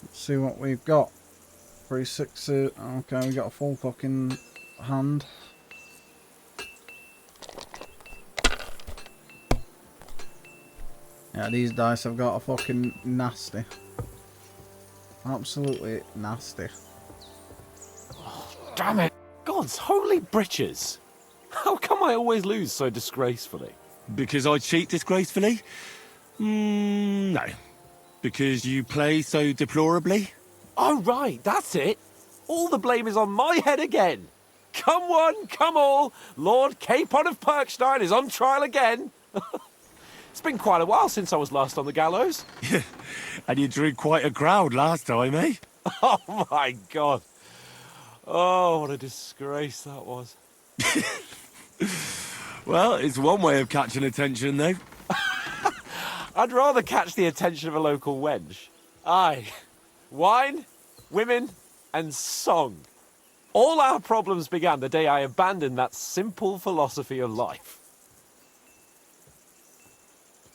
Let's see what we've got. 3 6s. Okay, we got a full fucking hand. Yeah, these dice have got a fucking nasty. Absolutely nasty. Damn it! God's holy britches! How come I always lose so disgracefully? Because I cheat disgracefully? No. Because you play so deplorably? Oh, right, that's it. All the blame is on my head again. Come one, come all. Lord Capon of Perkstein is on trial again. It's been quite a while since I was last on the gallows. And you drew quite a crowd last time, eh? Oh, my God. Oh, what a disgrace that was. Well, it's one way of catching attention, though. I'd rather catch the attention of a local wench. Aye. Wine, women, and song. All our problems began the day I abandoned that simple philosophy of life.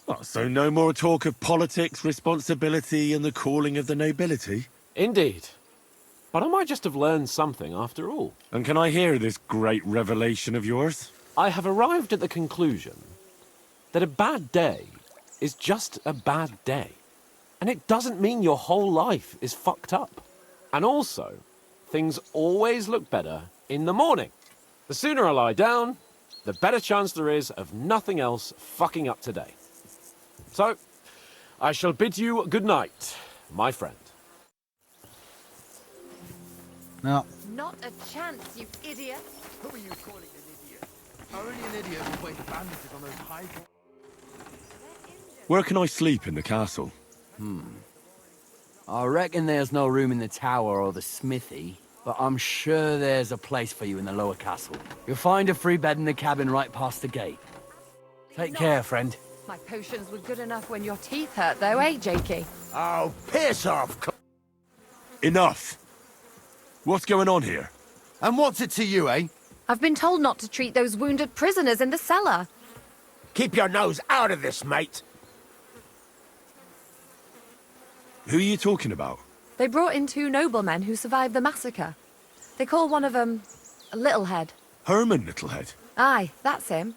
Oh, so no more talk of politics, responsibility, and the calling of the nobility? Indeed. But I might just have learned something after all. And can I hear this great revelation of yours? I have arrived at the conclusion that a bad day is just a bad day. And it doesn't mean your whole life is fucked up. And also, things always look better in the morning. The sooner I lie down, the better chance there is of nothing else fucking up today. So, I shall bid you good night, my friend. No. Not a chance, you idiot. Who are you calling an idiot? Only an idiot who plays bandages on those high... Where can I sleep in the castle? I reckon there's no room in the tower or the smithy, but I'm sure there's a place for you in the lower castle. You'll find a free bed in the cabin right past the gate. Take care, friend. My potions were good enough when your teeth hurt, though, eh, Jakey? Oh, piss off! Enough! What's going on here? And what's it to you, eh? I've been told not to treat those wounded prisoners in the cellar. Keep your nose out of this, mate. Who are you talking about? They brought in 2 noblemen who survived the massacre. They call one of them Littlehead. Herman Littlehead? Aye, that's him.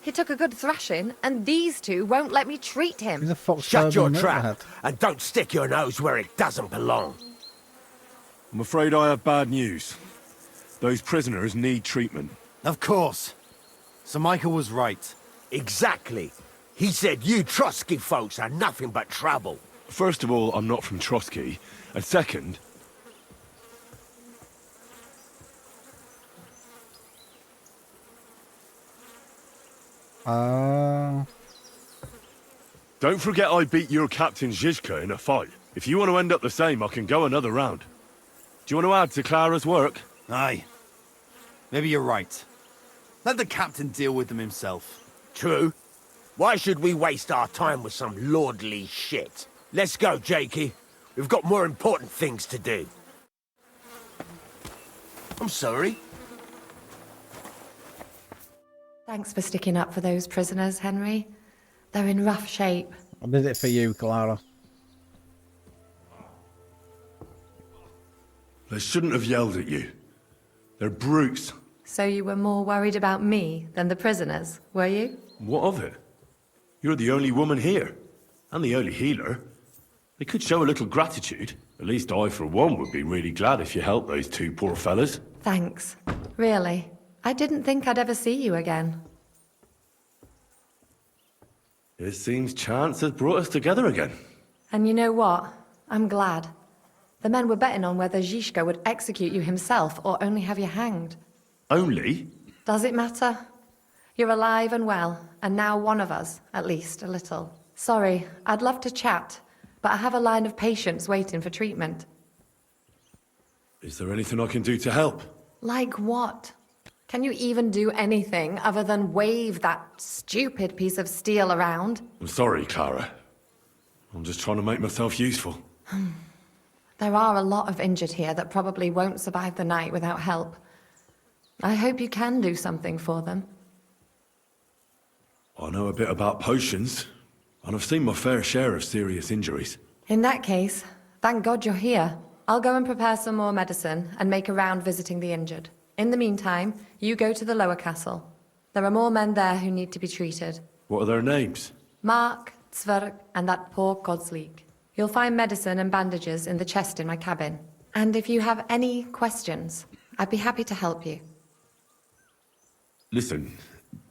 He took a good thrashing, and these 2 won't let me treat him. Who the fuck's Shut your Herman trap, Littlehead? and don't stick your nose where it doesn't belong. I'm afraid I have bad news. Those prisoners need treatment. Of course. Sir Michael was right. Exactly. He said you Trotsky folks are nothing but trouble. First of all, I'm not from Trotsky. And second, Don't forget I beat your Captain Zizka in a fight. If you want to end up the same, I can go another round. Do you want to add to Clara's work? Aye. Maybe you're right. Let the captain deal with them himself. True. Why should we waste our time with some lordly shit? Let's go, Jakey. We've got more important things to do. I'm sorry. Thanks for sticking up for those prisoners, Henry. They're in rough shape. I did it for you, Clara. They shouldn't have yelled at you. They're brutes. So you were more worried about me than the prisoners, were you? What of it? You're the only woman here. And the only healer. They could show a little gratitude. At least I, for one, would be really glad if you helped those two poor fellas. Thanks. Really. I didn't think I'd ever see you again. It seems chance has brought us together again. And you know what? I'm glad. The men were betting on whether Zizka would execute you himself or only have you hanged. Only? Does it matter? You're alive and well, and now one of us, at least a little. Sorry, I'd love to chat, but I have a line of patients waiting for treatment. Is there anything I can do to help? Like what? Can you even do anything other than wave that stupid piece of steel around? I'm sorry, Clara. I'm just trying to make myself useful. There are a lot of injured here that probably won't survive the night without help. I hope you can do something for them. I know a bit about potions, and I've seen my fair share of serious injuries. In that case, thank God you're here. I'll go and prepare some more medicine and make a round visiting the injured. In the meantime, you go to the lower castle. There are more men there who need to be treated. What are their names? Mark, Zverk, and that poor Godsleek. You'll find medicine and bandages in the chest in my cabin. And if you have any questions, I'd be happy to help you. Listen,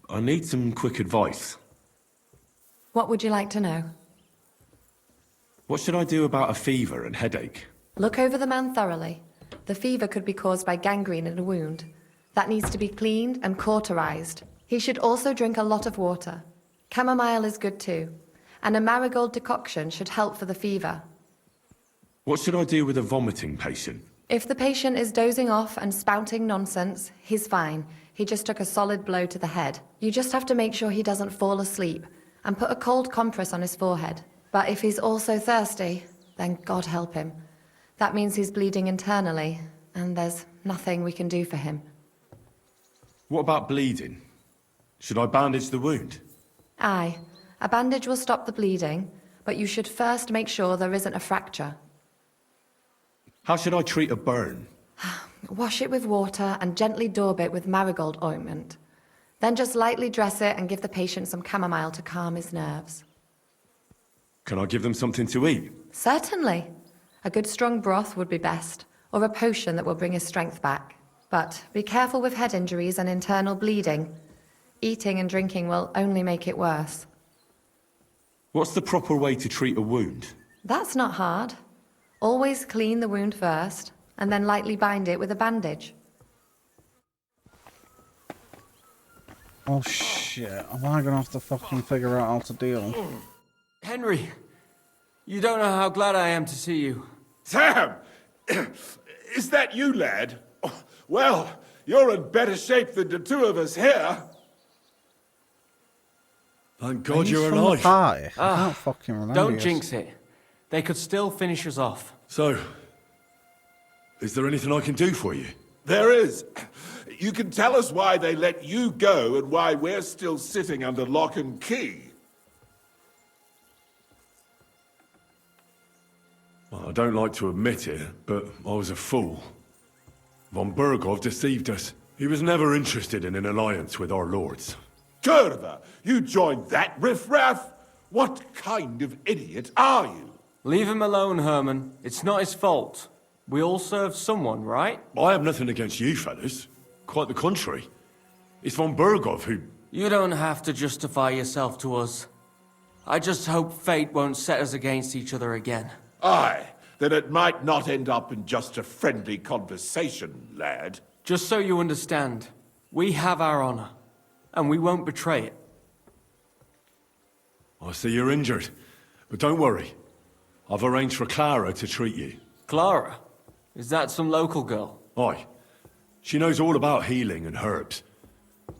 I need some quick advice. What would you like to know? What should I do about a fever and headache? Look over the man thoroughly. The fever could be caused by gangrene in a wound. That needs to be cleaned and cauterized. He should also drink a lot of water. Chamomile is good too. And a marigold decoction should help for the fever. What should I do with a vomiting patient? If the patient is dozing off and spouting nonsense, he's fine. He just took a solid blow to the head. You just have to make sure he doesn't fall asleep and put a cold compress on his forehead. But if he's also thirsty, then God help him. That means he's bleeding internally, and there's nothing we can do for him. What about bleeding? Should I bandage the wound? Aye. A bandage will stop the bleeding, but you should first make sure there isn't a fracture. How should I treat a burn? Wash it with water and gently daub it with marigold ointment. Then just lightly dress it and give the patient some chamomile to calm his nerves. Can I give them something to eat? Certainly. A good strong broth would be best, or a potion that will bring his strength back. But be careful with head injuries and internal bleeding. Eating and drinking will only make it worse. What's the proper way to treat a wound? That's not hard. Always clean the wound first, and then lightly bind it with a bandage. Oh shit, am I gonna have to fucking figure out how to deal? Henry, you don't know how glad I am to see you. Sam! Is that you, lad? Well, you're in better shape than the two of us here. Thank God you're from alive. The party? I can't fucking remember. Don't you. jinx it. They could still finish us off. So, is there anything I can do for you? There is. You can tell us why they let you go and why we're still sitting under lock and key. Well, I don't like to admit it, but I was a fool. Von Burgov deceived us. He was never interested in an alliance with our lords. Kurva, you joined that riffraff? What kind of idiot are you? Leave him alone, Herman. It's not his fault. We all serve someone, right? I have nothing against you fellas. Quite the contrary. It's von Burgov who... You don't have to justify yourself to us. I just hope fate won't set us against each other again. Aye, then it might not end up in just a friendly conversation, lad. Just so you understand, we have our honor, and we won't betray it. I see you're injured. But don't worry. I've arranged for Clara to treat you. Clara? Is that some local girl? Aye. She knows all about healing and herbs.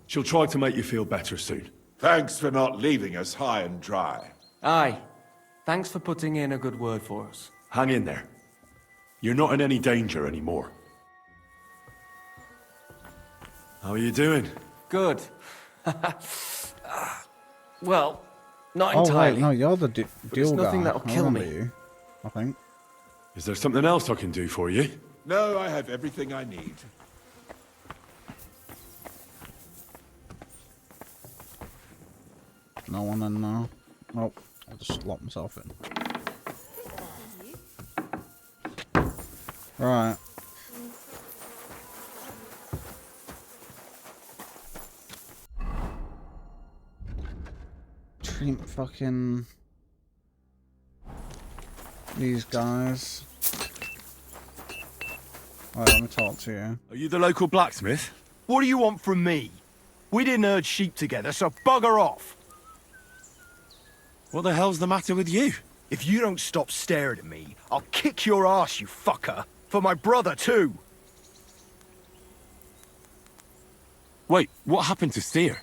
She'll try to make you feel better soon. Thanks for not leaving us high and dry. Aye. Thanks for putting in a good word for us. Hang in there. You're not in any danger anymore. How are you doing? Good. Well, not Oh, entirely. wait, no, you're the dual there's guy. nothing that'll I kill remember me. you, I think. Is there something else I can do for you? No, I have everything I need. No one in there. Oh, I'll just lock myself in. Right. Treat fucking these guys. Alright, let me talk to you. Are you the local blacksmith? What do you want from me? We didn't herd sheep together, so bugger off. What the hell's the matter with you? If you don't stop staring at me, I'll kick your ass, you fucker. For my brother, too. Wait, what happened to Steer?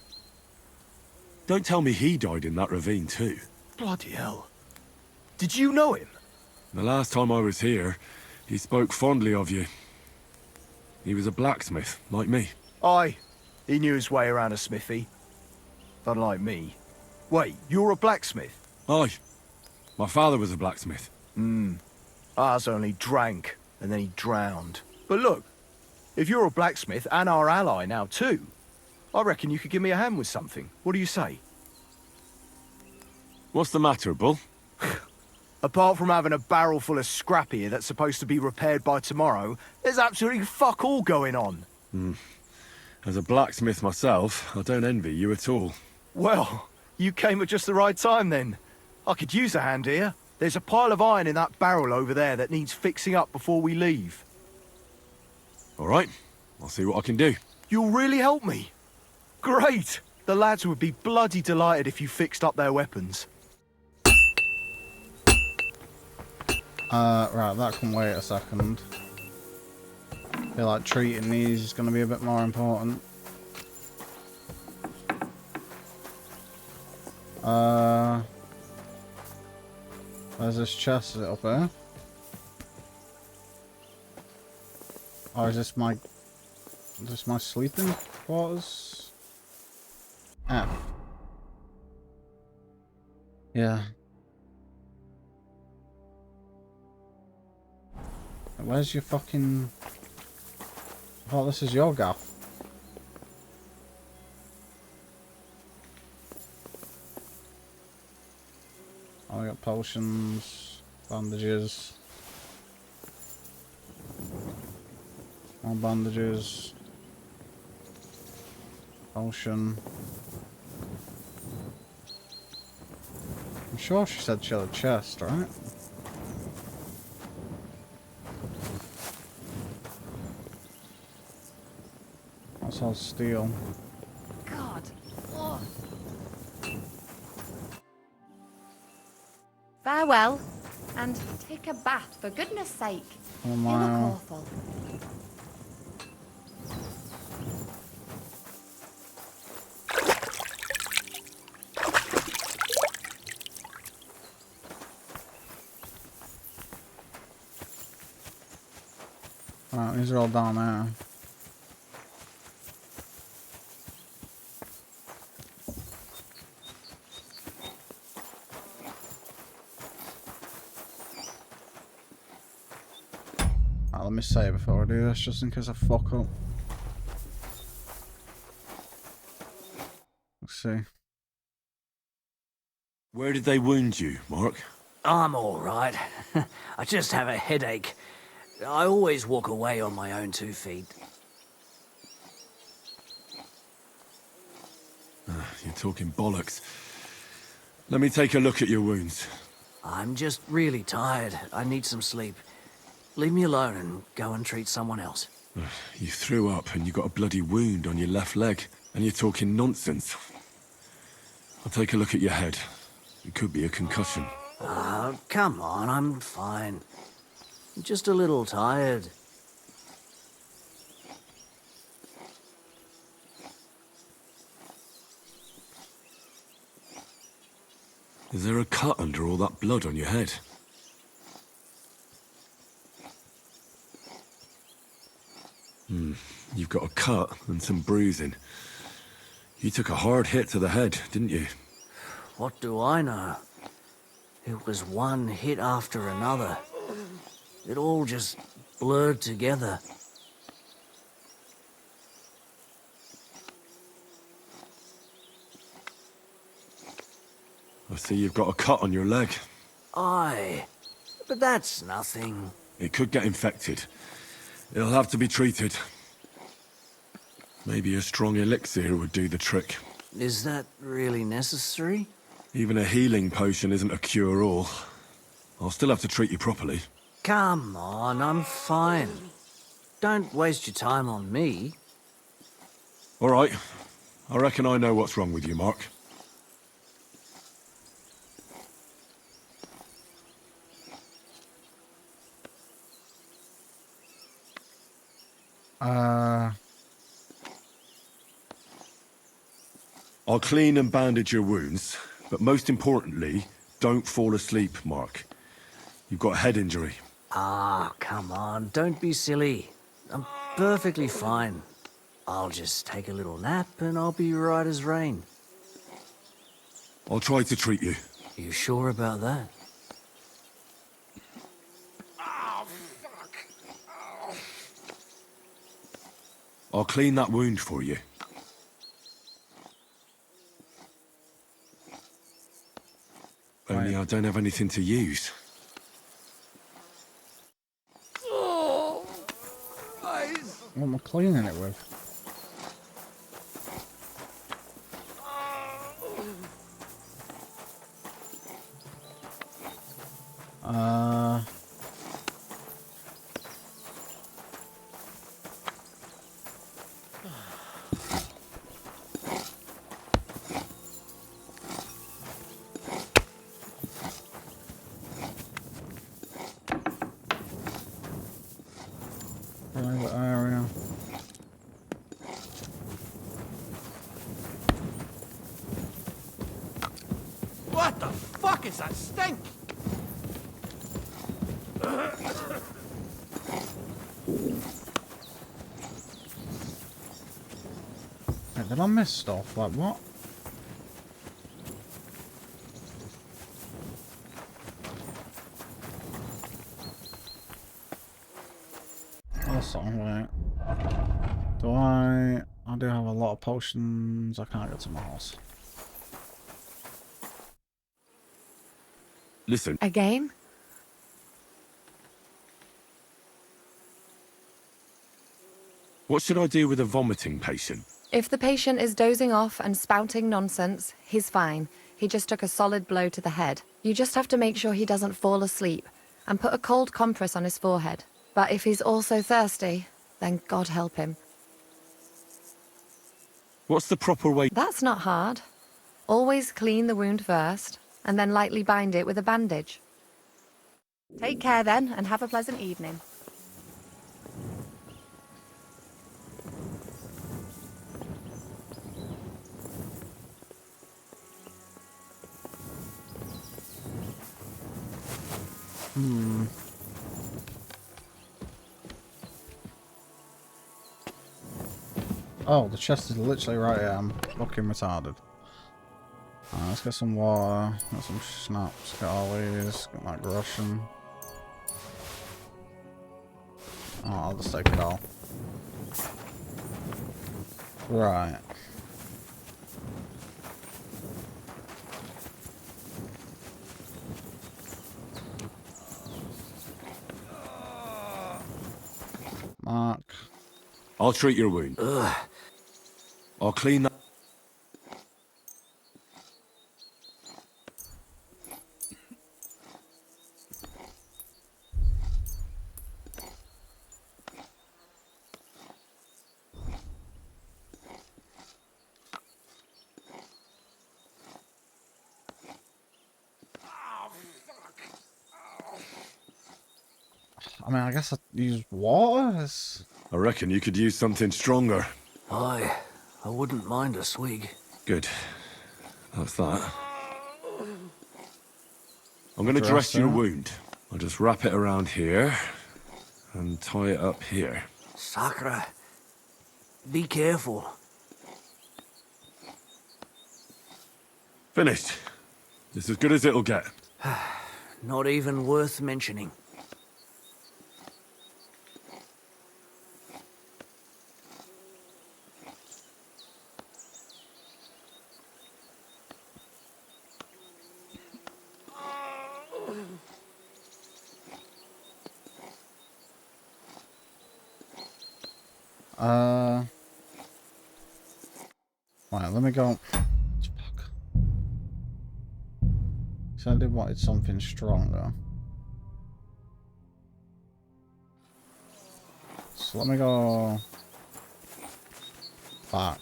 Don't tell me he died in that ravine too. Bloody hell. Did you know him? The last time I was here, he spoke fondly of you. He was a blacksmith, like me. Aye. He knew his way around a smithy. Unlike me. Wait, you're a blacksmith? Aye. My father was a blacksmith. Ours only drank, and then he drowned. But look, if you're a blacksmith and our ally now too, I reckon you could give me a hand with something. What do you say? What's the matter, Bull? Apart from having a barrel full of scrap here that's supposed to be repaired by tomorrow, there's absolutely fuck all going on. As a blacksmith myself, I don't envy you at all. Well, you came at just the right time then. I could use a hand here. There's a pile of iron in that barrel over there that needs fixing up before we leave. All right, I'll see what I can do. You'll really help me. Great. The lads would be bloody delighted if you fixed up their weapons. Right, that can wait a second. I feel like treating these is going to be a bit more important. Where's this chest? Is it up here? Or is this my sleeping quarters? F. Yeah. Where's your fucking... I thought this is your gaff. I got potions, bandages. More bandages. Potion. I'm sure she said she had a chest, right? That's all steel. God. Ugh. Farewell. And take a bath, for goodness sake. Oh, You look my. awful. Right, these are all down there. Right, let me save before I do this, just in case I fuck up. Let's see. Where did they wound you, Mark? I'm all right. I just have a headache. I always walk away on my own 2 feet. You're talking bollocks. Let me take a look at your wounds. I'm just really tired. I need some sleep. Leave me alone and go and treat someone else. You threw up and you got a bloody wound on your left leg. And you're talking nonsense. I'll take a look at your head. It could be a concussion. Oh, come on, I'm fine. Just a little tired. Is there a cut under all that blood on your head? You've got a cut and some bruising. You took a hard hit to the head, didn't you? What do I know? It was one hit after another. It all just blurred together. I see you've got a cut on your leg. Aye, but that's nothing. It could get infected. It'll have to be treated. Maybe a strong elixir would do the trick. Is that really necessary? Even a healing potion isn't a cure-all. I'll still have to treat you properly. Come on, I'm fine. Don't waste your time on me. All right. I reckon I know what's wrong with you, Mark. I'll clean and bandage your wounds, but most importantly, don't fall asleep, Mark. You've got a head injury. Ah, come on, don't be silly. I'm perfectly fine. I'll just take a little nap and I'll be right as rain. I'll try to treat you. You sure about that? I'll clean that wound for you. Only I don't have anything to use. What am I cleaning it with? Private area. What the fuck is that stink? Wait, did I miss stuff? Like what? Wait. I do have a lot of potions. I can't get to my house. Listen. Again? What should I do with a vomiting patient? If the patient is dozing off and spouting nonsense, he's fine. He just took a solid blow to the head. You just have to make sure he doesn't fall asleep and put a cold compress on his forehead. But if he's also thirsty, then God help him. What's the proper way? That's not hard. Always clean the wound first, and then lightly bind it with a bandage. Take care then, and have a pleasant evening. Oh, the chest is literally right here. I'm fucking retarded. Let's get some water, get some schnapps, get all these, get that Russian. Oh, I'll just take it all. Right. Mark. I'll treat your wound. Ugh. I'll clean that. I mean, I guess I use water. I reckon you could use something stronger. Aye, I wouldn't mind a swig. Good. That's that. I'm going to dress your wound. I'll just wrap it around here and tie it up here. Sakra, be careful. Finished. It's as good as it'll get. Not even worth mentioning. Right, let me go. So I did wanted something stronger. So let me go back.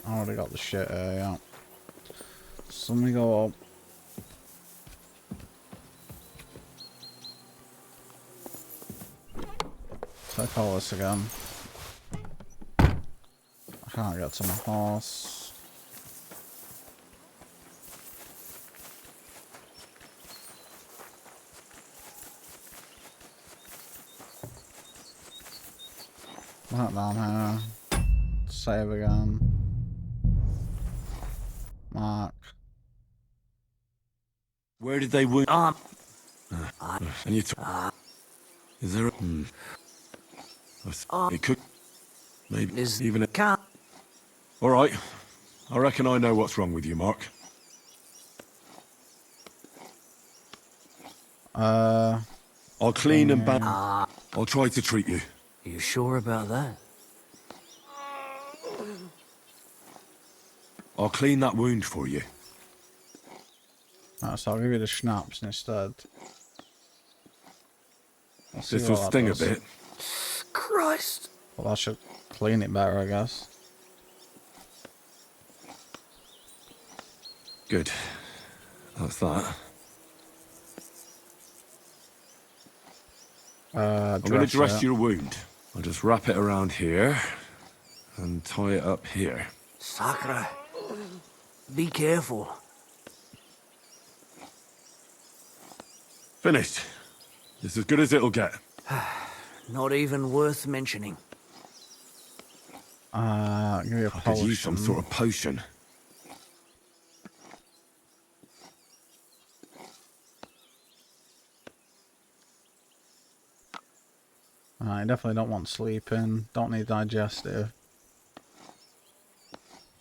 I already got the shit here, yeah. So let me go up. Take all this again. I can't get to my horse. That down here. Save again. Mark. Where did they wound? And you is there a... It could... Maybe even a... All right. I reckon I know what's wrong with you, Mark. I'll clean and ban... I'll try to treat you. You sure about that? I'll clean that wound for you. Right, so I'll give you the schnapps instead. This will sting a bit. Christ. Well, that should clean it better, I guess. Good. That's that. I'm going to dress your wound. I'll just wrap it around here and tie it up here. Sakra, be careful. Finished. It's as good as it'll get. Not even worth mentioning. Give me a potion. I could use some sort of potion. I definitely don't want sleeping. Don't need digestive.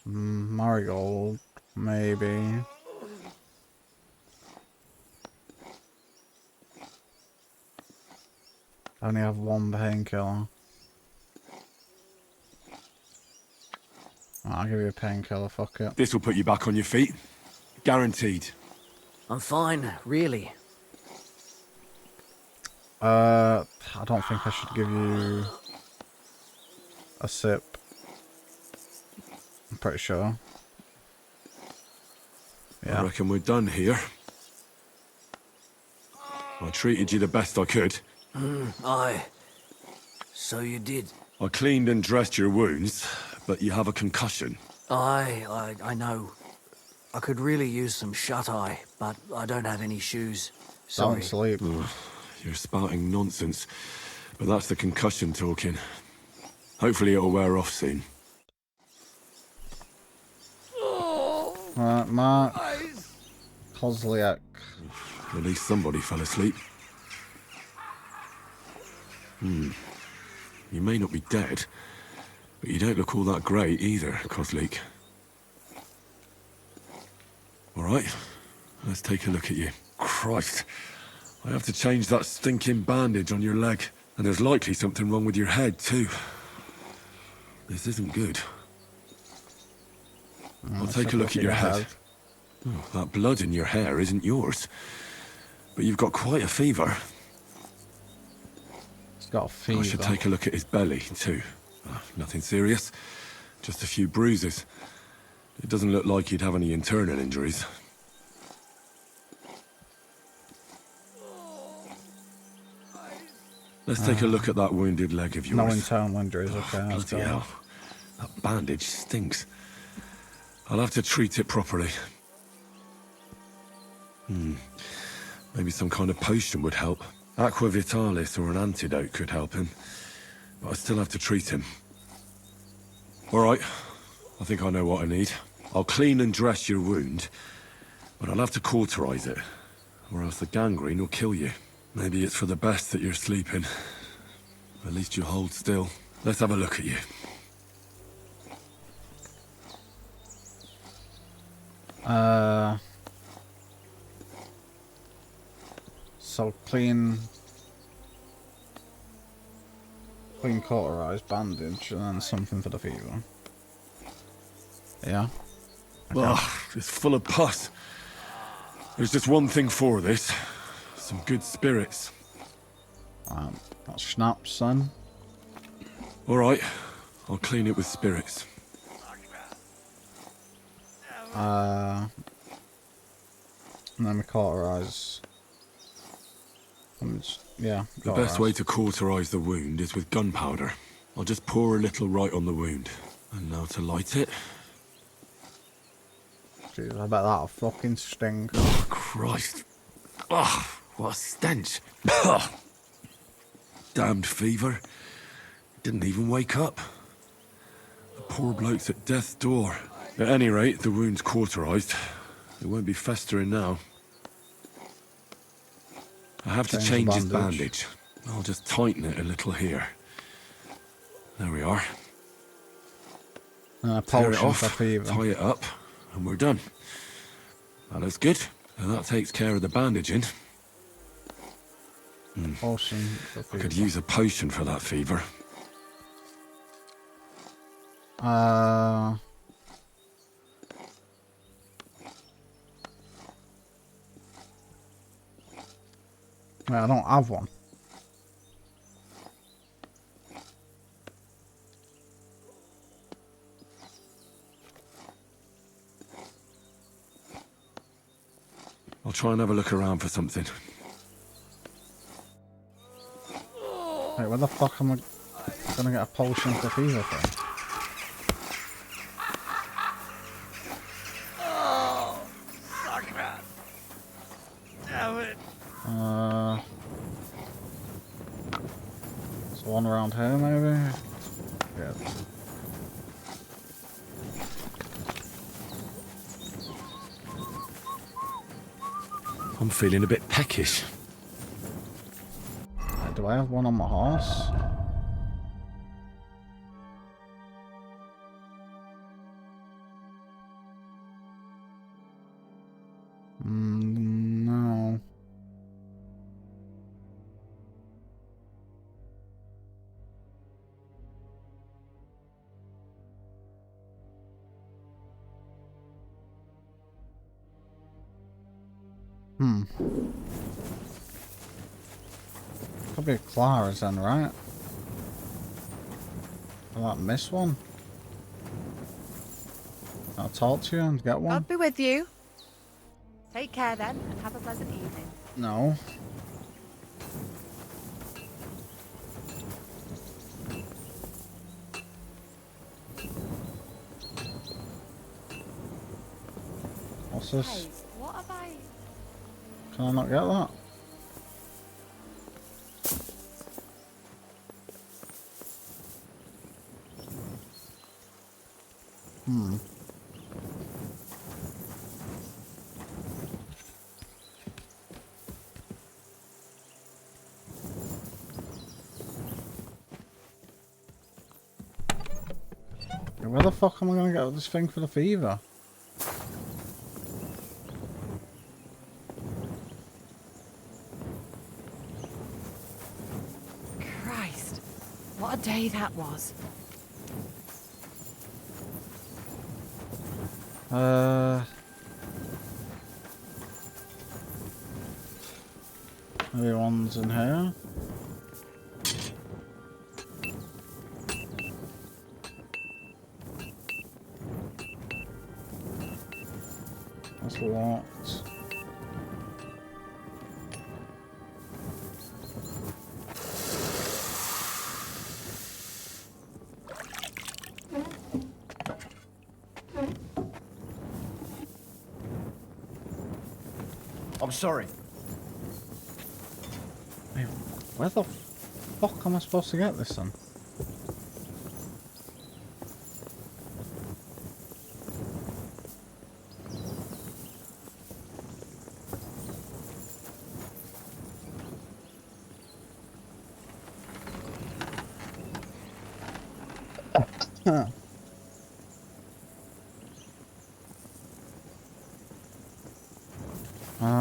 Marigold, maybe. I only have one painkiller. I'll give you a painkiller, fuck it. This will put you back on your feet. Guaranteed. I'm fine, really. I don't think I should give you a sip. I'm pretty sure. Yeah. I reckon we're done here. I treated you the best I could. Aye. So you did. I cleaned and dressed your wounds, but you have a concussion. Aye, I know. I could really use some shut-eye, but I don't have any shoes. Sorry. Don't sleep. You're spouting nonsense, but that's the concussion talking. Hopefully it'll wear off soon. Right, Mark. Kozliak. At least somebody fell asleep. You may not be dead, but you don't look all that great either, Kozlik. All right, let's take a look at you. Christ, I have to change that stinking bandage on your leg, and there's likely something wrong with your head too. This isn't good. I'll take a look at your head. Oh, that blood in your hair isn't yours, but you've got quite a fever. He's got a fever. I should take a look at his belly too. Nothing serious. Just a few bruises. It doesn't look like he'd have any internal injuries. Let's take a look at that wounded leg of yours. No internal injuries, okay. Bloody hell. That bandage stinks. I'll have to treat it properly. Maybe some kind of potion would help. Aqua Vitalis or an antidote could help him. But I still have to treat him. Alright, I think I know what I need. I'll clean and dress your wound, but I'll have to cauterize it, or else the gangrene will kill you. Maybe it's for the best that you're sleeping. At least you hold still. Let's have a look at you. So clean cauterized bandage and then something for the fever. Yeah. Okay. Ugh, it's full of pus. There's just one thing for this. Some good spirits. That's schnapps, son. Alright, I'll clean it with spirits. And then we cauterize. Yeah. The best way to cauterize the wound is with gunpowder. I'll just pour a little right on the wound. And now to light it. Jeez, I bet that'll fucking stink. Oh, Christ. Ugh, what a stench. Damned fever. Didn't even wake up. The poor bloke's at death's door. At any rate, the wound's cauterized. It won't be festering now. I have to change his bandage. I'll just tighten it a little here. There we are. Tear it off, tie it up, and we're done. That looks good. And that takes care of the bandaging. Potion for I could use a potion for that fever. I don't have one. I'll try and have a look around for something. Wait, where the fuck am I gonna get a potion for fever from? Oh, fuck that. Damn it. There's one around here, maybe? Yeah. I'm feeling a bit peckish. Do I have one on my horse? No. Could be Clara's then, right? Will that miss one? I'll talk to you and get one. God be with you. Take care then, and have a pleasant evening. No. What's this? Hey, what have I... Can I not get that? Where the fuck am I gonna get this thing for the fever? Christ, what a day that was. Maybe one's in here. That's locked. I'm sorry. Wait, where the fuck am I supposed to get this then?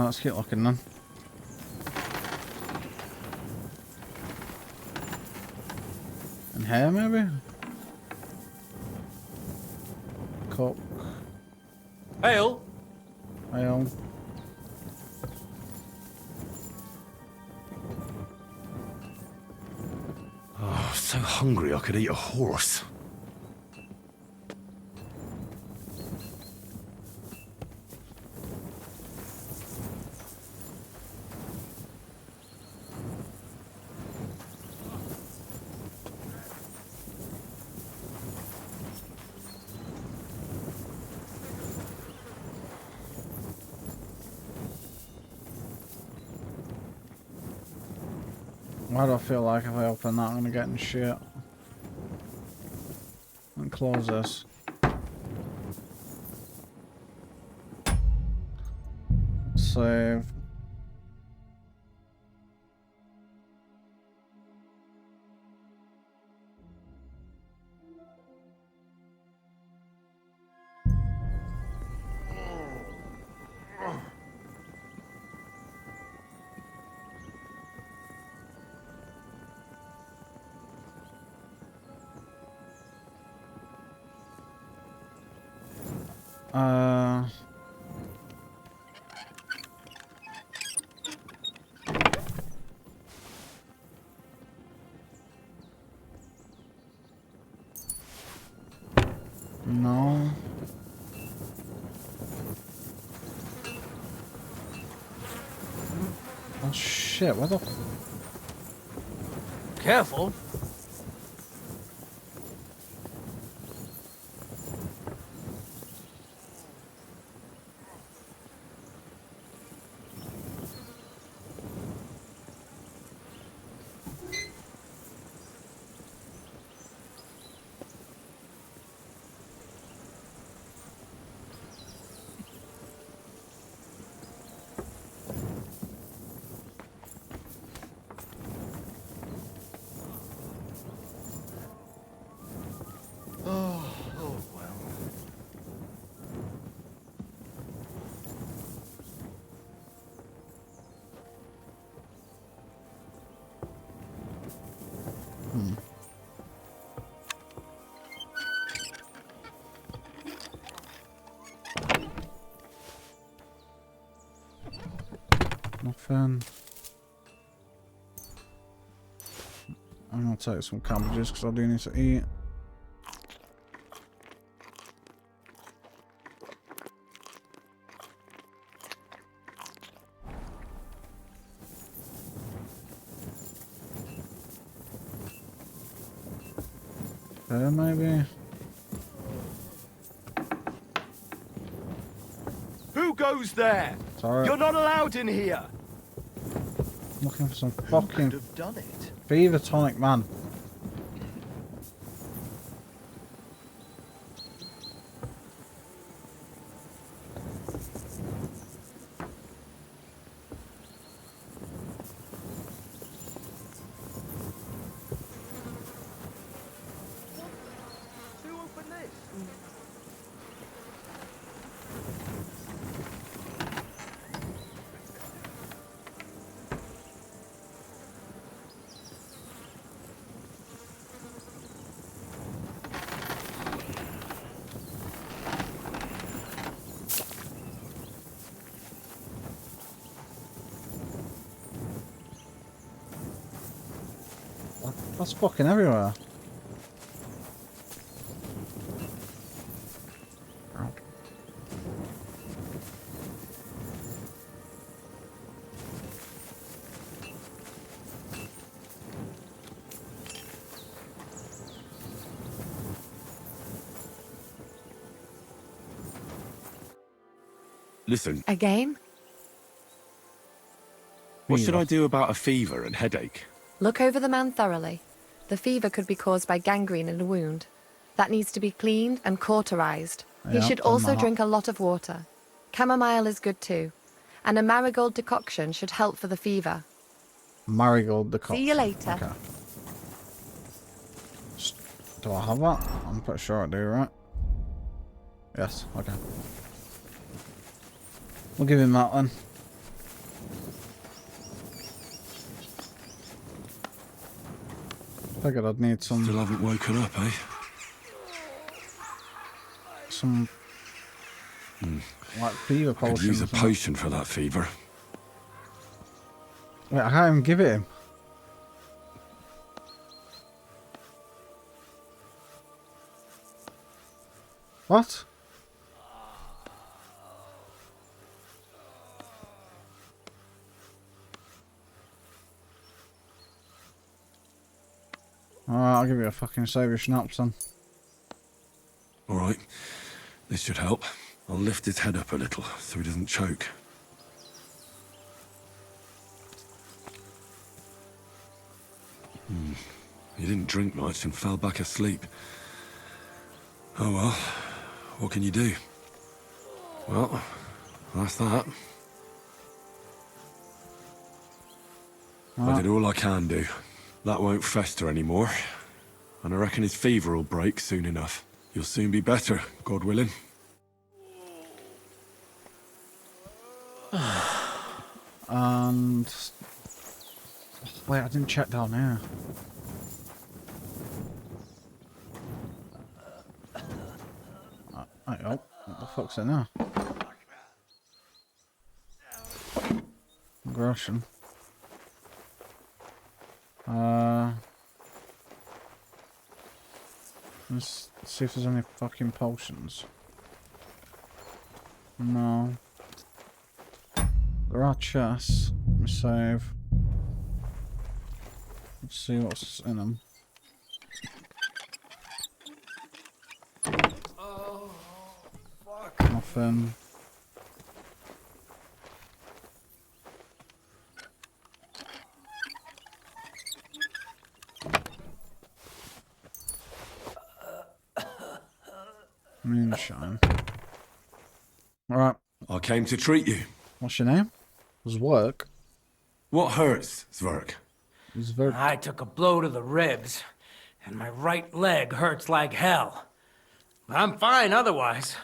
Let's keep looking then. In here maybe? Cook. Ale? Ale. Oh, so hungry I could eat a horse. Why do I feel like if I open that I'm gonna get in shit? And close this. Save. No. Oh shit, what the Careful. nothing. I'm gonna take some cabbages because I do need to eat. There maybe. Who goes there? Sorry. You're not allowed in here. Looking for some Who fucking could have done it? fever tonic, man. Who opened this? That's fucking everywhere. Listen, Again? what should I do about a fever and headache? Look over the man thoroughly. The fever could be caused by gangrene in a wound. That needs to be cleaned and cauterized. He Yeah, should done also that. drink a lot of water. Chamomile is good too. And a marigold decoction should help for the fever. Marigold decoction. See you later. Okay. Do I have that? I'm pretty sure I do, right? Yes, okay. We'll give him that then. Figured I'd need some... Still haven't woken up, eh? Some... like fever Could potion. use a potion for that fever. Wait, I can't even give it him. What? Alright, I'll give you a fucking saviour schnapps then. Alright, this should help. I'll lift his head up a little so he doesn't choke. He didn't drink much and fell back asleep. Oh well, what can you do? Well, that's that. I did all I can do. That won't fester anymore. And I reckon his fever will break soon enough. You'll soon be better, God willing. And... wait, I didn't check down here. Oh, what the fuck's in there? Aggression. Let's see if there's any fucking potions. No. There are chests. Let me save. Let's see what's in them. Nothing. Moonshine. Alright. I came to treat you. What's your name? Does work? What hurts, Zwerg? Zwerg. I took a blow to the ribs, and my right leg hurts like hell. I'm fine otherwise.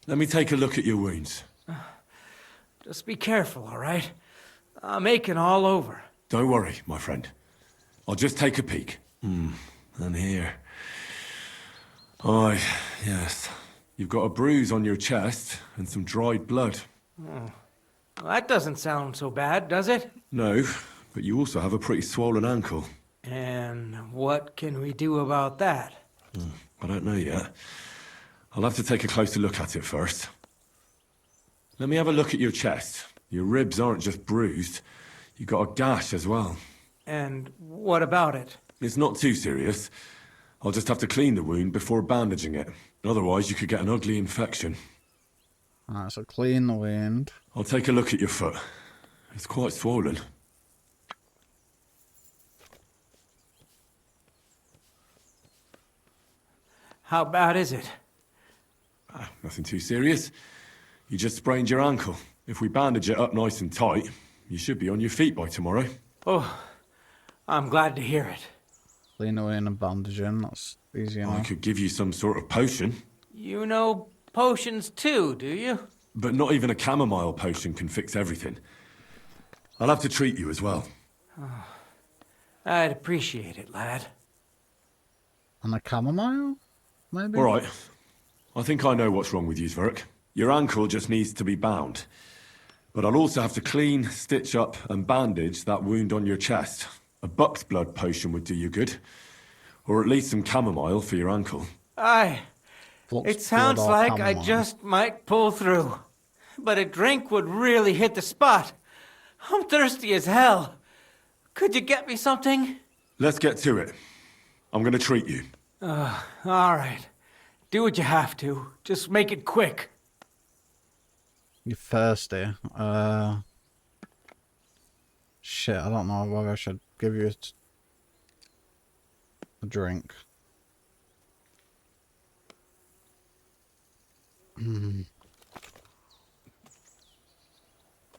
Let me take a look at your wounds. Just be careful, all right? I'm aching all over. Don't worry, my friend. I'll just take a peek. And here. Aye, yes. You've got a bruise on your chest and some dried blood. Oh. Well, that doesn't sound so bad, does it? No, but you also have a pretty swollen ankle. And what can we do about that? I don't know yet. I'll have to take a closer look at it first. Let me have a look at your chest. Your ribs aren't just bruised. You've got a gash as well. And what about it? It's not too serious. I'll just have to clean the wound before bandaging it. Otherwise, you could get an ugly infection. Alright, so clean the wound. I'll take a look at your foot. It's quite swollen. How bad is it? Nothing too serious. You just sprained your ankle. If we bandage it up nice and tight, you should be on your feet by tomorrow. Oh, I'm glad to hear it. Clean the wound and bandage in. That's easy enough. I could give you some sort of potion. You know potions too, do you? But not even a chamomile potion can fix everything. I'll have to treat you as well. Oh, I'd appreciate it, lad. And a chamomile? Maybe? All right. I think I know what's wrong with you, Zwerg. Your ankle just needs to be bound. But I'll also have to clean, stitch up, and bandage that wound on your chest. A buck's blood potion would do you good. Or at least some chamomile for your ankle. It sounds like I just might pull through. But a drink would really hit the spot. I'm thirsty as hell. Could you get me something? Let's get to it. I'm gonna treat you. All right. Do what you have to. Just make it quick. You're thirsty. Shit, I don't know whether I should give you a drink.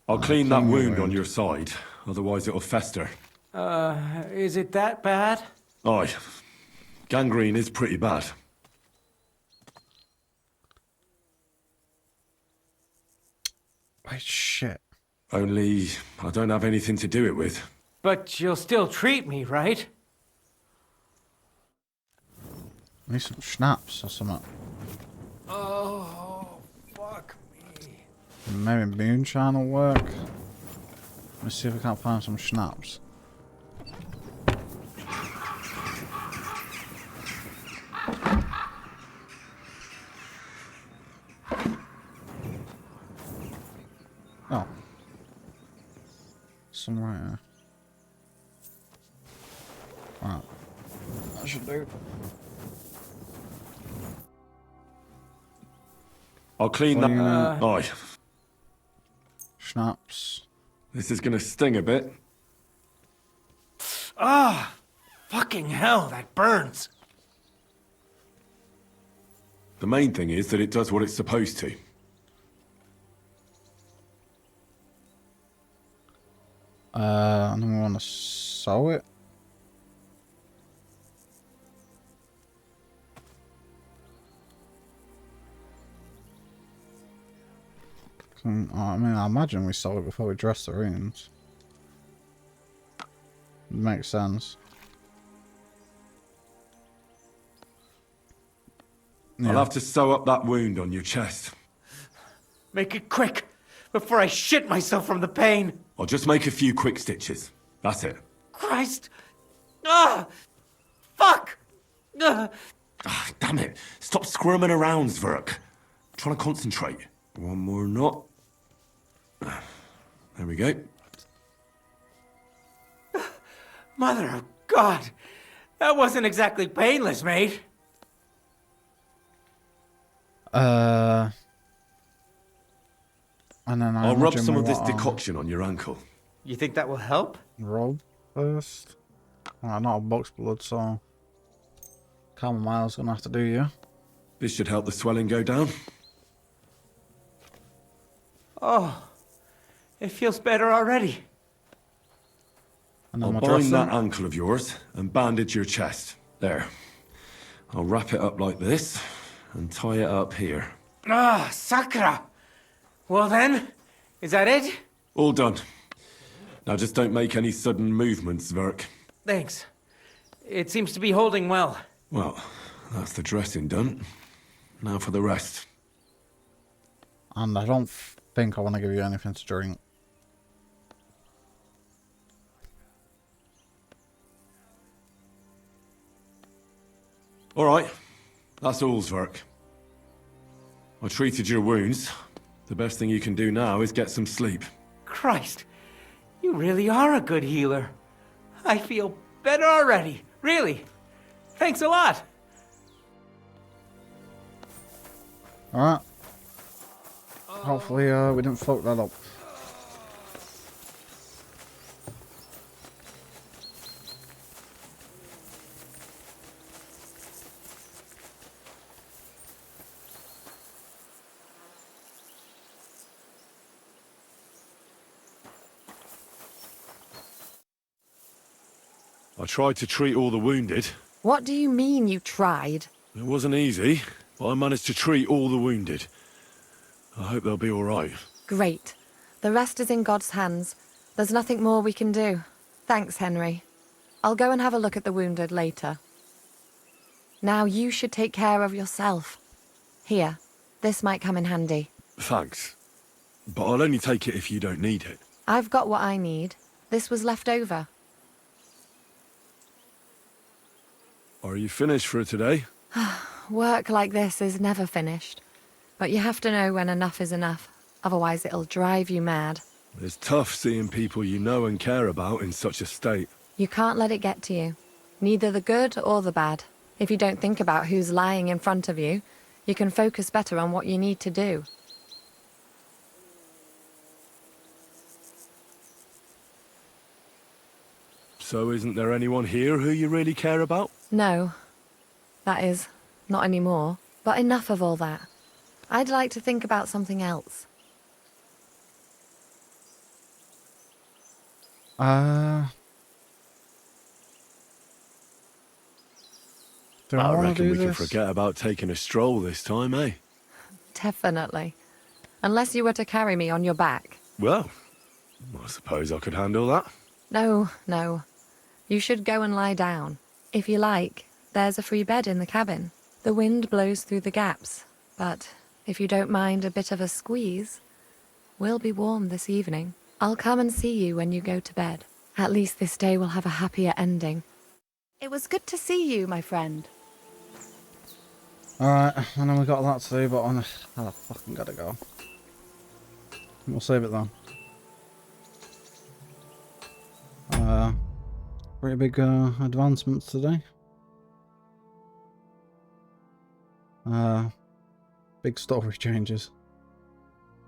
I'll clean that wound on your side, otherwise it'll fester. Is it that bad? Aye. Gangrene is pretty bad. Wait, shit. Only I don't have anything to do it with. But you'll still treat me, right? Need some schnapps or something. Oh, fuck me. Maybe moonshine will work. Let's see if we can't find some schnapps. Oh. Some right here. Right. That should do. I'll clean that. Aye. Schnapps. This is gonna sting a bit. Ah! Fucking hell, that burns! The main thing is that it does what it's supposed to. And then we want to sew it. I mean, I imagine we sew it before we dress the wounds. Makes sense. Yeah. I'll have to sew up that wound on your chest. Make it quick, before I shit myself from the pain! I'll just make a few quick stitches. That's it. Christ! Ah! Fuck! Ah! Ah, damn it. Stop squirming around, Zverk. I'm trying to concentrate. One more knot. There we go. Mother of God! That wasn't exactly painless, mate. And then I'll rub some of this decoction on your ankle. You think that will help? Rub first. Not a box blood, so Camomile's gonna have to do you. This should help the swelling go down. Oh, it feels better already. And I'll bind that ankle of yours and bandage your chest. There. I'll wrap it up like this and tie it up here. Ah, Sakra! Well then, is that it? All done. Now just don't make any sudden movements, Zverk. Thanks. It seems to be holding well. Well, that's the dressing done. Now for the rest. And I don't think I want to give you anything to drink. All right. That's all, Zverk. I treated your wounds. The best thing you can do now is get some sleep. Christ, you really are a good healer. I feel better already, really. Thanks a lot. Alright. Hopefully we didn't fuck that up. I tried to treat all the wounded. What do you mean you tried? It wasn't easy, but I managed to treat all the wounded. I hope they'll be all right. Great. The rest is in God's hands. There's nothing more we can do. Thanks, Henry. I'll go and have a look at the wounded later. Now you should take care of yourself. Here, this might come in handy. Thanks. But I'll only take it if you don't need it. I've got what I need. This was left over. Are you finished for today? Work like this is never finished. But you have to know when enough is enough. Otherwise it'll drive you mad. It's tough seeing people you know and care about in such a state. You can't let it get to you. Neither the good or the bad. If you don't think about who's lying in front of you, you can focus better on what you need to do. So isn't there anyone here who you really care about? No. That is, not anymore. But enough of all that. I'd like to think about something else. Do I reckon we can forget about taking a stroll this time, eh? Definitely. Unless you were to carry me on your back. Well, I suppose I could handle that. No, no. You should go and lie down. If you like, there's a free bed in the cabin. The wind blows through the gaps, but if you don't mind a bit of a squeeze, we'll be warm this evening. I'll come and see you when you go to bed. At least this day will have a happier ending. It was good to see you, my friend. Alright, I know we got that to do, but I fucking gotta go. We'll save it then. Pretty big advancements today. Big story changes.